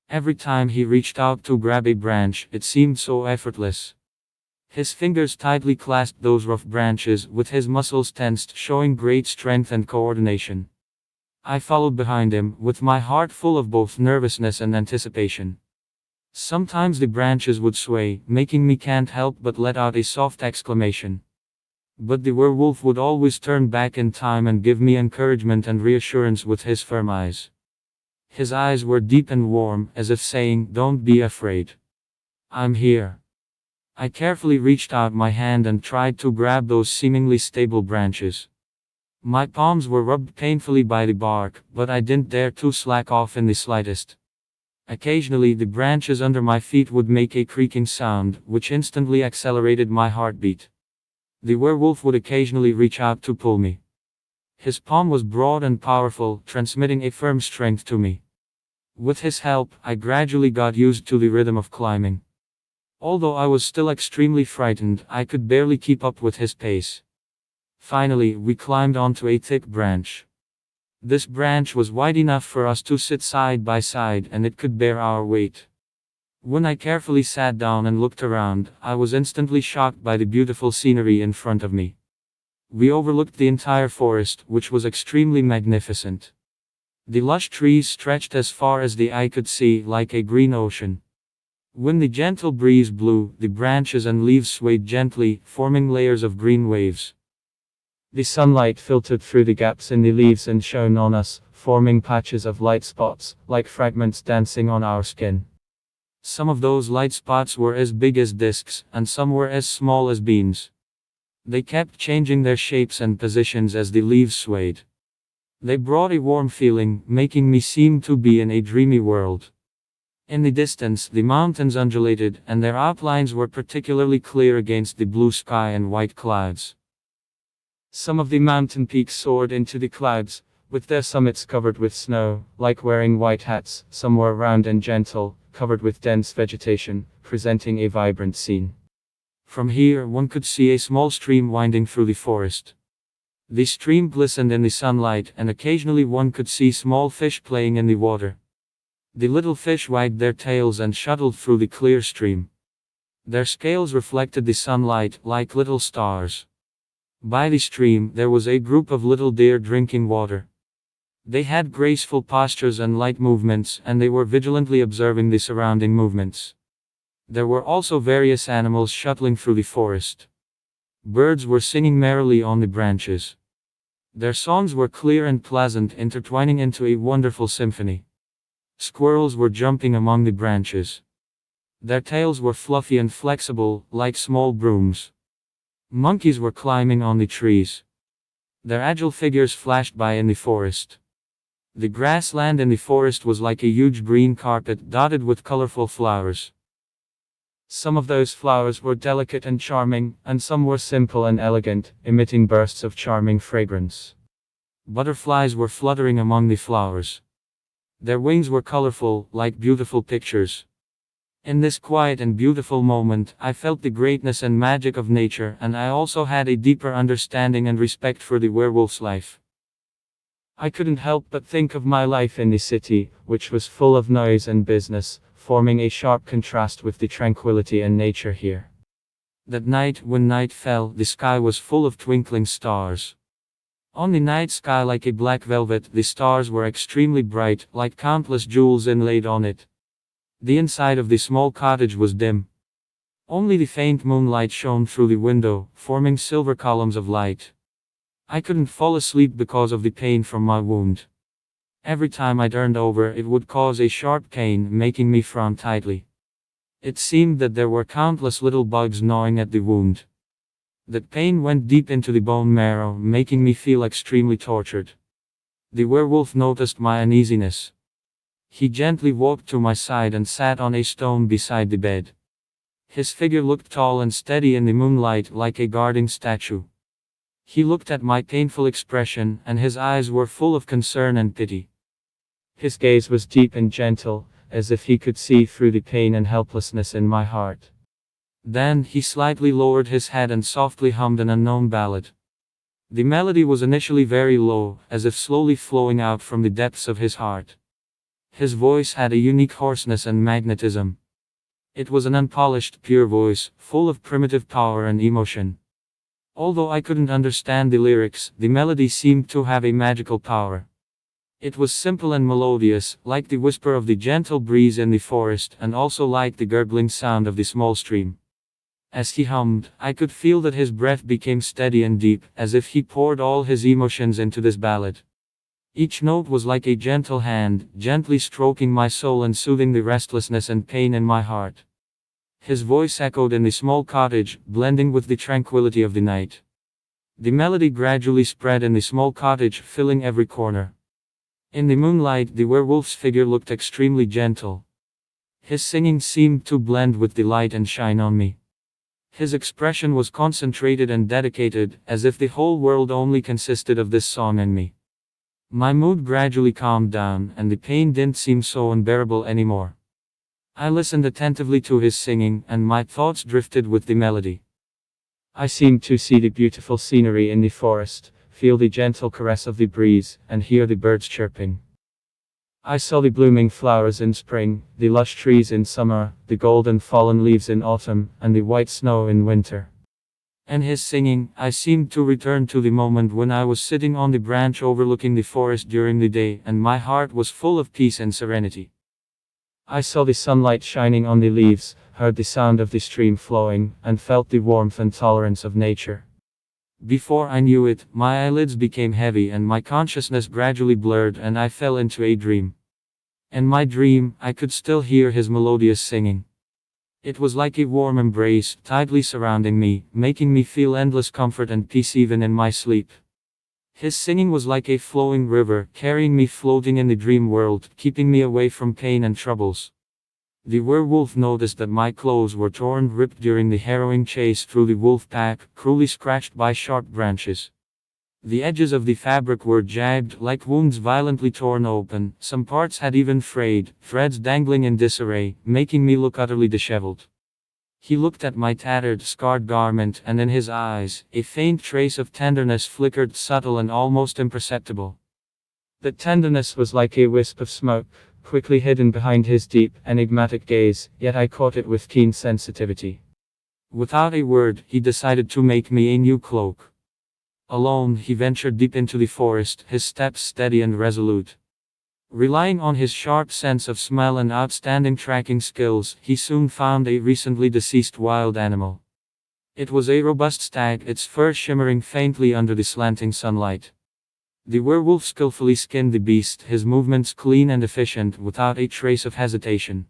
Every time he reached out to grab a branch, it seemed so effortless. His fingers tightly clasped those rough branches, with his muscles tensed, showing great strength and coordination. I followed behind him, with my heart full of both nervousness and anticipation. Sometimes the branches would sway, making me can't help but let out a soft exclamation. But the werewolf would always turn back in time and give me encouragement and reassurance with his firm eyes. His eyes were deep and warm, as if saying, "Don't be afraid. I'm here." I carefully reached out my hand and tried to grab those seemingly stable branches. My palms were rubbed painfully by the bark, but I didn't dare to slack off in the slightest. Occasionally the branches under my feet would make a creaking sound, which instantly accelerated my heartbeat. The werewolf would occasionally reach out to pull me. His palm was broad and powerful, transmitting a firm strength to me. With his help, I gradually got used to the rhythm of climbing. Although I was still extremely frightened, I could barely keep up with his pace. Finally, we climbed onto a thick branch. This branch was wide enough for us to sit side by side, and it could bear our weight. When I carefully sat down and looked around, I was instantly shocked by the beautiful scenery in front of me. We overlooked the entire forest, which was extremely magnificent. The lush trees stretched as far as the eye could see, like a green ocean. When the gentle breeze blew, the branches and leaves swayed gently, forming layers of green waves. The sunlight filtered through the gaps in the leaves and shone on us, forming patches of light spots, like fragments dancing on our skin. Some of those light spots were as big as discs, and some were as small as beans. They kept changing their shapes and positions as the leaves swayed. They brought a warm feeling, making me seem to be in a dreamy world. In the distance, the mountains undulated, and their outlines were particularly clear against the blue sky and white clouds. Some of the mountain peaks soared into the clouds, with their summits covered with snow, like wearing white hats. Some were round and gentle, covered with dense vegetation, presenting a vibrant scene. From here, one could see a small stream winding through the forest. The stream glistened in the sunlight, and occasionally one could see small fish playing in the water. The little fish wagged their tails and shuttled through the clear stream. Their scales reflected the sunlight, like little stars. By the stream, there was a group of little deer drinking water. They had graceful postures and light movements, and they were vigilantly observing the surrounding movements. There were also various animals shuttling through the forest. Birds were singing merrily on the branches. Their songs were clear and pleasant, intertwining into a wonderful symphony. Squirrels were jumping among the branches. Their tails were fluffy and flexible, like small brooms. Monkeys were climbing on the trees. Their agile figures flashed by in the forest. The grassland in the forest was like a huge green carpet dotted with colorful flowers. Some of those flowers were delicate and charming, and some were simple and elegant, emitting bursts of charming fragrance. Butterflies were fluttering among the flowers. Their wings were colorful, like beautiful pictures. In this quiet and beautiful moment, I felt the greatness and magic of nature, and I also had a deeper understanding and respect for the werewolf's life. I couldn't help but think of my life in the city, which was full of noise and business, forming a sharp contrast with the tranquility and nature here. That night, when night fell, the sky was full of twinkling stars. On the night sky, like a black velvet, the stars were extremely bright, like countless jewels inlaid on it. The inside of the small cottage was dim. Only the faint moonlight shone through the window, forming silver columns of light. I couldn't fall asleep because of the pain from my wound. Every time I turned over, it would cause a sharp pain, making me frown tightly. It seemed that there were countless little bugs gnawing at the wound. That pain went deep into the bone marrow, making me feel extremely tortured. The werewolf noticed my uneasiness. He gently walked to my side and sat on a stone beside the bed. His figure looked tall and steady in the moonlight, like a guarding statue. He looked at my painful expression, and his eyes were full of concern and pity. His gaze was deep and gentle, as if he could see through the pain and helplessness in my heart. Then, he slightly lowered his head and softly hummed an unknown ballad. The melody was initially very low, as if slowly flowing out from the depths of his heart. His voice had a unique hoarseness and magnetism. It was an unpolished, pure voice, full of primitive power and emotion. Although I couldn't understand the lyrics, the melody seemed to have a magical power. It was simple and melodious, like the whisper of the gentle breeze in the forest, and also like the gurgling sound of the small stream. As he hummed, I could feel that his breath became steady and deep, as if he poured all his emotions into this ballad. Each note was like a gentle hand, gently stroking my soul and soothing the restlessness and pain in my heart. His voice echoed in the small cottage, blending with the tranquility of the night. The melody gradually spread in the small cottage, filling every corner. In the moonlight, the werewolf's figure looked extremely gentle. His singing seemed to blend with the light and shine on me. His expression was concentrated and dedicated, as if the whole world only consisted of this song and me. My mood gradually calmed down, and the pain didn't seem so unbearable anymore. I listened attentively to his singing, and my thoughts drifted with the melody. I seemed to see the beautiful scenery in the forest, feel the gentle caress of the breeze, and hear the birds chirping. I saw the blooming flowers in spring, the lush trees in summer, the golden fallen leaves in autumn, and the white snow in winter. In his singing, I seemed to return to the moment when I was sitting on the branch overlooking the forest during the day, and my heart was full of peace and serenity. I saw the sunlight shining on the leaves, heard the sound of the stream flowing, and felt the warmth and tolerance of nature. Before I knew it, my eyelids became heavy and my consciousness gradually blurred, and I fell into a dream. In my dream, I could still hear his melodious singing. It was like a warm embrace, tightly surrounding me, making me feel endless comfort and peace even in my sleep. His singing was like a flowing river, carrying me floating in the dream world, keeping me away from pain and troubles. The werewolf noticed that my clothes were torn, ripped during the harrowing chase through the wolf pack, cruelly scratched by sharp branches. The edges of the fabric were jagged, like wounds violently torn open, some parts had even frayed, threads dangling in disarray, making me look utterly disheveled. He looked at my tattered, scarred garment, and in his eyes, a faint trace of tenderness flickered, subtle and almost imperceptible. The tenderness was like a wisp of smoke, quickly hidden behind his deep, enigmatic gaze, yet I caught it with keen sensitivity. Without a word, he decided to make me a new cloak. Alone, he ventured deep into the forest, his steps steady and resolute. Relying on his sharp sense of smell and outstanding tracking skills, he soon found a recently deceased wild animal. It was a robust stag, its fur shimmering faintly under the slanting sunlight. The werewolf skillfully skinned the beast, his movements clean and efficient, without a trace of hesitation.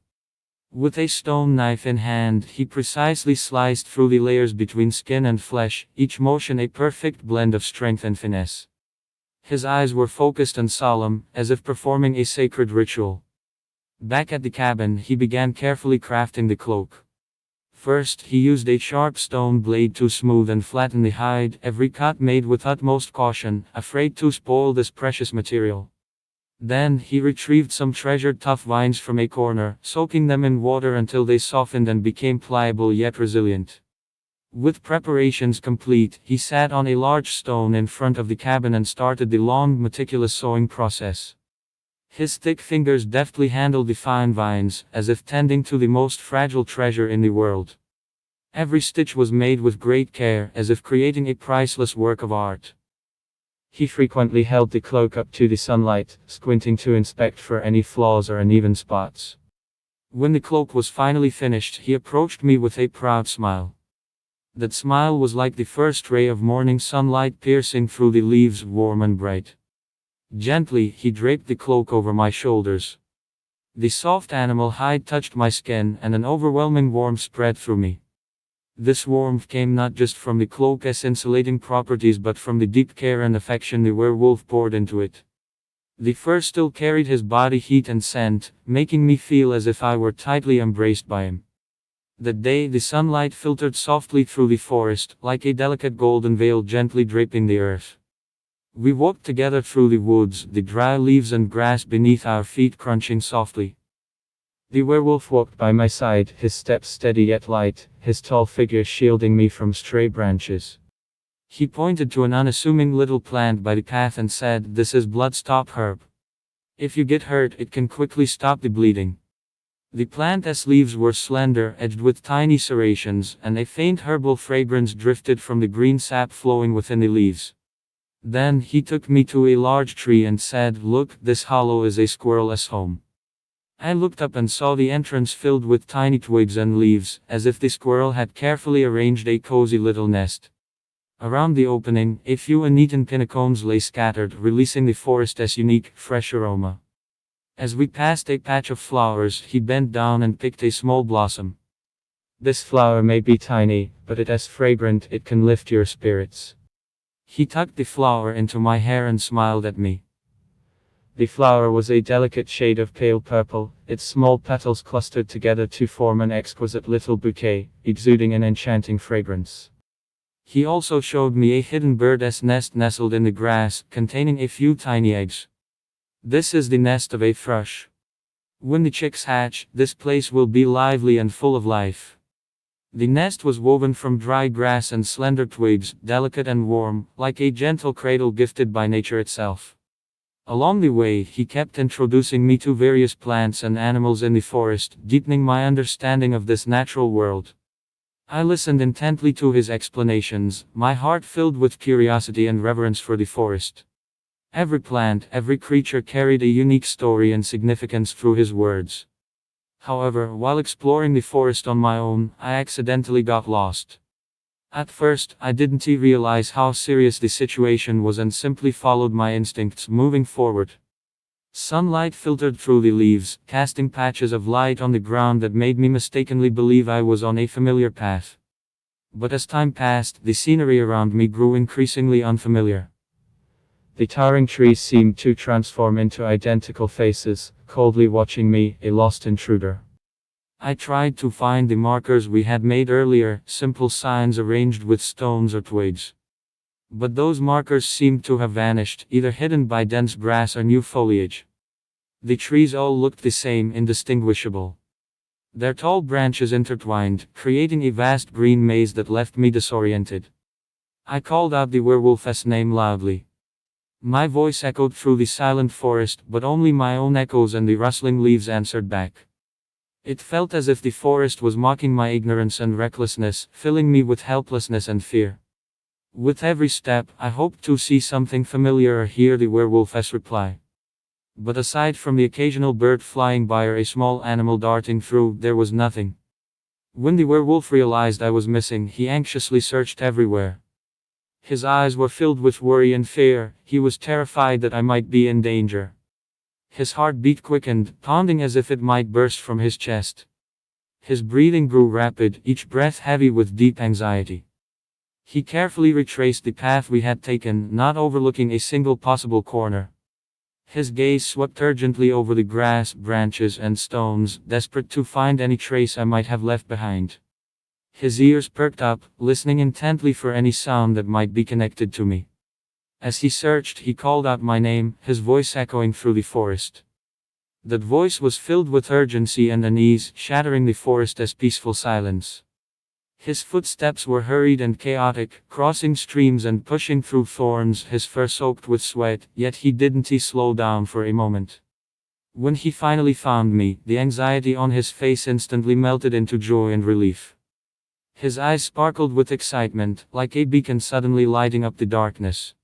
With a stone knife in hand, he precisely sliced through the layers between skin and flesh, each motion a perfect blend of strength and finesse. His eyes were focused and solemn, as if performing a sacred ritual. Back at the cabin, he began carefully crafting the cloak. First, he used a sharp stone blade to smooth and flatten the hide, every cut made with utmost caution, afraid to spoil this precious material. Then, he retrieved some treasured tough vines from a corner, soaking them in water until they softened and became pliable yet resilient. With preparations complete, he sat on a large stone in front of the cabin and started the long, meticulous sewing process. His thick fingers deftly handled the fine vines, as if tending to the most fragile treasure in the world. Every stitch was made with great care, as if creating a priceless work of art. He frequently held the cloak up to the sunlight, squinting to inspect for any flaws or uneven spots. When the cloak was finally finished, he approached me with a proud smile. That smile was like the first ray of morning sunlight piercing through the leaves, warm and bright. Gently, he draped the cloak over my shoulders. The soft animal hide touched my skin, and an overwhelming warmth spread through me. This warmth came not just from the cloak's insulating properties but from the deep care and affection the werewolf poured into it. The fur still carried his body heat and scent, making me feel as if I were tightly embraced by him. That day the sunlight filtered softly through the forest, like a delicate golden veil gently draping the earth. We walked together through the woods, the dry leaves and grass beneath our feet crunching softly. The werewolf walked by my side, his steps steady yet light, his tall figure shielding me from stray branches. He pointed to an unassuming little plant by the path and said, "This is blood-stop herb. If you get hurt, it can quickly stop the bleeding." The plant's leaves were slender, edged with tiny serrations, and a faint herbal fragrance drifted from the green sap flowing within the leaves. Then he took me to a large tree and said, "Look, this hollow is a squirrel's home." I looked up and saw the entrance filled with tiny twigs and leaves, as if the squirrel had carefully arranged a cozy little nest. Around the opening, a few uneaten pinnacones lay scattered, releasing the forest's unique, fresh aroma. As we passed a patch of flowers, he bent down and picked a small blossom. "This flower may be tiny, but it is fragrant, it can lift your spirits." He tucked the flower into my hair and smiled at me. The flower was a delicate shade of pale purple, its small petals clustered together to form an exquisite little bouquet, exuding an enchanting fragrance. He also showed me a hidden bird's nest nestled in the grass, containing a few tiny eggs. "This is the nest of a thrush. When the chicks hatch, this place will be lively and full of life." The nest was woven from dry grass and slender twigs, delicate and warm, like a gentle cradle gifted by nature itself. Along the way, he kept introducing me to various plants and animals in the forest, deepening my understanding of this natural world. I listened intently to his explanations, my heart filled with curiosity and reverence for the forest. Every plant, every creature carried a unique story and significance through his words. However, while exploring the forest on my own, I accidentally got lost. At first, I didn't realize how serious the situation was and simply followed my instincts, moving forward. Sunlight filtered through the leaves, casting patches of light on the ground that made me mistakenly believe I was on a familiar path. But as time passed, the scenery around me grew increasingly unfamiliar. The towering trees seemed to transform into identical faces, coldly watching me, a lost intruder. I tried to find the markers we had made earlier, simple signs arranged with stones or twigs. But those markers seemed to have vanished, either hidden by dense grass or new foliage. The trees all looked the same, indistinguishable. Their tall branches intertwined, creating a vast green maze that left me disoriented. I called out the werewolf's name loudly. My voice echoed through the silent forest, but only my own echoes and the rustling leaves answered back. It felt as if the forest was mocking my ignorance and recklessness, filling me with helplessness and fear. With every step, I hoped to see something familiar or hear the werewolf's reply. But aside from the occasional bird flying by or a small animal darting through, there was nothing. When the werewolf realized I was missing, he anxiously searched everywhere. His eyes were filled with worry and fear, he was terrified that I might be in danger. His heartbeat quickened, pounding as if it might burst from his chest. His breathing grew rapid, each breath heavy with deep anxiety. He carefully retraced the path we had taken, not overlooking a single possible corner. His gaze swept urgently over the grass, branches, and stones, desperate to find any trace I might have left behind. His ears perked up, listening intently for any sound that might be connected to me. As he searched, he called out my name, his voice echoing through the forest. That voice was filled with urgency and unease, shattering the forest's peaceful silence. His footsteps were hurried and chaotic, crossing streams and pushing through thorns, his fur soaked with sweat, yet he didn't slow down for a moment. When he finally found me, the anxiety on his face instantly melted into joy and relief. His eyes sparkled with excitement, like a beacon suddenly lighting up the darkness.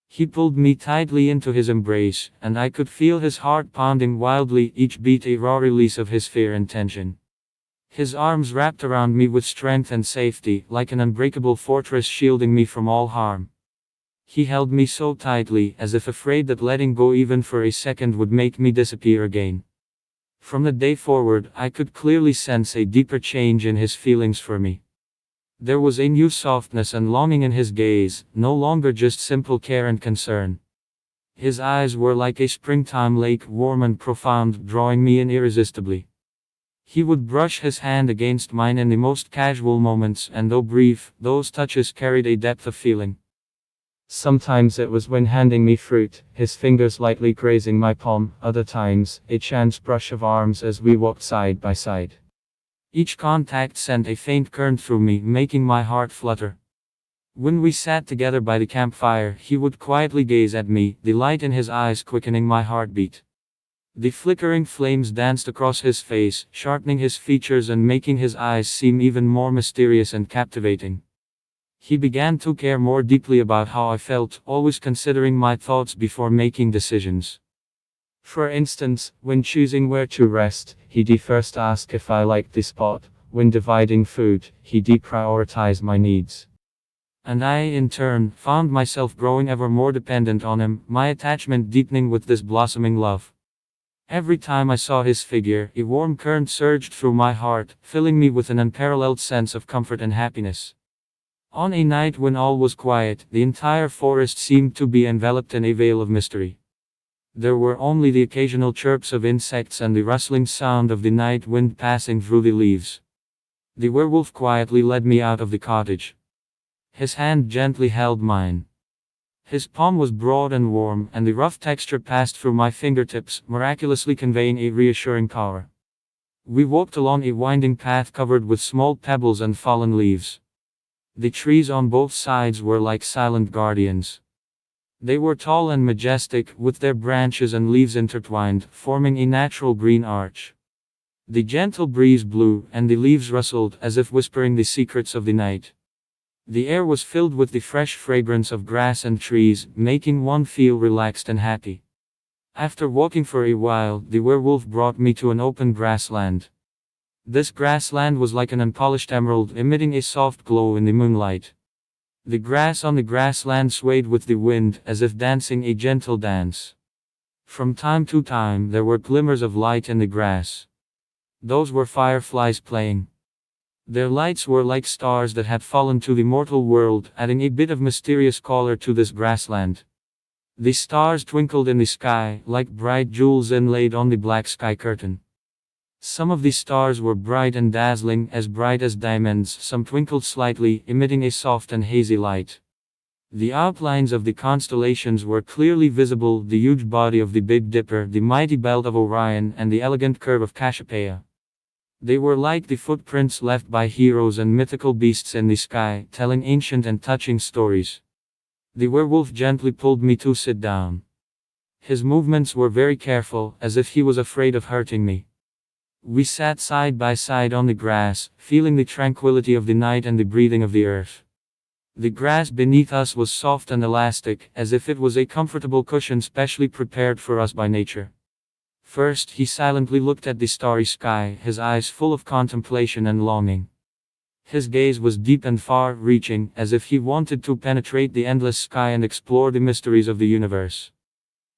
He pulled me tightly into his embrace, and I could feel his heart pounding wildly, each beat a raw release of his fear and tension. His arms wrapped around me with strength and safety, like an unbreakable fortress shielding me from all harm. He held me so tightly, as if afraid that letting go even for a second would make me disappear again. From that day forward, I could clearly sense a deeper change in his feelings for me. There was a new softness and longing in his gaze, no longer just simple care and concern. His eyes were like a springtime lake, warm and profound, drawing me in irresistibly. He would brush his hand against mine in the most casual moments, and though brief, those touches carried a depth of feeling. Sometimes it was when handing me fruit, his fingers lightly grazing my palm, other times, a chance brush of arms as we walked side by side. Each contact sent a faint current through me, making my heart flutter. When we sat together by the campfire, he would quietly gaze at me, the light in his eyes quickening my heartbeat. The flickering flames danced across his face, sharpening his features and making his eyes seem even more mysterious and captivating. He began to care more deeply about how I felt, always considering my thoughts before making decisions. For instance, when choosing where to rest, he'd first ask if I liked the spot. When dividing food, he'd prioritize my needs. And I, in turn, found myself growing ever more dependent on him, my attachment deepening with this blossoming love. Every time I saw his figure, a warm current surged through my heart, filling me with an unparalleled sense of comfort and happiness. On a night when all was quiet, the entire forest seemed to be enveloped in a veil of mystery. There were only the occasional chirps of insects and the rustling sound of the night wind passing through the leaves. The werewolf quietly led me out of the cottage. His hand gently held mine. His palm was broad and warm, and the rough texture passed through my fingertips, miraculously conveying a reassuring power. We walked along a winding path covered with small pebbles and fallen leaves. The trees on both sides were like silent guardians. They were tall and majestic, with their branches and leaves intertwined, forming a natural green arch. The gentle breeze blew, and the leaves rustled, as if whispering the secrets of the night. The air was filled with the fresh fragrance of grass and trees, making one feel relaxed and happy. After walking for a while, the werewolf brought me to an open grassland. This grassland was like an unpolished emerald, emitting a soft glow in the moonlight. The grass on the grassland swayed with the wind, as if dancing a gentle dance. From time to time, there were glimmers of light in the grass. Those were fireflies playing. Their lights were like stars that had fallen to the mortal world, adding a bit of mysterious color to this grassland. The stars twinkled in the sky, like bright jewels inlaid on the black sky curtain. Some of the stars were bright and dazzling, as bright as diamonds, some twinkled slightly, emitting a soft and hazy light. The outlines of the constellations were clearly visible, the huge body of the Big Dipper, the mighty belt of Orion, and the elegant curve of Cassiopeia. They were like the footprints left by heroes and mythical beasts in the sky, telling ancient and touching stories. The werewolf gently pulled me to sit down. His movements were very careful, as if he was afraid of hurting me. We sat side by side on the grass, feeling the tranquility of the night and the breathing of the earth. The grass beneath us was soft and elastic, as if it was a comfortable cushion specially prepared for us by nature. First, he silently looked at the starry sky, his eyes full of contemplation and longing. His gaze was deep and far-reaching, as if he wanted to penetrate the endless sky and explore the mysteries of the universe.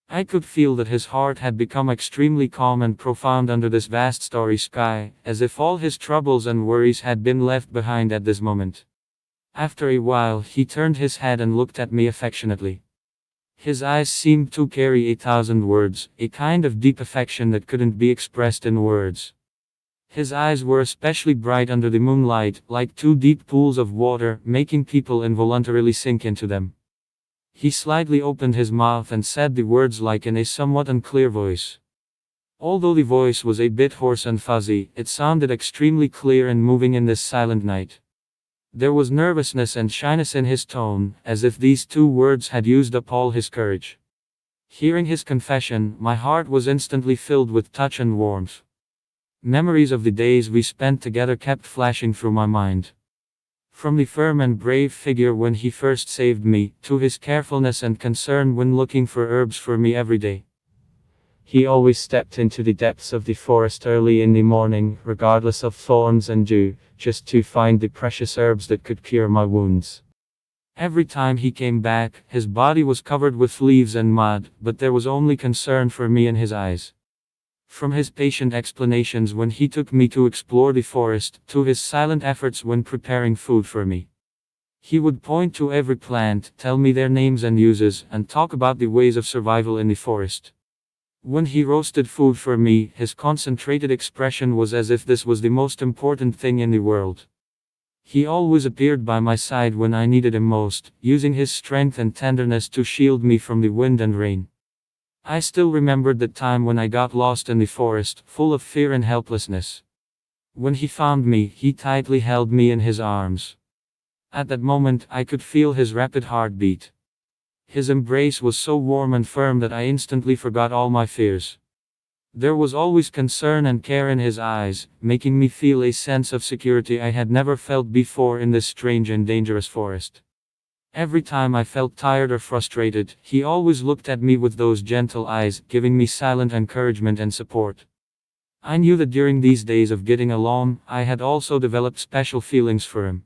I could feel that his heart had become extremely calm and profound under this vast starry sky, as if all his troubles and worries had been left behind at this moment. After a while, he turned his head and looked at me affectionately. His eyes seemed to carry 1,000 words, a kind of deep affection that couldn't be expressed in words. His eyes were especially bright under the moonlight, like two deep pools of water, making people involuntarily sink into them. He slightly opened his mouth and said the words like in a somewhat unclear voice. Although the voice was a bit hoarse and fuzzy, it sounded extremely clear and moving in this silent night. There was nervousness and shyness in his tone, as if these two words had used up all his courage. Hearing his confession, my heart was instantly filled with touch and warmth. Memories of the days we spent together kept flashing through my mind. From the firm and brave figure when he first saved me, to his carefulness and concern when looking for herbs for me every day. He always stepped into the depths of the forest early in the morning, regardless of thorns and dew, just to find the precious herbs that could cure my wounds. Every time he came back, his body was covered with leaves and mud, but there was only concern for me in his eyes. From his patient explanations when he took me to explore the forest, to his silent efforts when preparing food for me. He would point to every plant, tell me their names and uses, and talk about the ways of survival in the forest. When he roasted food for me, his concentrated expression was as if this was the most important thing in the world. He always appeared by my side when I needed him most, using his strength and tenderness to shield me from the wind and rain. I still remembered the time when I got lost in the forest, full of fear and helplessness. When he found me, he tightly held me in his arms. At that moment, I could feel his rapid heartbeat. His embrace was so warm and firm that I instantly forgot all my fears. There was always concern and care in his eyes, making me feel a sense of security I had never felt before in this strange and dangerous forest. Every time I felt tired or frustrated, he always looked at me with those gentle eyes, giving me silent encouragement and support. I knew that during these days of getting along, I had also developed special feelings for him.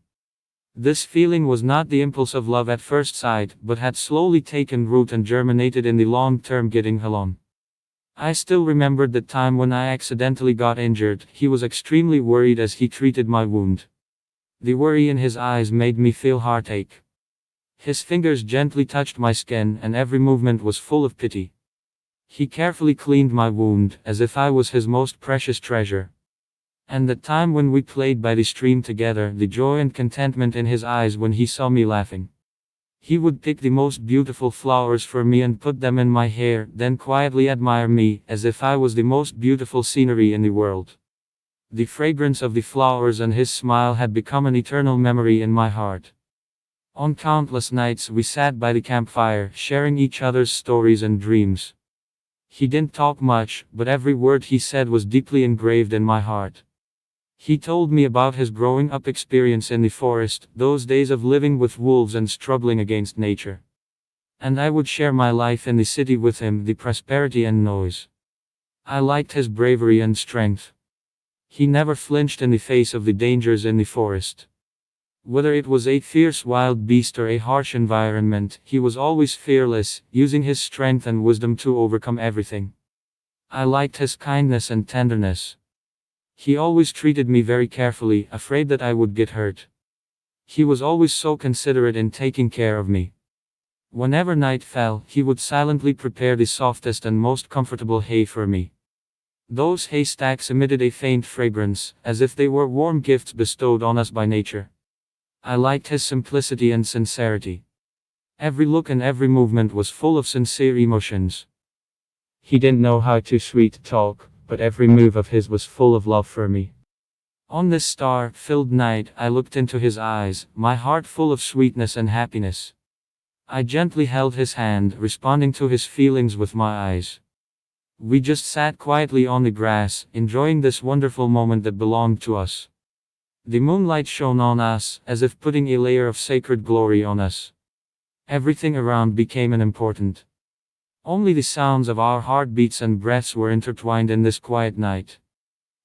This feeling was not the impulse of love at first sight, but had slowly taken root and germinated in the long-term getting along. I still remembered the time when I accidentally got injured. He was extremely worried as he treated my wound. The worry in his eyes made me feel heartache. His fingers gently touched my skin, and every movement was full of pity. He carefully cleaned my wound, as if I was his most precious treasure. And the time when we played by the stream together, the joy and contentment in his eyes when he saw me laughing. He would pick the most beautiful flowers for me and put them in my hair, then quietly admire me, as if I was the most beautiful scenery in the world. The fragrance of the flowers and his smile had become an eternal memory in my heart. On countless nights we sat by the campfire, sharing each other's stories and dreams. He didn't talk much, but every word he said was deeply engraved in my heart. He told me about his growing up experience in the forest, those days of living with wolves and struggling against nature. And I would share my life in the city with him, the prosperity and noise. I liked his bravery and strength. He never flinched in the face of the dangers in the forest. Whether it was a fierce wild beast or a harsh environment, he was always fearless, using his strength and wisdom to overcome everything. I liked his kindness and tenderness. He always treated me very carefully, afraid that I would get hurt. He was always so considerate in taking care of me. Whenever night fell, he would silently prepare the softest and most comfortable hay for me. Those haystacks emitted a faint fragrance, as if they were warm gifts bestowed on us by nature. I liked his simplicity and sincerity. Every look and every movement was full of sincere emotions. He didn't know how to sweet talk, but every move of his was full of love for me. On this star-filled night, I looked into his eyes, my heart full of sweetness and happiness. I gently held his hand, responding to his feelings with my eyes. We just sat quietly on the grass, enjoying this wonderful moment that belonged to us. The moonlight shone on us, as if putting a layer of sacred glory on us. Everything around became unimportant. Only the sounds of our heartbeats and breaths were intertwined in this quiet night.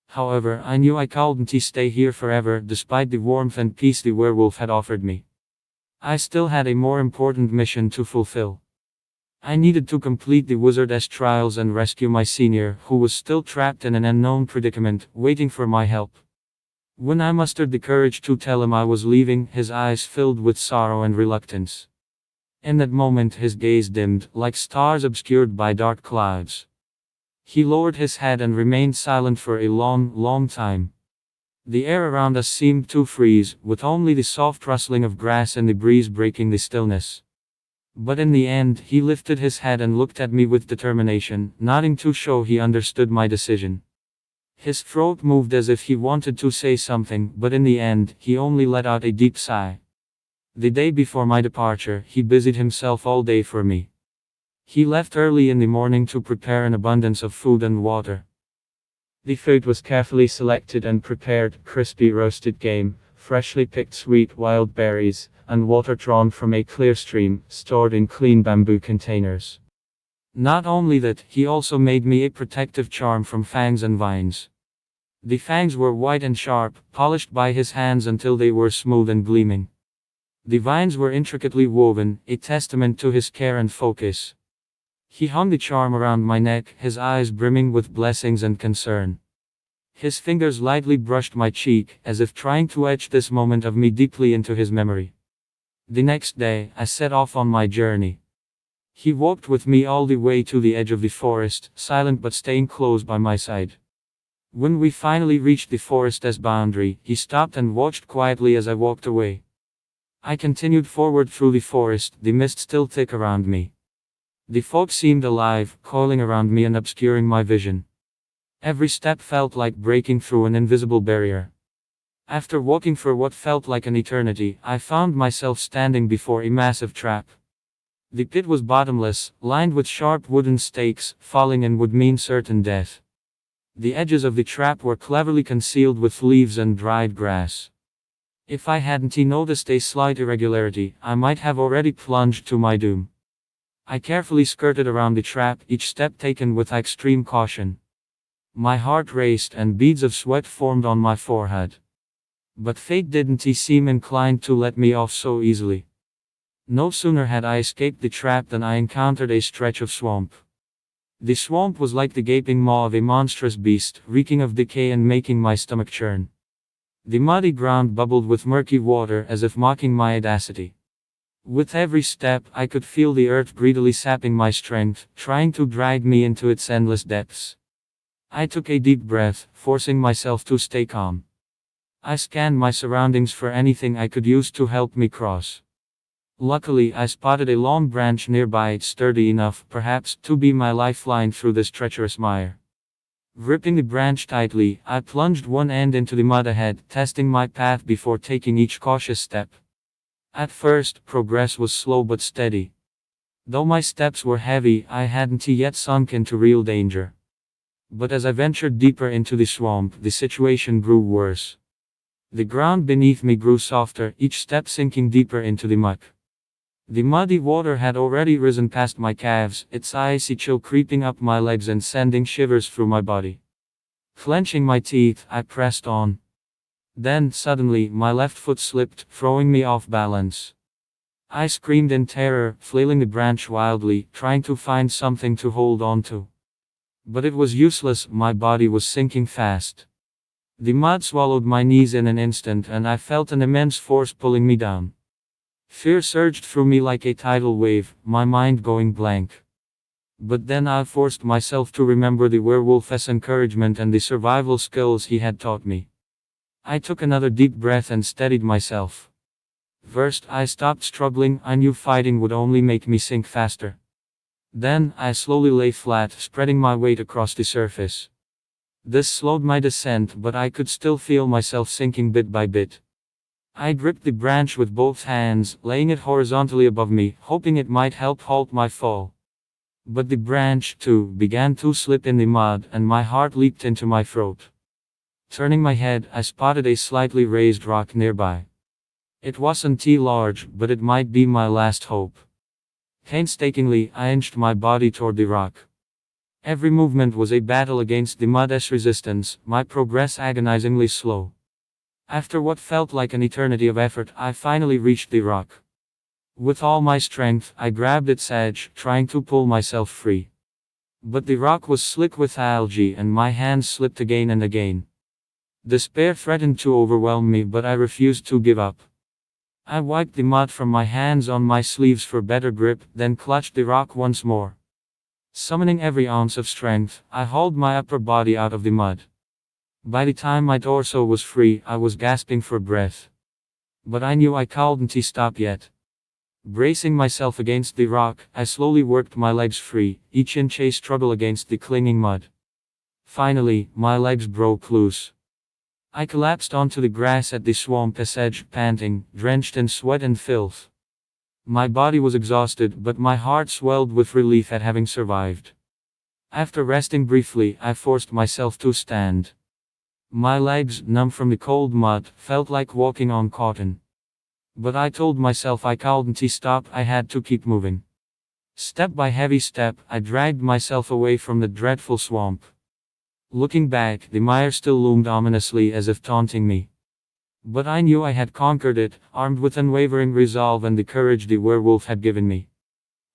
However, I knew I couldn't stay here forever, despite the warmth and peace the werewolf had offered me. I still had a more important mission to fulfill. I needed to complete the wizard's trials and rescue my senior, who was still trapped in an unknown predicament, waiting for my help. When I mustered the courage to tell him I was leaving, his eyes filled with sorrow and reluctance. In that moment his gaze dimmed, like stars obscured by dark clouds. He lowered his head and remained silent for a long, long time. The air around us seemed to freeze, with only the soft rustling of grass and the breeze breaking the stillness. But in the end, he lifted his head and looked at me with determination, nodding to show he understood my decision. His throat moved as if he wanted to say something, but in the end, he only let out a deep sigh. The day before my departure, he busied himself all day for me. He left early in the morning to prepare an abundance of food and water. The food was carefully selected and prepared: crispy roasted game, freshly picked sweet wild berries, and water drawn from a clear stream, stored in clean bamboo containers. Not only that, he also made me a protective charm from fangs and vines. The fangs were white and sharp, polished by his hands until they were smooth and gleaming. The vines were intricately woven, a testament to his care and focus. He hung the charm around my neck, his eyes brimming with blessings and concern. His fingers lightly brushed my cheek, as if trying to etch this moment of me deeply into his memory. The next day, I set off on my journey. He walked with me all the way to the edge of the forest, silent but staying close by my side. When we finally reached the forest's boundary, he stopped and watched quietly as I walked away. I continued forward through the forest, the mist still thick around me. The fog seemed alive, coiling around me and obscuring my vision. Every step felt like breaking through an invisible barrier. After walking for what felt like an eternity, I found myself standing before a massive trap. The pit was bottomless, lined with sharp wooden stakes. Falling in would mean certain death. The edges of the trap were cleverly concealed with leaves and dried grass. If I hadn't noticed a slight irregularity, I might have already plunged to my doom. I carefully skirted around the trap, each step taken with extreme caution. My heart raced and beads of sweat formed on my forehead. But fate didn't seem inclined to let me off so easily. No sooner had I escaped the trap than I encountered a stretch of swamp. The swamp was like the gaping maw of a monstrous beast, reeking of decay and making my stomach churn. The muddy ground bubbled with murky water as if mocking my audacity. With every step, I could feel the earth greedily sapping my strength, trying to drag me into its endless depths. I took a deep breath, forcing myself to stay calm. I scanned my surroundings for anything I could use to help me cross. Luckily, I spotted a long branch nearby, sturdy enough, perhaps, to be my lifeline through this treacherous mire. Gripping the branch tightly, I plunged one end into the mud ahead, testing my path before taking each cautious step. At first, progress was slow but steady. Though my steps were heavy, I hadn't yet sunk into real danger. But as I ventured deeper into the swamp, the situation grew worse. The ground beneath me grew softer, each step sinking deeper into the muck. The muddy water had already risen past my calves, its icy chill creeping up my legs and sending shivers through my body. Clenching my teeth, I pressed on. Then, suddenly, my left foot slipped, throwing me off balance. I screamed in terror, flailing the branch wildly, trying to find something to hold on to. But it was useless, my body was sinking fast. The mud swallowed my knees in an instant, and I felt an immense force pulling me down. Fear surged through me like a tidal wave, my mind going blank. But then I forced myself to remember the werewolf's encouragement and the survival skills he had taught me. I took another deep breath and steadied myself. First, I stopped struggling, I knew fighting would only make me sink faster. Then, I slowly lay flat, spreading my weight across the surface. This slowed my descent, but I could still feel myself sinking bit by bit. I gripped the branch with both hands, laying it horizontally above me, hoping it might help halt my fall. But the branch, too, began to slip in the mud, and my heart leaped into my throat. Turning my head, I spotted a slightly raised rock nearby. It wasn't too large, but it might be my last hope. Painstakingly, I inched my body toward the rock. Every movement was a battle against the mud's resistance, my progress agonizingly slow. After what felt like an eternity of effort, I finally reached the rock. With all my strength, I grabbed its edge, trying to pull myself free. But the rock was slick with algae, and my hands slipped again and again. Despair threatened to overwhelm me, but I refused to give up. I wiped the mud from my hands on my sleeves for better grip, then clutched the rock once more. Summoning every ounce of strength, I hauled my upper body out of the mud. By the time my torso was free, I was gasping for breath. But I knew I couldn't stop yet. Bracing myself against the rock, I slowly worked my legs free, each inch a struggle against the clinging mud. Finally, my legs broke loose. I collapsed onto the grass at the swamp's edge, panting, drenched in sweat and filth. My body was exhausted, but my heart swelled with relief at having survived. After resting briefly, I forced myself to stand. My legs, numb from the cold mud, felt like walking on cotton. But I told myself I couldn't stop, I had to keep moving. Step by heavy step, I dragged myself away from the dreadful swamp. Looking back, the mire still loomed ominously as if taunting me. But I knew I had conquered it, armed with unwavering resolve and the courage the werewolf had given me.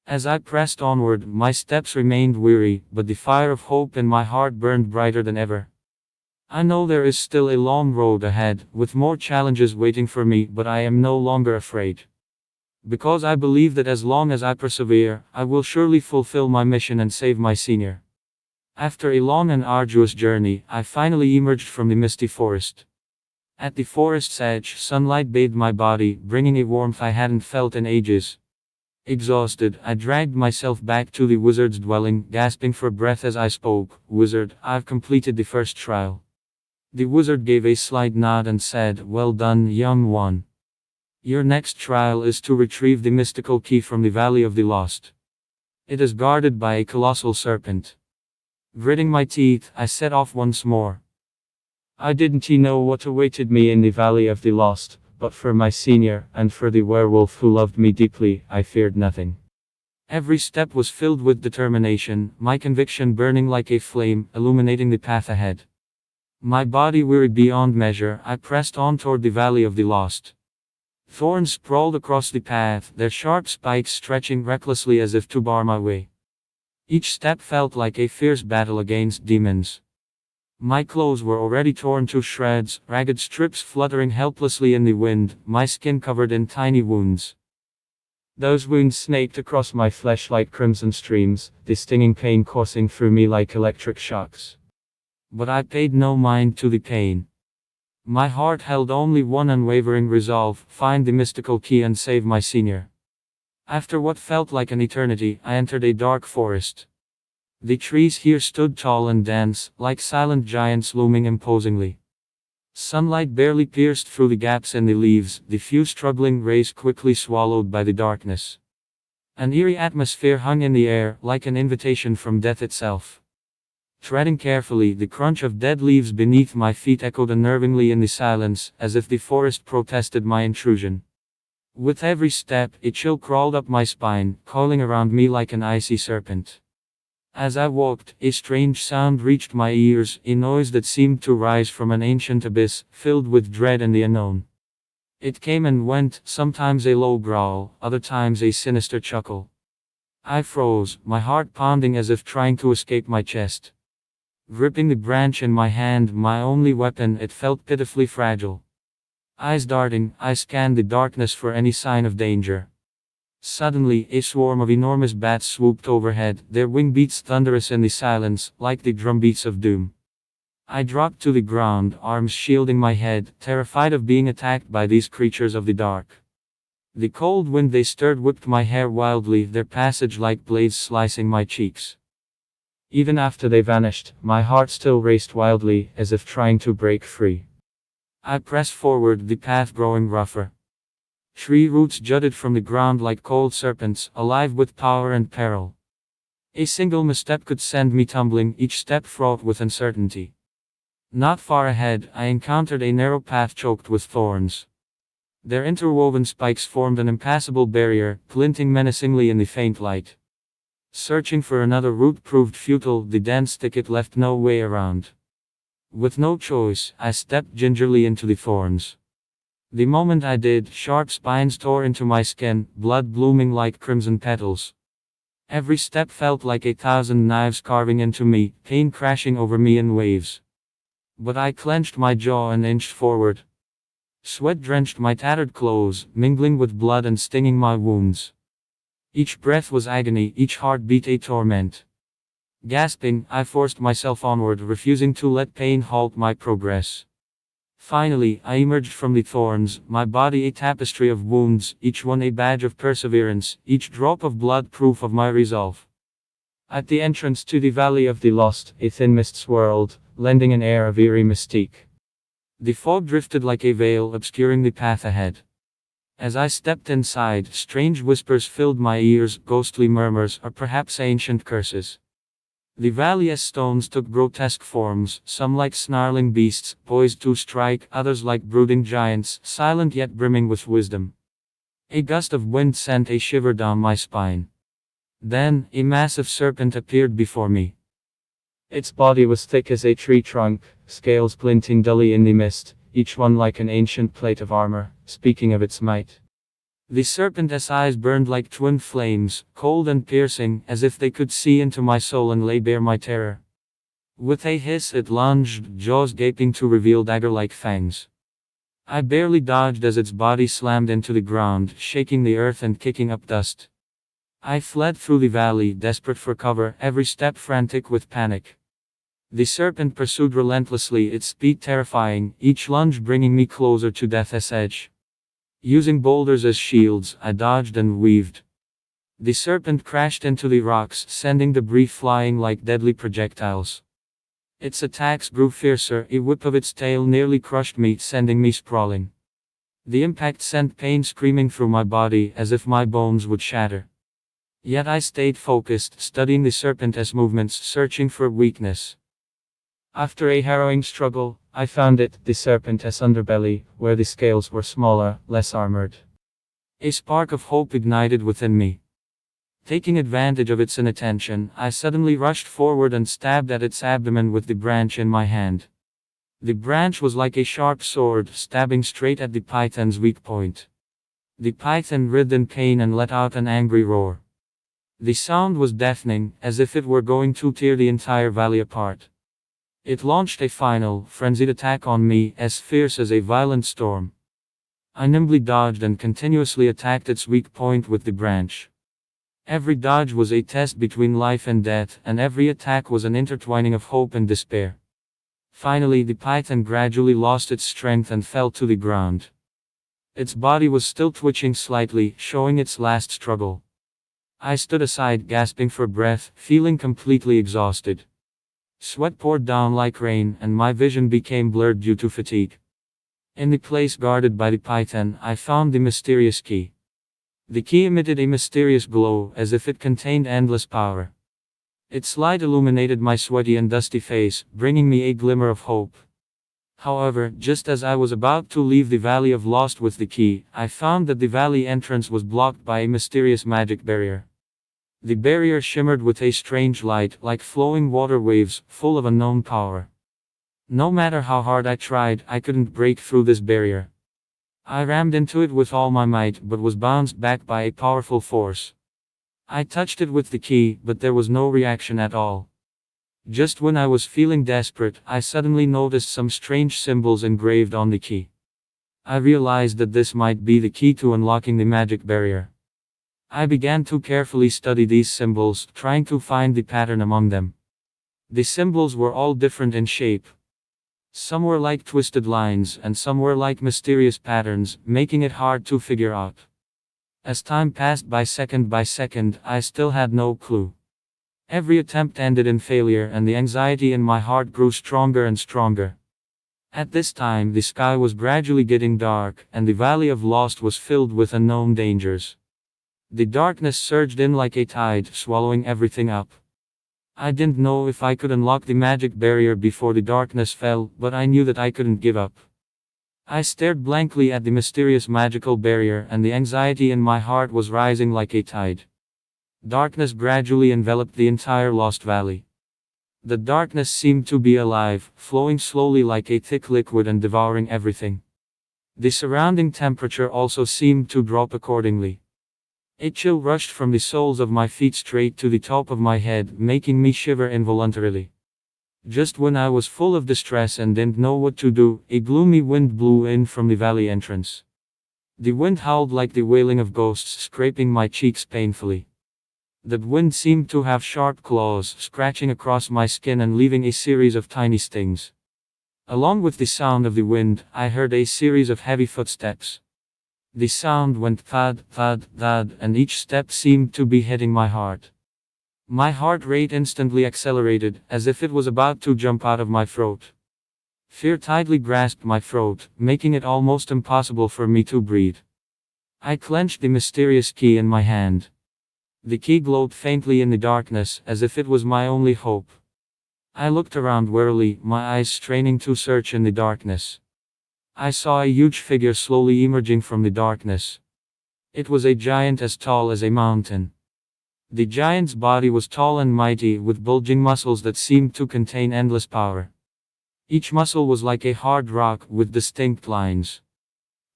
As I pressed onward, my steps remained weary, but the fire of hope in my heart burned brighter than ever. I know there is still a long road ahead, with more challenges waiting for me, but I am no longer afraid. Because I believe that as long as I persevere, I will surely fulfill my mission and save my senior. After a long and arduous journey, I finally emerged from the misty forest. At the forest's edge, sunlight bathed my body, bringing a warmth I hadn't felt in ages. Exhausted, I dragged myself back to the wizard's dwelling, gasping for breath as I spoke. "Wizard, I've completed the first trial." The wizard gave a slight nod and said, "Well done, young one. Your next trial is to retrieve the mystical key from the Valley of the Lost. It is guarded by a colossal serpent. Gritting my teeth, I set off once more. I didn't know what awaited me in the Valley of the Lost, but for my senior, and for the werewolf who loved me deeply, I feared nothing. Every step was filled with determination, my conviction burning like a flame, illuminating the path ahead. My body weary beyond measure, I pressed on toward the Valley of the Lost. Thorns sprawled across the path, their sharp spikes stretching recklessly as if to bar my way. Each step felt like a fierce battle against demons. My clothes were already torn to shreds, ragged strips fluttering helplessly in the wind, my skin covered in tiny wounds. Those wounds snaked across my flesh like crimson streams, the stinging pain coursing through me like electric shocks. But I paid no mind to the pain. My heart held only one unwavering resolve: find the mystical key and save my senior. After what felt like an eternity, I entered a dark forest. The trees here stood tall and dense, like silent giants looming imposingly. Sunlight barely pierced through the gaps in the leaves, the few struggling rays quickly swallowed by the darkness. An eerie atmosphere hung in the air, like an invitation from death itself. Treading carefully, the crunch of dead leaves beneath my feet echoed unnervingly in the silence, as if the forest protested my intrusion. With every step, a chill crawled up my spine, coiling around me like an icy serpent. As I walked, a strange sound reached my ears, a noise that seemed to rise from an ancient abyss, filled with dread and the unknown. It came and went, sometimes a low growl, other times a sinister chuckle. I froze, my heart pounding as if trying to escape my chest. Gripping the branch in my hand, my only weapon, it felt pitifully fragile. Eyes darting, I scanned the darkness for any sign of danger. Suddenly, a swarm of enormous bats swooped overhead, their wing beats thunderous in the silence, like the drumbeats of doom. I dropped to the ground, arms shielding my head, terrified of being attacked by these creatures of the dark. The cold wind they stirred whipped my hair wildly, their passage like blades slicing my cheeks. Even after they vanished, my heart still raced wildly, as if trying to break free. I pressed forward, the path growing rougher. Tree roots jutted from the ground like cold serpents, alive with power and peril. A single misstep could send me tumbling, each step fraught with uncertainty. Not far ahead, I encountered a narrow path choked with thorns. Their interwoven spikes formed an impassable barrier, glinting menacingly in the faint light. Searching for another route proved futile, the dense thicket left no way around. With no choice, I stepped gingerly into the thorns. The moment I did, sharp spines tore into my skin, blood blooming like crimson petals. Every step felt like 1,000 knives carving into me, pain crashing over me in waves. But I clenched my jaw and inched forward. Sweat drenched my tattered clothes, mingling with blood and stinging my wounds. Each breath was agony, each heartbeat a torment. Gasping, I forced myself onward, refusing to let pain halt my progress. Finally, I emerged from the thorns, my body a tapestry of wounds, each one a badge of perseverance, each drop of blood proof of my resolve. At the entrance to the Valley of the Lost, a thin mist swirled, lending an air of eerie mystique. The fog drifted like a veil, obscuring the path ahead. As I stepped inside, strange whispers filled my ears, ghostly murmurs, or perhaps ancient curses. The valley's stones took grotesque forms, some like snarling beasts, poised to strike, others like brooding giants, silent yet brimming with wisdom. A gust of wind sent a shiver down my spine. Then, a massive serpent appeared before me. Its body was thick as a tree trunk, scales glinting dully in the mist, each one like an ancient plate of armor, speaking of its might. The serpent's eyes burned like twin flames, cold and piercing, as if they could see into my soul and lay bare my terror. With a hiss it lunged, jaws gaping to reveal dagger-like fangs. I barely dodged as its body slammed into the ground, shaking the earth and kicking up dust. I fled through the valley, desperate for cover, every step frantic with panic. The serpent pursued relentlessly, its speed terrifying, each lunge bringing me closer to death's edge. Using boulders as shields, I dodged and weaved. The serpent crashed into the rocks, sending debris flying like deadly projectiles. Its attacks grew fiercer, a whip of its tail nearly crushed me, sending me sprawling. The impact sent pain screaming through my body, as if my bones would shatter. Yet I stayed focused, studying the serpent's movements, searching for weakness. After a harrowing struggle, I found it, the serpent's underbelly, where the scales were smaller, less armored. A spark of hope ignited within me. Taking advantage of its inattention, I suddenly rushed forward and stabbed at its abdomen with the branch in my hand. The branch was like a sharp sword, stabbing straight at the python's weak point. The python writhed in pain and let out an angry roar. The sound was deafening, as if it were going to tear the entire valley apart. It launched a final, frenzied attack on me, as fierce as a violent storm. I nimbly dodged and continuously attacked its weak point with the branch. Every dodge was a test between life and death, and every attack was an intertwining of hope and despair. Finally, the python gradually lost its strength and fell to the ground. Its body was still twitching slightly, showing its last struggle. I stood aside, gasping for breath, feeling completely exhausted. Sweat poured down like rain, and my vision became blurred due to fatigue. In the place guarded by the python, I found the mysterious key. The key emitted a mysterious glow, as if it contained endless power. Its light illuminated my sweaty and dusty face, bringing me a glimmer of hope. However, just as I was about to leave the Valley of Lost with the key, I found that the valley entrance was blocked by a mysterious magic barrier. The barrier shimmered with a strange light, like flowing water waves, full of unknown power. No matter how hard I tried, I couldn't break through this barrier. I rammed into it with all my might, but was bounced back by a powerful force. I touched it with the key, but there was no reaction at all. Just when I was feeling desperate, I suddenly noticed some strange symbols engraved on the key. I realized that this might be the key to unlocking the magic barrier. I began to carefully study these symbols, trying to find the pattern among them. The symbols were all different in shape. Some were like twisted lines, and some were like mysterious patterns, making it hard to figure out. As time passed by second, I still had no clue. Every attempt ended in failure, and the anxiety in my heart grew stronger and stronger. At this time, the sky was gradually getting dark, and the Valley of Lost was filled with unknown dangers. The darkness surged in like a tide, swallowing everything up. I didn't know if I could unlock the magic barrier before the darkness fell, but I knew that I couldn't give up. I stared blankly at the mysterious magical barrier, and the anxiety in my heart was rising like a tide. Darkness gradually enveloped the entire Lost Valley. The darkness seemed to be alive, flowing slowly like a thick liquid and devouring everything. The surrounding temperature also seemed to drop accordingly. A chill rushed from the soles of my feet straight to the top of my head, making me shiver involuntarily. Just when I was full of distress and didn't know what to do, a gloomy wind blew in from the valley entrance. The wind howled like the wailing of ghosts, scraping my cheeks painfully. The wind seemed to have sharp claws, scratching across my skin and leaving a series of tiny stings. Along with the sound of the wind, I heard a series of heavy footsteps. The sound went thud, thud, thud, and each step seemed to be hitting my heart. My heart rate instantly accelerated, as if it was about to jump out of my throat. Fear tightly grasped my throat, making it almost impossible for me to breathe. I clenched the mysterious key in my hand. The key glowed faintly in the darkness, as if it was my only hope. I looked around warily, my eyes straining to search in the darkness. I saw a huge figure slowly emerging from the darkness. It was a giant as tall as a mountain. The giant's body was tall and mighty, with bulging muscles that seemed to contain endless power. Each muscle was like a hard rock, with distinct lines.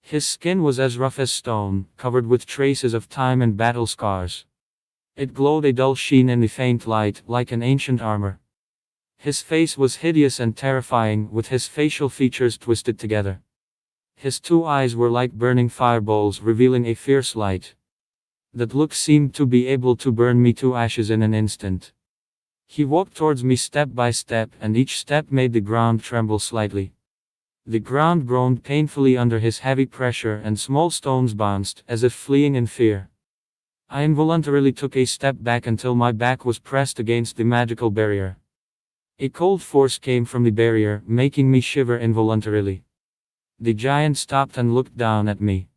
His skin was as rough as stone, covered with traces of time and battle scars. It glowed a dull sheen in the faint light, like an ancient armor. His face was hideous and terrifying, with his facial features twisted together. His two eyes were like burning fireballs, revealing a fierce light. That look seemed to be able to burn me to ashes in an instant. He walked towards me step by step, and each step made the ground tremble slightly. The ground groaned painfully under his heavy pressure, and small stones bounced, as if fleeing in fear. I involuntarily took a step back until my back was pressed against the magical barrier. A cold force came from the barrier, making me shiver involuntarily. The giant stopped and looked down at me.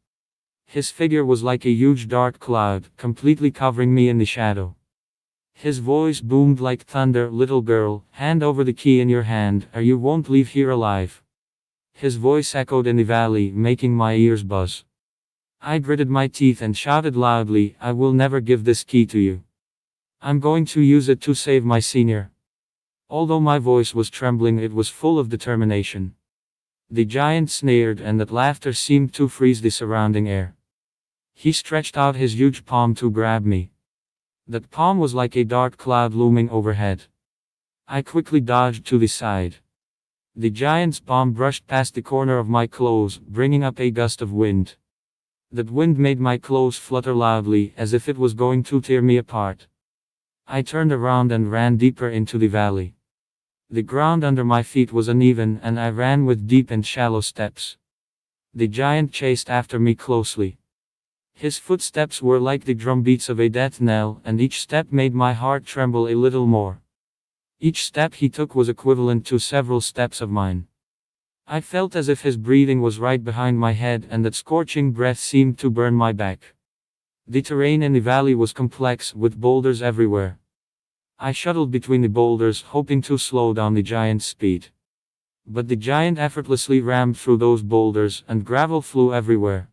His figure was like a huge dark cloud, completely covering me in the shadow. His voice boomed like thunder. Little girl, hand over the key in your hand, or you won't leave here alive. His voice echoed in the valley, making my ears buzz. I gritted my teeth and shouted loudly, I will never give this key to you. I'm going to use it to save my senior. Although my voice was trembling, it was full of determination. The giant sneered, and that laughter seemed to freeze the surrounding air. He stretched out his huge palm to grab me. That palm was like a dark cloud looming overhead. I quickly dodged to the side. The giant's palm brushed past the corner of my clothes, bringing up a gust of wind. That wind made my clothes flutter loudly, as if it was going to tear me apart. I turned around and ran deeper into the valley. The ground under my feet was uneven, and I ran with deep and shallow steps. The giant chased after me closely. His footsteps were like the drumbeats of a death knell, and each step made my heart tremble a little more. Each step he took was equivalent to several steps of mine. I felt as if his breathing was right behind my head, and that scorching breath seemed to burn my back. The terrain in the valley was complex, with boulders everywhere. I shuttled between the boulders, hoping to slow down the giant's speed. But the giant effortlessly rammed through those boulders, and gravel flew everywhere.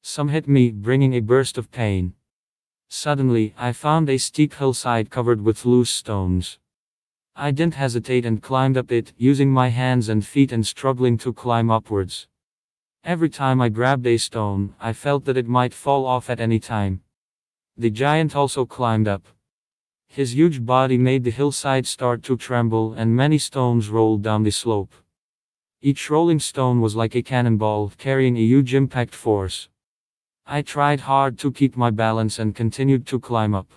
Some hit me, bringing a burst of pain. Suddenly, I found a steep hillside covered with loose stones. I didn't hesitate and climbed up it, using my hands and feet and struggling to climb upwards. Every time I grabbed a stone, I felt that it might fall off at any time. The giant also climbed up. His huge body made the hillside start to tremble, and many stones rolled down the slope. Each rolling stone was like a cannonball, carrying a huge impact force. I tried hard to keep my balance and continued to climb up.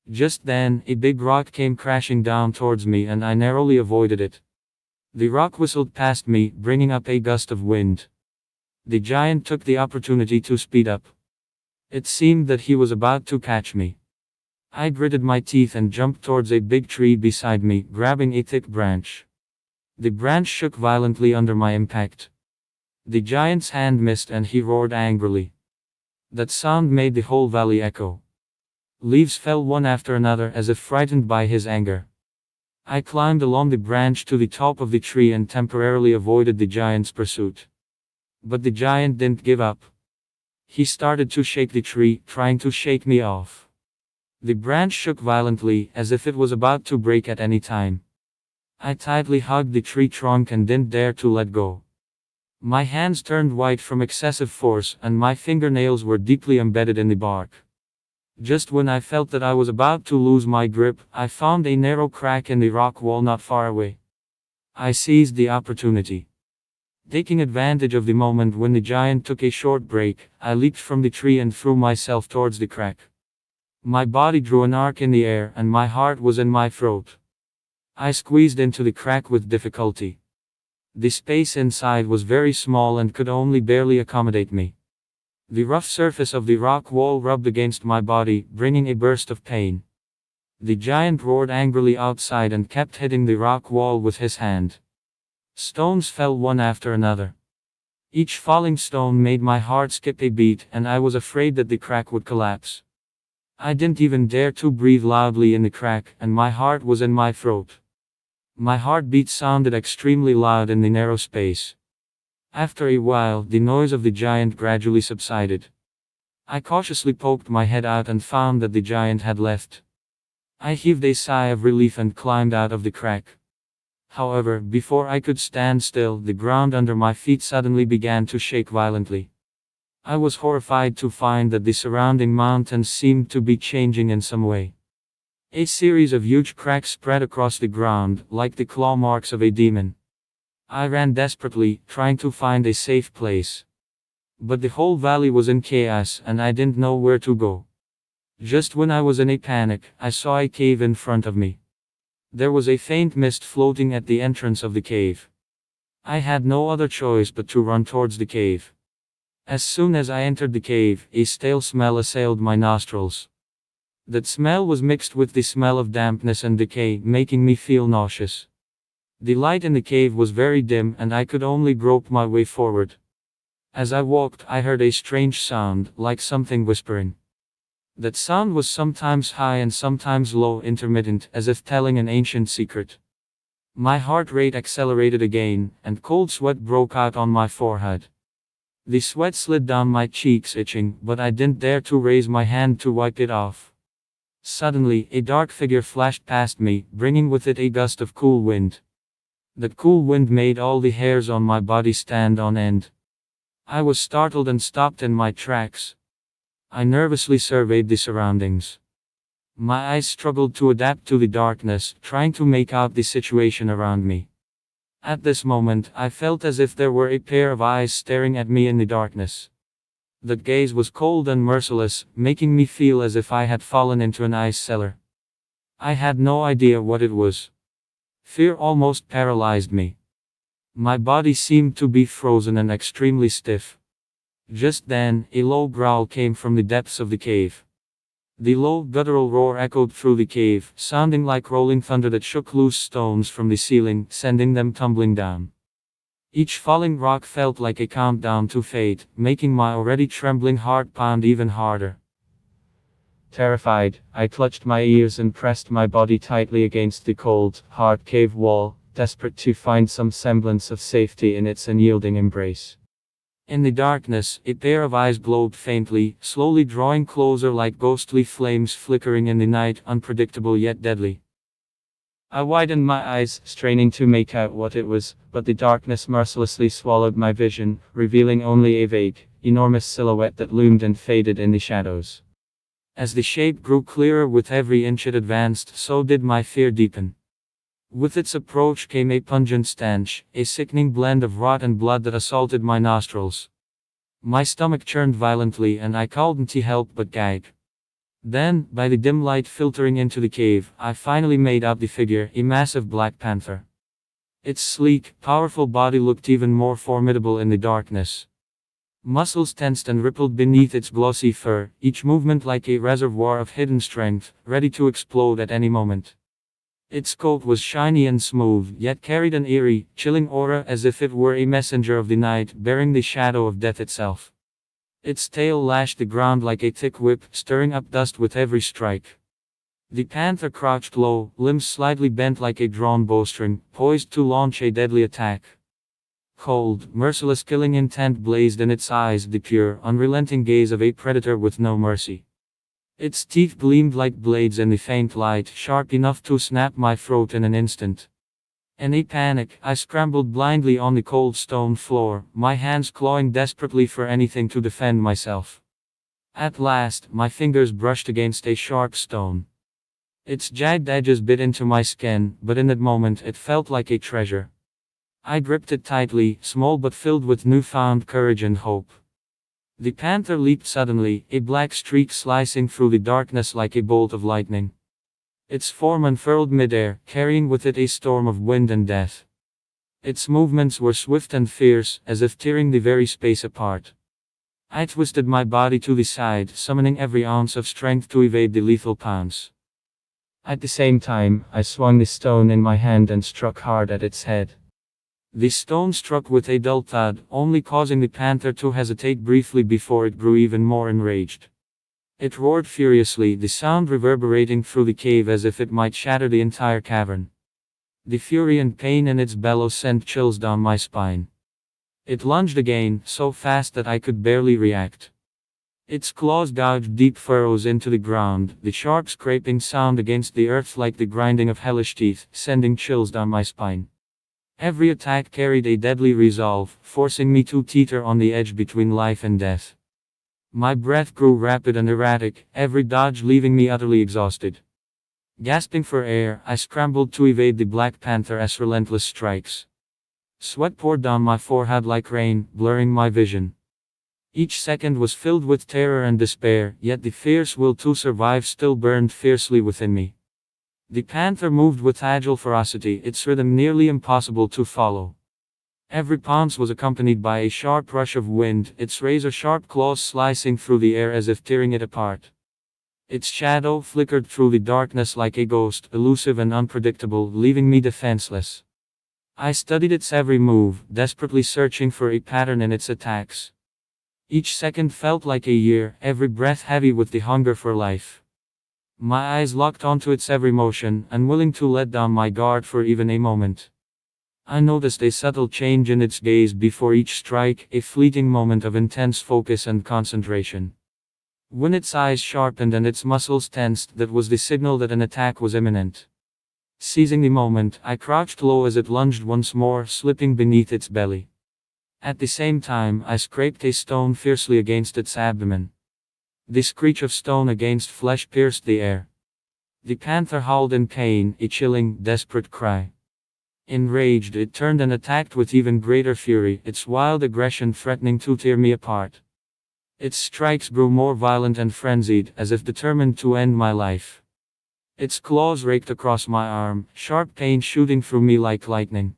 Just then, a big rock came crashing down towards me, and I narrowly avoided it. The rock whistled past me, bringing up a gust of wind. The giant took the opportunity to speed up. It seemed that he was about to catch me. I gritted my teeth and jumped towards a big tree beside me, grabbing a thick branch. The branch shook violently under my impact. The giant's hand missed, and he roared angrily. That sound made the whole valley echo. Leaves fell one after another, as if frightened by his anger. I climbed along the branch to the top of the tree and temporarily avoided the giant's pursuit. But the giant didn't give up. He started to shake the tree, trying to shake me off. The branch shook violently, as if it was about to break at any time. I tightly hugged the tree trunk and didn't dare to let go. My hands turned white from excessive force, and my fingernails were deeply embedded in the bark. Just when I felt that I was about to lose my grip, I found a narrow crack in the rock wall not far away. I seized the opportunity. Taking advantage of the moment when the giant took a short break, I leaped from the tree and threw myself towards the crack. My body drew an arc in the air, and my heart was in my throat. I squeezed into the crack with difficulty. The space inside was very small and could only barely accommodate me. The rough surface of the rock wall rubbed against my body, bringing a burst of pain. The giant roared angrily outside and kept hitting the rock wall with his hand. Stones fell one after another. Each falling stone made my heart skip a beat, and I was afraid that the crack would collapse. I didn't even dare to breathe loudly in the crack, and my heart was in my throat. My heartbeat sounded extremely loud in the narrow space. After a while, the noise of the giant gradually subsided. I cautiously poked my head out and found that the giant had left. I heaved a sigh of relief and climbed out of the crack. However, before I could stand still, the ground under my feet suddenly began to shake violently. I was horrified to find that the surrounding mountains seemed to be changing in some way. A series of huge cracks spread across the ground, like the claw marks of a demon. I ran desperately, trying to find a safe place. But the whole valley was in chaos, and I didn't know where to go. Just when I was in a panic, I saw a cave in front of me. There was a faint mist floating at the entrance of the cave. I had no other choice but to run towards the cave. As soon as I entered the cave, a stale smell assailed my nostrils. That smell was mixed with the smell of dampness and decay, making me feel nauseous. The light in the cave was very dim, and I could only grope my way forward. As I walked, I heard a strange sound, like something whispering. That sound was sometimes high and sometimes low, intermittent, as if telling an ancient secret. My heart rate accelerated again, and cold sweat broke out on my forehead. The sweat slid down my cheeks, itching, but I didn't dare to raise my hand to wipe it off. Suddenly, a dark figure flashed past me, bringing with it a gust of cool wind. That cool wind made all the hairs on my body stand on end. I was startled and stopped in my tracks. I nervously surveyed the surroundings. My eyes struggled to adapt to the darkness, trying to make out the situation around me. At this moment, I felt as if there were a pair of eyes staring at me in the darkness. That gaze was cold and merciless, making me feel as if I had fallen into an ice cellar. I had no idea what it was. Fear almost paralyzed me. My body seemed to be frozen and extremely stiff. Just then, a low growl came from the depths of the cave. The low, guttural roar echoed through the cave, sounding like rolling thunder that shook loose stones from the ceiling, sending them tumbling down. Each falling rock felt like a countdown to fate, making my already trembling heart pound even harder. Terrified, I clutched my ears and pressed my body tightly against the cold, hard cave wall, desperate to find some semblance of safety in its unyielding embrace. In the darkness, a pair of eyes glowed faintly, slowly drawing closer like ghostly flames flickering in the night, unpredictable yet deadly. I widened my eyes, straining to make out what it was, but the darkness mercilessly swallowed my vision, revealing only a vague, enormous silhouette that loomed and faded in the shadows. As the shape grew clearer with every inch it advanced, so did my fear deepen. With its approach came a pungent stench, a sickening blend of rot and blood that assaulted my nostrils. My stomach churned violently and I couldn't help but gag. Then, by the dim light filtering into the cave, I finally made out the figure, a massive black panther. Its sleek, powerful body looked even more formidable in the darkness. Muscles tensed and rippled beneath its glossy fur, each movement like a reservoir of hidden strength, ready to explode at any moment. Its coat was shiny and smooth, yet carried an eerie, chilling aura as if it were a messenger of the night, bearing the shadow of death itself. Its tail lashed the ground like a thick whip, stirring up dust with every strike. The panther crouched low, limbs slightly bent like a drawn bowstring, poised to launch a deadly attack. Cold, merciless killing intent blazed in its eyes, the pure, unrelenting gaze of a predator with no mercy. Its teeth gleamed like blades in the faint light, sharp enough to snap my throat in an instant. In a panic, I scrambled blindly on the cold stone floor, my hands clawing desperately for anything to defend myself. At last, my fingers brushed against a sharp stone. Its jagged edges bit into my skin, but in that moment it felt like a treasure. I gripped it tightly, small but filled with newfound courage and hope. The panther leaped suddenly, a black streak slicing through the darkness like a bolt of lightning. Its form unfurled midair, carrying with it a storm of wind and death. Its movements were swift and fierce, as if tearing the very space apart. I twisted my body to the side, summoning every ounce of strength to evade the lethal pounce. At the same time, I swung the stone in my hand and struck hard at its head. The stone struck with a dull thud, only causing the panther to hesitate briefly before it grew even more enraged. It roared furiously, the sound reverberating through the cave as if it might shatter the entire cavern. The fury and pain in its bellows sent chills down my spine. It lunged again, so fast that I could barely react. Its claws gouged deep furrows into the ground, the sharp scraping sound against the earth like the grinding of hellish teeth, sending chills down my spine. Every attack carried a deadly resolve, forcing me to teeter on the edge between life and death. My breath grew rapid and erratic, every dodge leaving me utterly exhausted. Gasping for air, I scrambled to evade the Black Panther's relentless strikes. Sweat poured down my forehead like rain, blurring my vision. Each second was filled with terror and despair, yet the fierce will to survive still burned fiercely within me. The panther moved with agile ferocity, its rhythm nearly impossible to follow. Every pounce was accompanied by a sharp rush of wind, its razor-sharp claws slicing through the air as if tearing it apart. Its shadow flickered through the darkness like a ghost, elusive and unpredictable, leaving me defenseless. I studied its every move, desperately searching for a pattern in its attacks. Each second felt like a year, every breath heavy with the hunger for life. My eyes locked onto its every motion, unwilling to let down my guard for even a moment. I noticed a subtle change in its gaze before each strike, a fleeting moment of intense focus and concentration. When its eyes sharpened and its muscles tensed, that was the signal that an attack was imminent. Seizing the moment, I crouched low as it lunged once more, slipping beneath its belly. At the same time, I scraped a stone fiercely against its abdomen. The screech of stone against flesh pierced the air. The panther howled in pain, a chilling, desperate cry. Enraged, it turned and attacked with even greater fury, its wild aggression threatening to tear me apart. Its strikes grew more violent and frenzied, as if determined to end my life. Its claws raked across my arm, sharp pain shooting through me like lightning.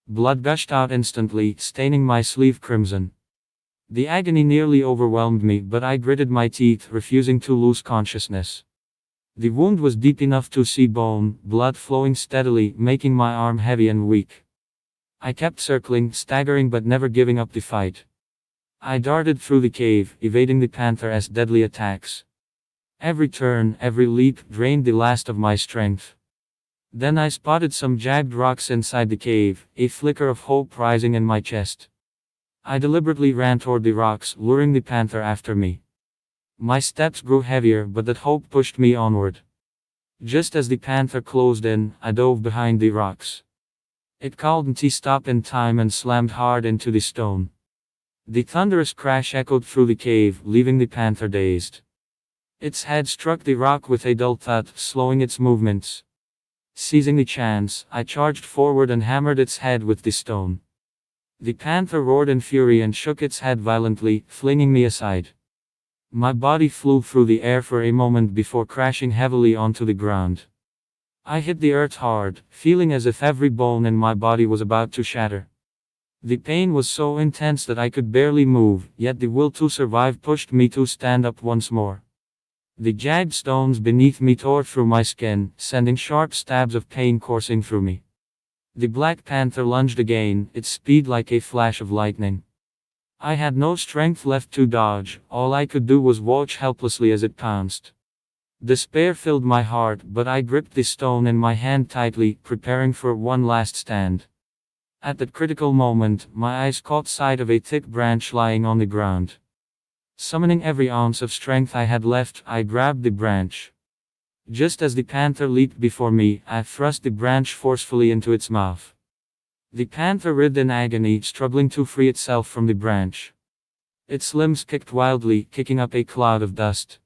Blood gushed out instantly, staining my sleeve crimson. The agony nearly overwhelmed me, but I gritted my teeth, refusing to lose consciousness. The wound was deep enough to see bone, blood flowing steadily, making my arm heavy and weak. I kept circling, staggering but never giving up the fight. I darted through the cave, evading the panther's deadly attacks. Every turn, every leap, drained the last of my strength. Then I spotted some jagged rocks inside the cave, a flicker of hope rising in my chest. I deliberately ran toward the rocks, luring the panther after me. My steps grew heavier, but that hope pushed me onward. Just as the panther closed in, I dove behind the rocks. It couldn't stop in time and slammed hard into the stone. The thunderous crash echoed through the cave, leaving the panther dazed. Its head struck the rock with a dull thud, slowing its movements. Seizing the chance, I charged forward and hammered its head with the stone. The panther roared in fury and shook its head violently, flinging me aside. My body flew through the air for a moment before crashing heavily onto the ground. I hit the earth hard, feeling as if every bone in my body was about to shatter. The pain was so intense that I could barely move, yet the will to survive pushed me to stand up once more. The jagged stones beneath me tore through my skin, sending sharp stabs of pain coursing through me. The black panther lunged again, its speed like a flash of lightning. I had no strength left to dodge, all I could do was watch helplessly as it pounced. Despair filled my heart, but I gripped the stone in my hand tightly, preparing for one last stand. At that critical moment, my eyes caught sight of a thick branch lying on the ground. Summoning every ounce of strength I had left, I grabbed the branch. Just as the panther leaped before me, I thrust the branch forcefully into its mouth. The panther writhed in agony, struggling to free itself from the branch. Its limbs kicked wildly, kicking up a cloud of dust.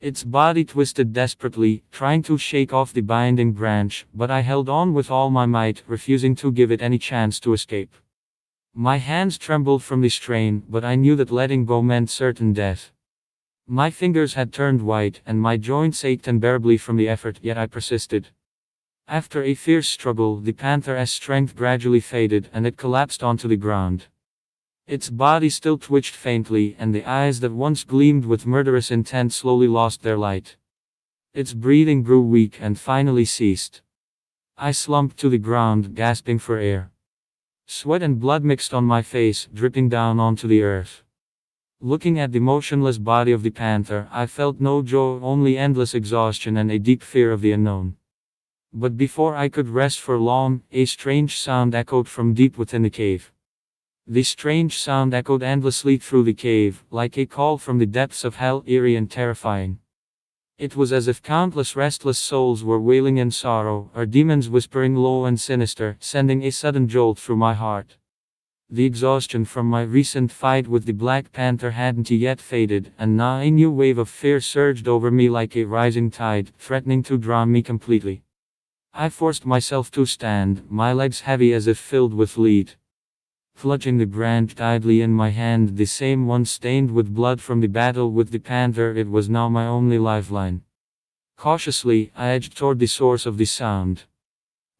Its body twisted desperately, trying to shake off the binding branch, but I held on with all my might, refusing to give it any chance to escape. My hands trembled from the strain, but I knew that letting go meant certain death. My fingers had turned white, and my joints ached unbearably from the effort, yet I persisted. After a fierce struggle, the panther's strength gradually faded, and it collapsed onto the ground. Its body still twitched faintly, and the eyes that once gleamed with murderous intent slowly lost their light. Its breathing grew weak and finally ceased. I slumped to the ground, gasping for air. Sweat and blood mixed on my face, dripping down onto the earth. Looking at the motionless body of the panther, I felt no joy, only endless exhaustion and a deep fear of the unknown. But before I could rest for long, a strange sound echoed from deep within the cave. The strange sound echoed endlessly through the cave, like a call from the depths of hell, eerie and terrifying. It was as if countless restless souls were wailing in sorrow, or demons whispering low and sinister, sending a sudden jolt through my heart. The exhaustion from my recent fight with the Black Panther hadn't yet faded, and now a new wave of fear surged over me like a rising tide, threatening to drown me completely. I forced myself to stand, my legs heavy as if filled with lead. Clutching the branch idly in my hand, the same one stained with blood from the battle with the panther, it was now my only lifeline. Cautiously, I edged toward the source of the sound.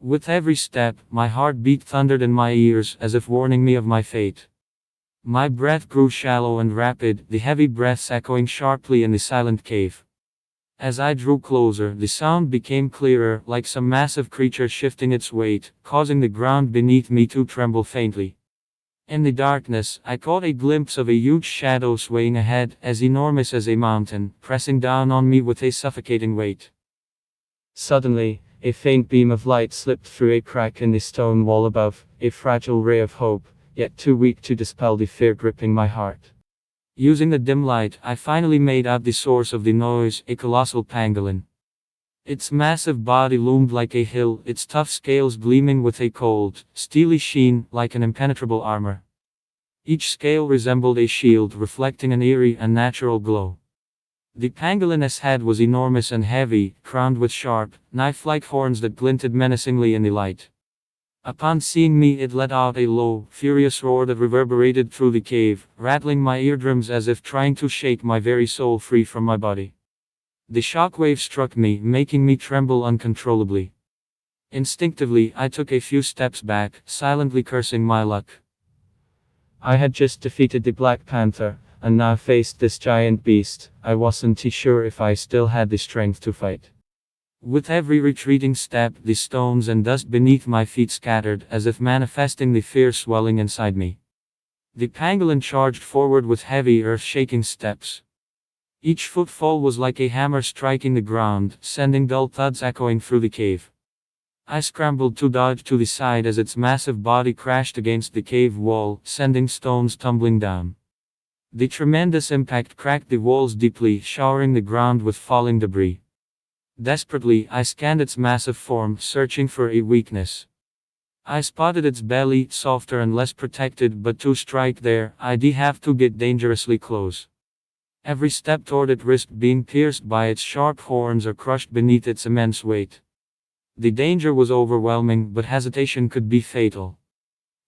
With every step, my heartbeat thundered in my ears, as if warning me of my fate. My breath grew shallow and rapid, the heavy breaths echoing sharply in the silent cave. As I drew closer, the sound became clearer, like some massive creature shifting its weight, causing the ground beneath me to tremble faintly. In the darkness, I caught a glimpse of a huge shadow swaying ahead, as enormous as a mountain, pressing down on me with a suffocating weight. Suddenly, a faint beam of light slipped through a crack in the stone wall above, a fragile ray of hope, yet too weak to dispel the fear gripping my heart. Using the dim light, I finally made out the source of the noise, a colossal pangolin. Its massive body loomed like a hill, its tough scales gleaming with a cold, steely sheen, like an impenetrable armor. Each scale resembled a shield, reflecting an eerie, unnatural glow. The pangolin's head was enormous and heavy, crowned with sharp, knife-like horns that glinted menacingly in the light. Upon seeing me, it let out a low, furious roar that reverberated through the cave, rattling my eardrums as if trying to shake my very soul free from my body. The shockwave struck me, making me tremble uncontrollably. Instinctively, I took a few steps back, silently cursing my luck. I had just defeated the Black Panther, and now faced this giant beast. I wasn't sure if I still had the strength to fight. With every retreating step, the stones and dust beneath my feet scattered, as if manifesting the fear swelling inside me. The pangolin charged forward with heavy, earth-shaking steps. Each footfall was like a hammer striking the ground, sending dull thuds echoing through the cave. I scrambled to dodge to the side as its massive body crashed against the cave wall, sending stones tumbling down. The tremendous impact cracked the walls deeply, showering the ground with falling debris. Desperately, I scanned its massive form, searching for a weakness. I spotted its belly, softer and less protected, but to strike there, I'd have to get dangerously close. Every step toward it risked being pierced by its sharp horns or crushed beneath its immense weight. The danger was overwhelming, but hesitation could be fatal.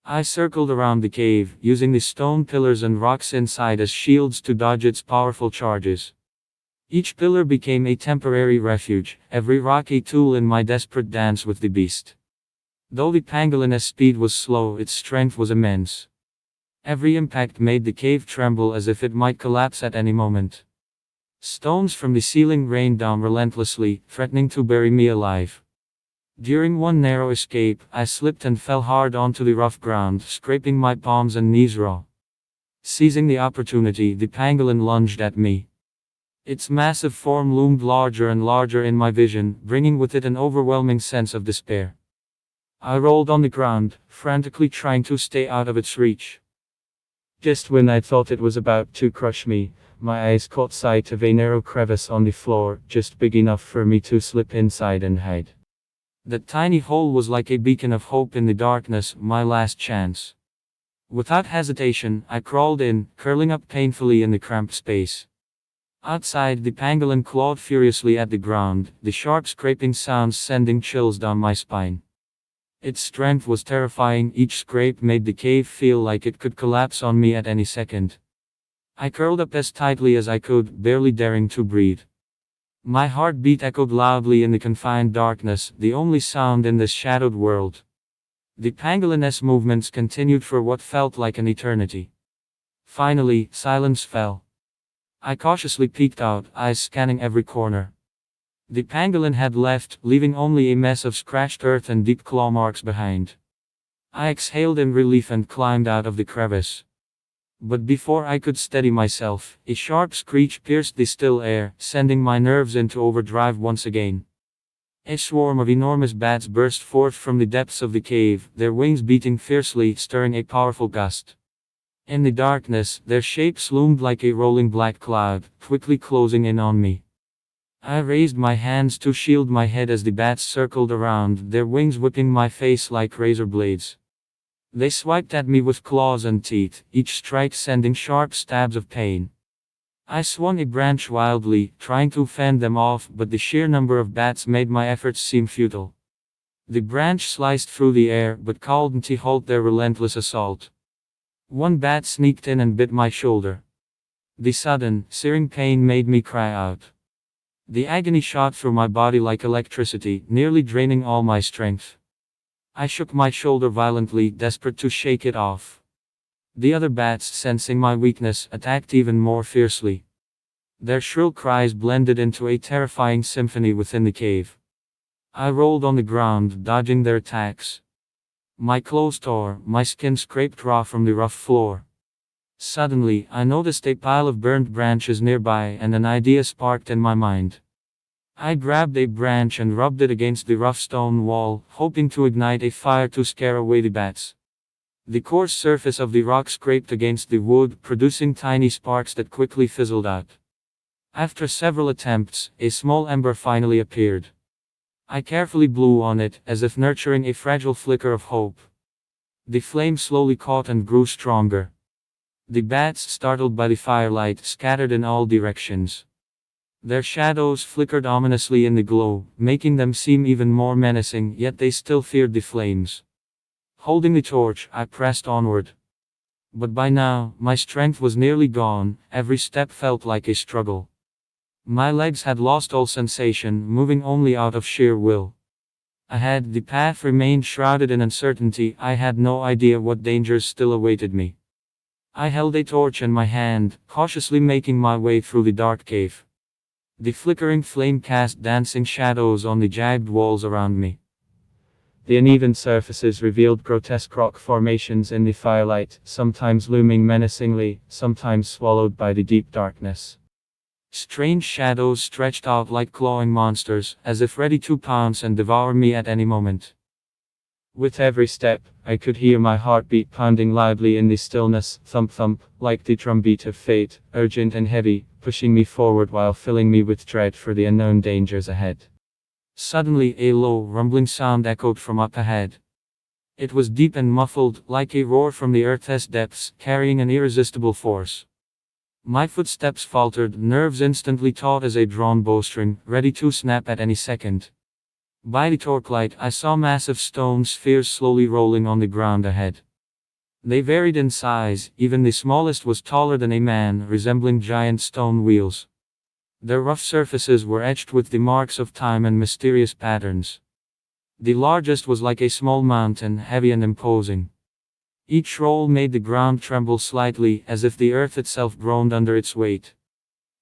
I circled around the cave, using the stone pillars and rocks inside as shields to dodge its powerful charges. Each pillar became a temporary refuge, every rock a tool in my desperate dance with the beast. Though the pangolin's speed was slow, its strength was immense. Every impact made the cave tremble as if it might collapse at any moment. Stones from the ceiling rained down relentlessly, threatening to bury me alive. During one narrow escape, I slipped and fell hard onto the rough ground, scraping my palms and knees raw. Seizing the opportunity, the pangolin lunged at me. Its massive form loomed larger and larger in my vision, bringing with it an overwhelming sense of despair. I rolled on the ground, frantically trying to stay out of its reach. Just when I thought it was about to crush me, my eyes caught sight of a narrow crevice on the floor, just big enough for me to slip inside and hide. That tiny hole was like a beacon of hope in the darkness, my last chance. Without hesitation, I crawled in, curling up painfully in the cramped space. Outside, the pangolin clawed furiously at the ground, the sharp scraping sounds sending chills down my spine. Its strength was terrifying, each scrape made the cave feel like it could collapse on me at any second. I curled up as tightly as I could, barely daring to breathe. My heartbeat echoed loudly in the confined darkness, the only sound in this shadowed world. The pangolin's movements continued for what felt like an eternity. Finally, silence fell. I cautiously peeked out, eyes scanning every corner. The pangolin had left, leaving only a mess of scratched earth and deep claw marks behind. I exhaled in relief and climbed out of the crevice. But before I could steady myself, a sharp screech pierced the still air, sending my nerves into overdrive once again. A swarm of enormous bats burst forth from the depths of the cave, their wings beating fiercely, stirring a powerful gust. In the darkness, their shapes loomed like a rolling black cloud, quickly closing in on me. I raised my hands to shield my head as the bats circled around, their wings whipping my face like razor blades. They swiped at me with claws and teeth, each strike sending sharp stabs of pain. I swung a branch wildly, trying to fend them off, but the sheer number of bats made my efforts seem futile. The branch sliced through the air, but couldn't halt their relentless assault. One bat sneaked in and bit my shoulder. The sudden, searing pain made me cry out. The agony shot through my body like electricity, nearly draining all my strength. I shook my shoulder violently, desperate to shake it off. The other bats, sensing my weakness, attacked even more fiercely. Their shrill cries blended into a terrifying symphony within the cave. I rolled on the ground, dodging their attacks. My clothes tore, my skin scraped raw from the rough floor. Suddenly, I noticed a pile of burnt branches nearby and an idea sparked in my mind. I grabbed a branch and rubbed it against the rough stone wall, hoping to ignite a fire to scare away the bats. The coarse surface of the rock scraped against the wood, producing tiny sparks that quickly fizzled out. After several attempts, a small ember finally appeared. I carefully blew on it, as if nurturing a fragile flicker of hope. The flame slowly caught and grew stronger. The bats, startled by the firelight, scattered in all directions. Their shadows flickered ominously in the glow, making them seem even more menacing, yet they still feared the flames. Holding the torch, I pressed onward. But by now, my strength was nearly gone, every step felt like a struggle. My legs had lost all sensation, moving only out of sheer will. Ahead, the path remained shrouded in uncertainty, I had no idea what dangers still awaited me. I held a torch in my hand, cautiously making my way through the dark cave. The flickering flame cast dancing shadows on the jagged walls around me. The uneven surfaces revealed grotesque rock formations in the firelight, sometimes looming menacingly, sometimes swallowed by the deep darkness. Strange shadows stretched out like clawing monsters, as if ready to pounce and devour me at any moment. With every step, I could hear my heartbeat pounding loudly in the stillness, thump thump, like the drumbeat of fate, urgent and heavy, pushing me forward while filling me with dread for the unknown dangers ahead. Suddenly, a low, rumbling sound echoed from up ahead. It was deep and muffled, like a roar from the earth's depths, carrying an irresistible force. My footsteps faltered, nerves instantly taut as a drawn bowstring, ready to snap at any second. By the torchlight, I saw massive stone spheres slowly rolling on the ground ahead. They varied in size, even the smallest was taller than a man, resembling giant stone wheels. Their rough surfaces were etched with the marks of time and mysterious patterns. The largest was like a small mountain, heavy and imposing. Each roll made the ground tremble slightly, as if the earth itself groaned under its weight.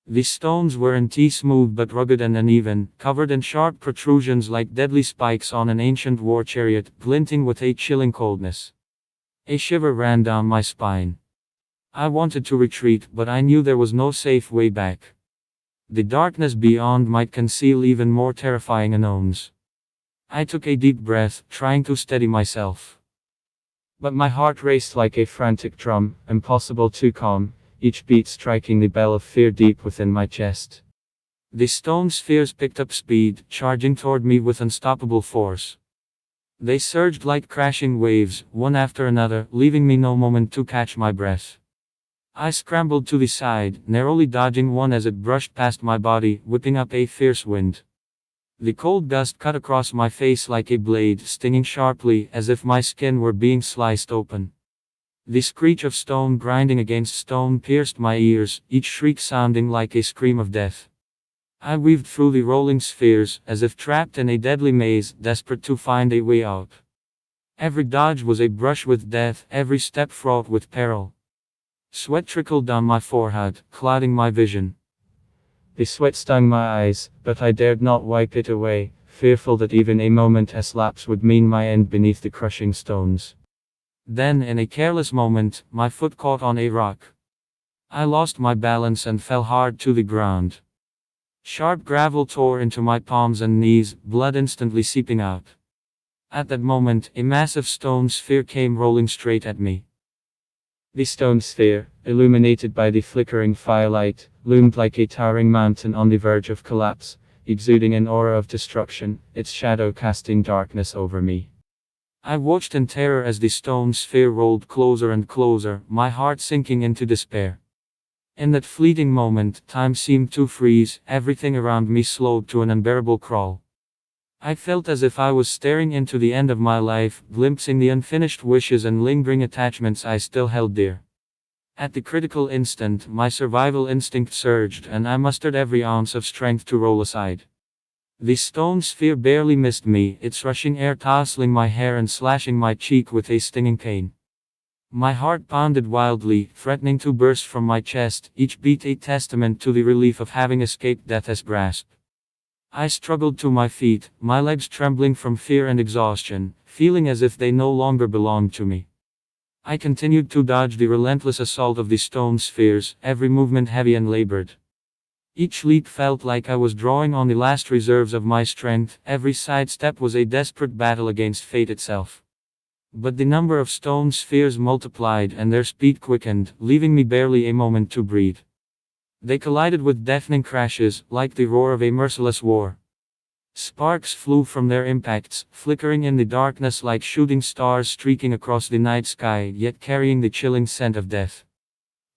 The stones weren't smooth but rugged and uneven, covered in sharp protrusions like deadly spikes on an ancient war chariot, glinting with a chilling coldness. A shiver ran down my spine. I wanted to retreat, but I knew there was no safe way back. The darkness beyond might conceal even more terrifying unknowns. I took a deep breath, trying to steady myself. But my heart raced like a frantic drum, impossible to calm, each beat striking the bell of fear deep within my chest. The stone spheres picked up speed, charging toward me with unstoppable force. They surged like crashing waves, one after another, leaving me no moment to catch my breath. I scrambled to the side, narrowly dodging one as it brushed past my body, whipping up a fierce wind. The cold gust cut across my face like a blade, stinging sharply, as if my skin were being sliced open. The screech of stone grinding against stone pierced my ears, each shriek sounding like a scream of death. I weaved through the rolling spheres, as if trapped in a deadly maze, desperate to find a way out. Every dodge was a brush with death, every step fraught with peril. Sweat trickled down my forehead, clouding my vision. The sweat stung my eyes, but I dared not wipe it away, fearful that even a moment's lapse would mean my end beneath the crushing stones. Then, in a careless moment, my foot caught on a rock. I lost my balance and fell hard to the ground. Sharp gravel tore into my palms and knees, blood instantly seeping out. At that moment, a massive stone sphere came rolling straight at me. The stone sphere, illuminated by the flickering firelight, loomed like a towering mountain on the verge of collapse, exuding an aura of destruction, its shadow casting darkness over me. I watched in terror as the stone sphere rolled closer and closer, my heart sinking into despair. In that fleeting moment, time seemed to freeze, everything around me slowed to an unbearable crawl. I felt as if I was staring into the end of my life, glimpsing the unfinished wishes and lingering attachments I still held dear. At the critical instant, my survival instinct surged, and I mustered every ounce of strength to roll aside. The stone sphere barely missed me, its rushing air tousling my hair and slashing my cheek with a stinging pain. My heart pounded wildly, threatening to burst from my chest, each beat a testament to the relief of having escaped death's grasp. I struggled to my feet, my legs trembling from fear and exhaustion, feeling as if they no longer belonged to me. I continued to dodge the relentless assault of the stone spheres, every movement heavy and labored. Each leap felt like I was drawing on the last reserves of my strength, every sidestep was a desperate battle against fate itself. But the number of stone spheres multiplied and their speed quickened, leaving me barely a moment to breathe. They collided with deafening crashes, like the roar of a merciless war. Sparks flew from their impacts, flickering in the darkness like shooting stars streaking across the night sky, yet carrying the chilling scent of death.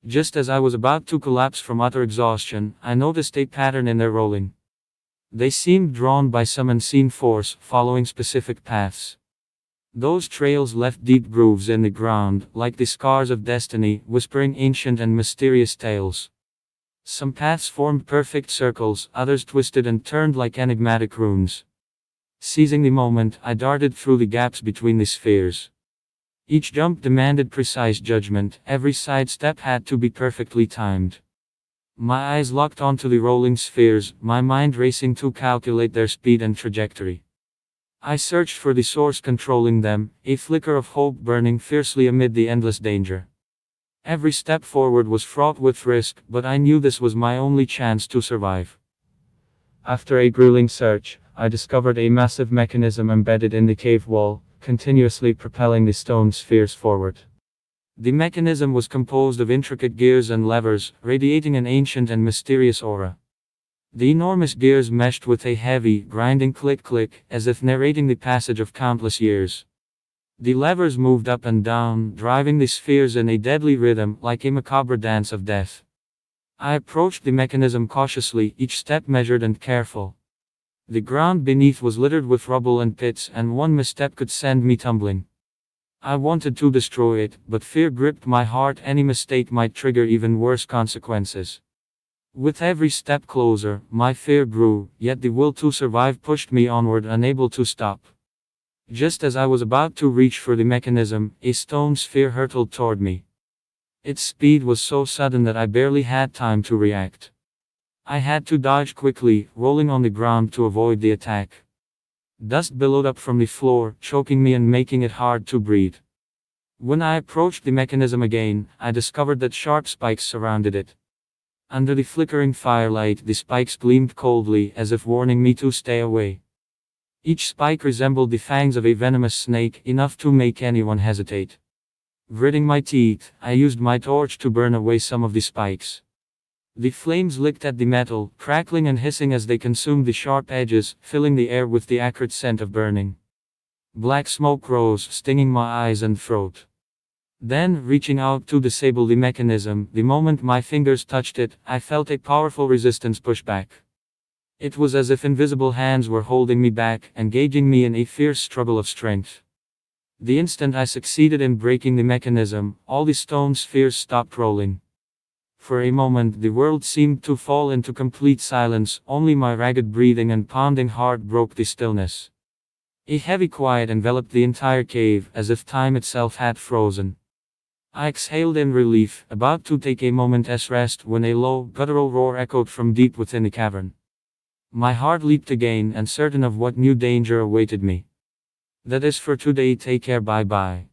Just as I was about to collapse from utter exhaustion, I noticed a pattern in their rolling. They seemed drawn by some unseen force, following specific paths. Those trails left deep grooves in the ground, like the scars of destiny, whispering ancient and mysterious tales. Some paths formed perfect circles, others twisted and turned like enigmatic runes. Seizing the moment, I darted through the gaps between the spheres. Each jump demanded precise judgment, every sidestep had to be perfectly timed. My eyes locked onto the rolling spheres, my mind racing to calculate their speed and trajectory. I searched for the source controlling them, a flicker of hope burning fiercely amid the endless danger. Every step forward was fraught with risk, but I knew this was my only chance to survive. After a grueling search, I discovered a massive mechanism embedded in the cave wall, continuously propelling the stone spheres forward. The mechanism was composed of intricate gears and levers, radiating an ancient and mysterious aura. The enormous gears meshed with a heavy, grinding click-click, as if narrating the passage of countless years. The levers moved up and down, driving the spheres in a deadly rhythm, like a macabre dance of death. I approached the mechanism cautiously, each step measured and careful. The ground beneath was littered with rubble and pits, and one misstep could send me tumbling. I wanted to destroy it, but fear gripped my heart. Any mistake might trigger even worse consequences. With every step closer, my fear grew, yet the will to survive pushed me onward, unable to stop. Just as I was about to reach for the mechanism, a stone sphere hurtled toward me. Its speed was so sudden that I barely had time to react. I had to dodge quickly, rolling on the ground to avoid the attack. Dust billowed up from the floor, choking me and making it hard to breathe. When I approached the mechanism again, I discovered that sharp spikes surrounded it. Under the flickering firelight, the spikes gleamed coldly, as if warning me to stay away. Each spike resembled the fangs of a venomous snake, enough to make anyone hesitate. Gritting my teeth, I used my torch to burn away some of the spikes. The flames licked at the metal, crackling and hissing as they consumed the sharp edges, filling the air with the acrid scent of burning. Black smoke rose, stinging my eyes and throat. Then, reaching out to disable the mechanism, the moment my fingers touched it, I felt a powerful resistance push back. It was as if invisible hands were holding me back, engaging me in a fierce struggle of strength. The instant I succeeded in breaking the mechanism, all the stone spheres stopped rolling. For a moment, the world seemed to fall into complete silence, only my ragged breathing and pounding heart broke the stillness. A heavy quiet enveloped the entire cave, as if time itself had frozen. I exhaled in relief, about to take a moment's rest, when a low, guttural roar echoed from deep within the cavern. My heart leaped again, uncertain of what new danger awaited me. That is for today. Take care. Bye bye.